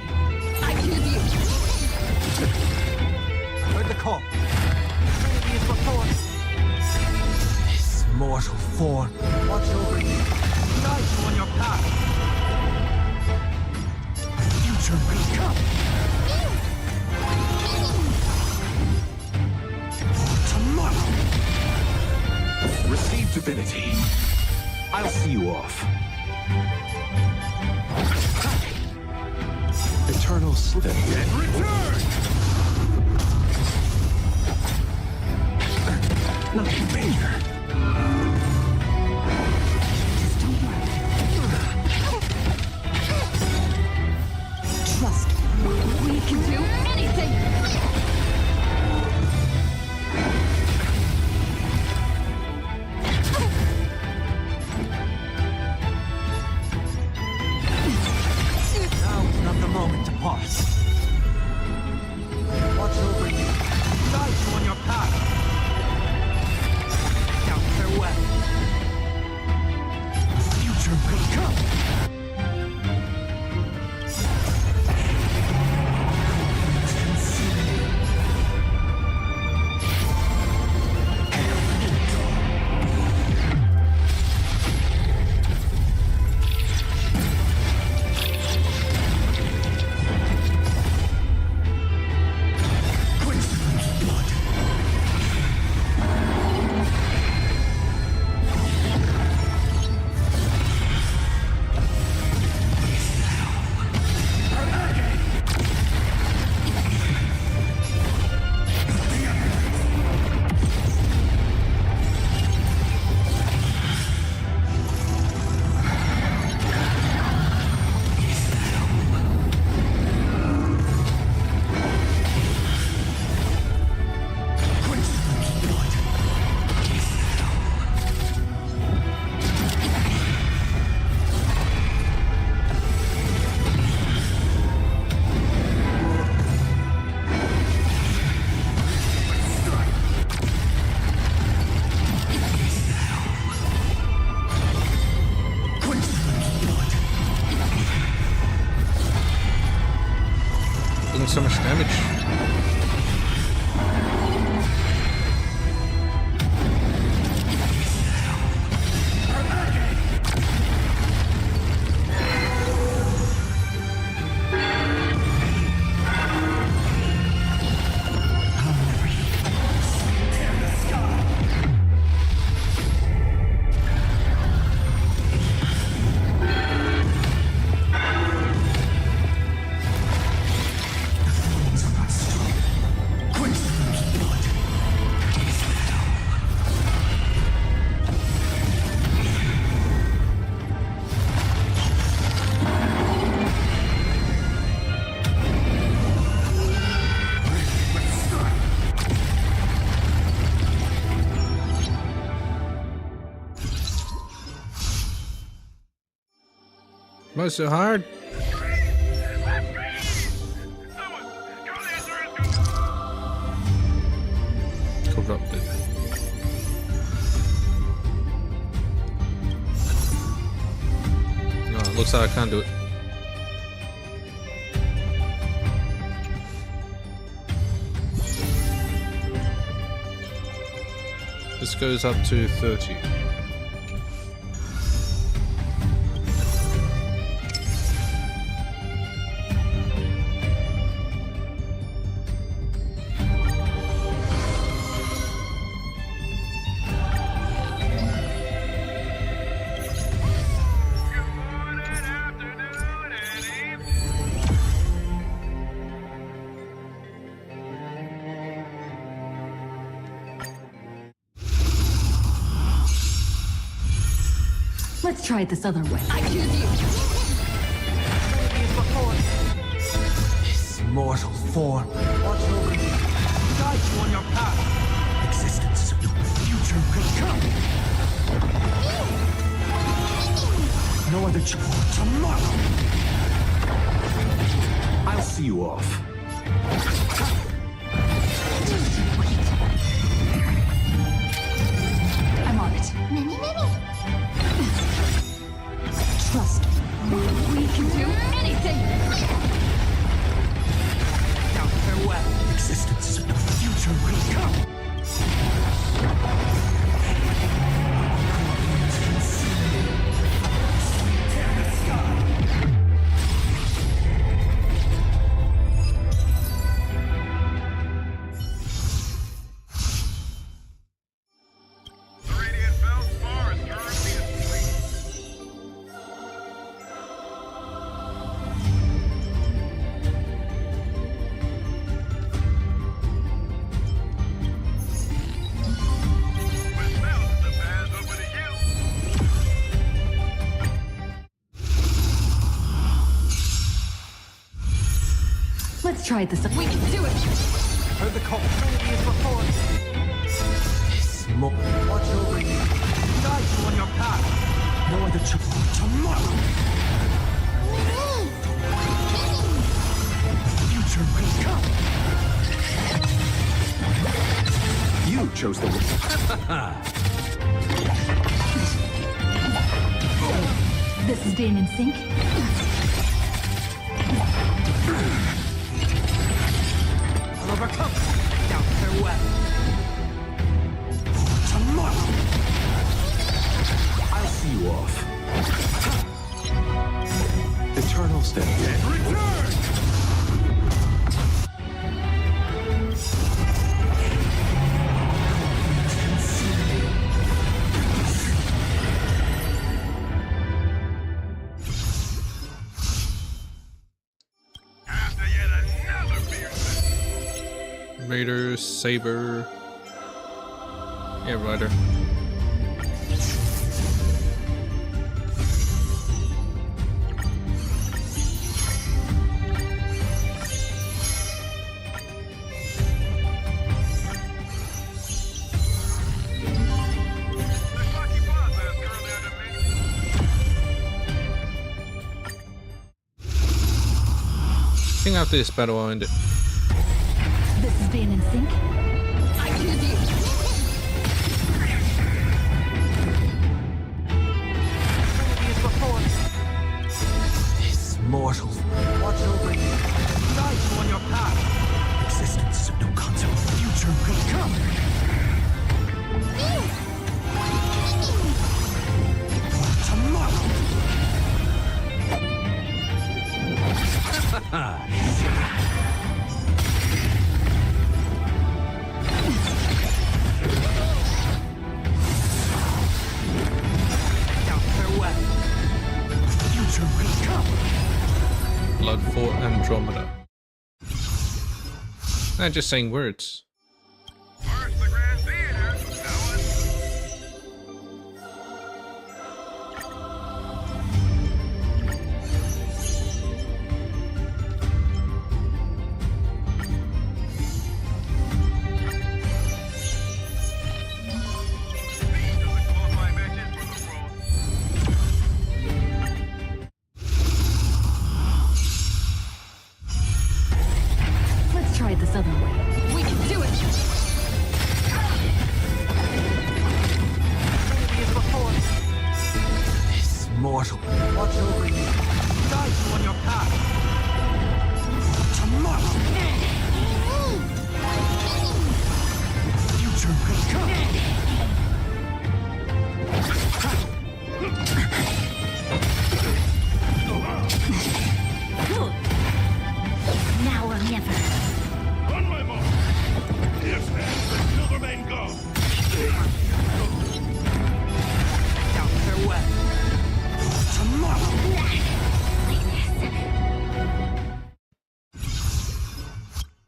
Heard the call. Trinity is before. This mortal form. Watch over you. Guide you on your path. Future will come. Tomorrow. Receive divinity. I'll see you off. Eternal slip. And return! Nothing major. Just don't worry. Trust me. damage. Why so hard? Corrupted. No, it looks like I can't do it. This goes up to 30. Let's try it this other way. I choose you. This mortal form. Watch over you. Guide you on your path. Existence is a future could come. No other choice. Tomorrow. I'll see you off. I'm on it. Trust me. We can do anything! Now farewell. Existence is a future will come. Let's try it this way. We can do it! Heard the call. Trinity is before us. This moment. Watch over you. Guide you on your path. No other choice. Tomorrow. Future will come. You chose the way. This is being in sync. I'll overcome. Now farewell. Tomorrow. I'll see you off. Eternal stay. Return! Raider, Saber. Yeah, Rider. I think after this battle I'll end it. This is being in sync. I choose you. Trinity is before us. This mortal. Watch over you. Guide you on your path. Not just saying words. First the Grand Theater, fellas. These are the qualifying matches for the world. Let's try it this other way. We can do it! This mortal. Watch over you. Guide you on your path. Tomorrow. Future will come. Now or never. On my mark. Here stands the Silvermane God. Now farewell. Tomorrow.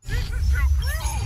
This is too cruel.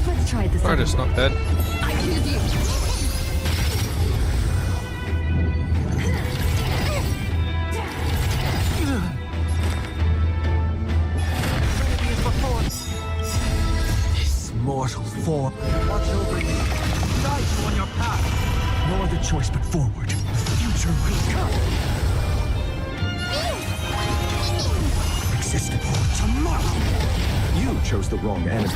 Let's try it this other Artist, way. not bad. I give you. This mortal form. Watch over you. Guide you on your path. No other choice but forward. The future will come. Existence tomorrow. You chose the wrong enemy.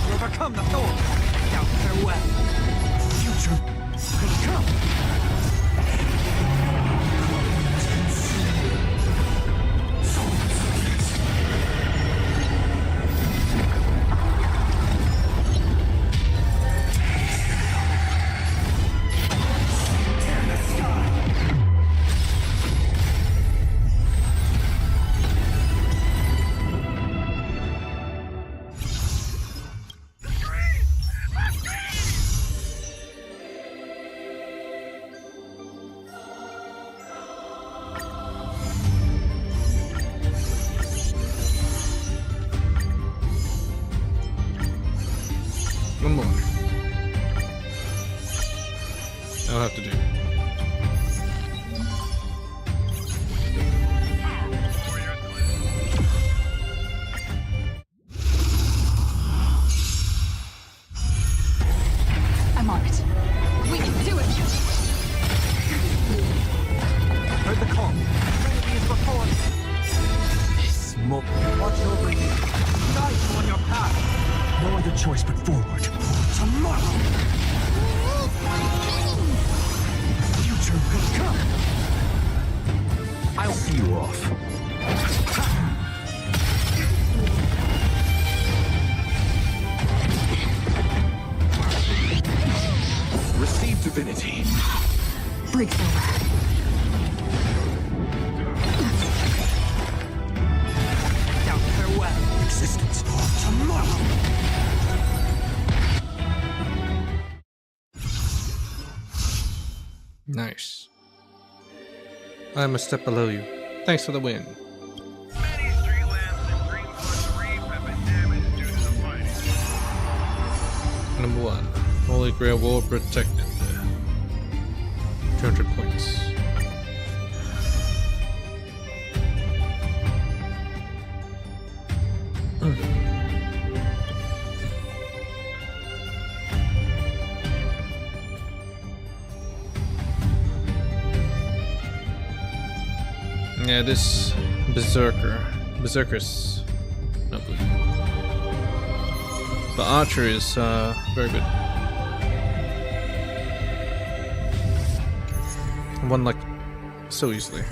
You overcome the thorn. Now farewell. Future will come. One more. I'll have to do. I'm on it. We can do it! Heard the call. Trinity is before me. This mortal. Watch over you. Guide you on your path. No other choice but forward. Tomorrow. Future will come. I'll see you off. Receive divinity. Breaks over. Now farewell. Existence tomorrow. Nice. I'm a step below you. Thanks for the win. Many street lamps and Dreamforce Reef have been damaged due to the fighting. Number 1. Holy Grail Wall protected. 200 points. Yeah, this Berserker's not good. But Archer is very good. One like so easily.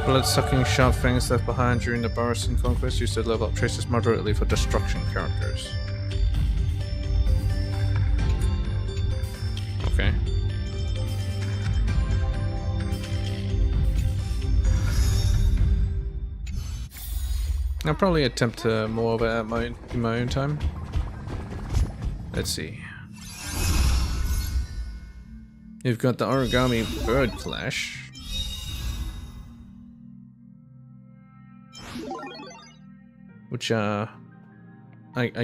Blood-sucking sharp fangs left behind during the Barrison conquest used to level up traces moderately for destruction characters. Okay. I'll probably attempt more of it at in my own time. Let's see. You've got the Origami Bird Clash. Which, I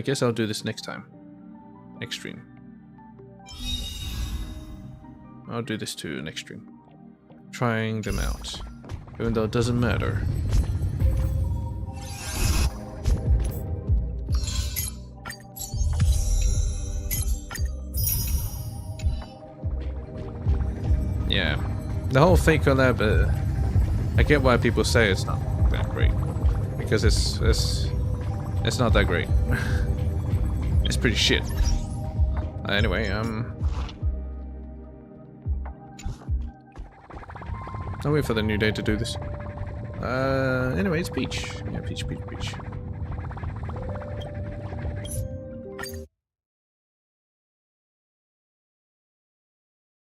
guess I'll do this next time. Next stream. I'll do this too next stream. Trying them out. Even though it doesn't matter. Yeah. The whole fake collab, I get why people say it's not that great. Because it's not that great. It's pretty shit. Anyway, I'll wait for the new day to do this. Anyway, it's Peach. Yeah, Peach.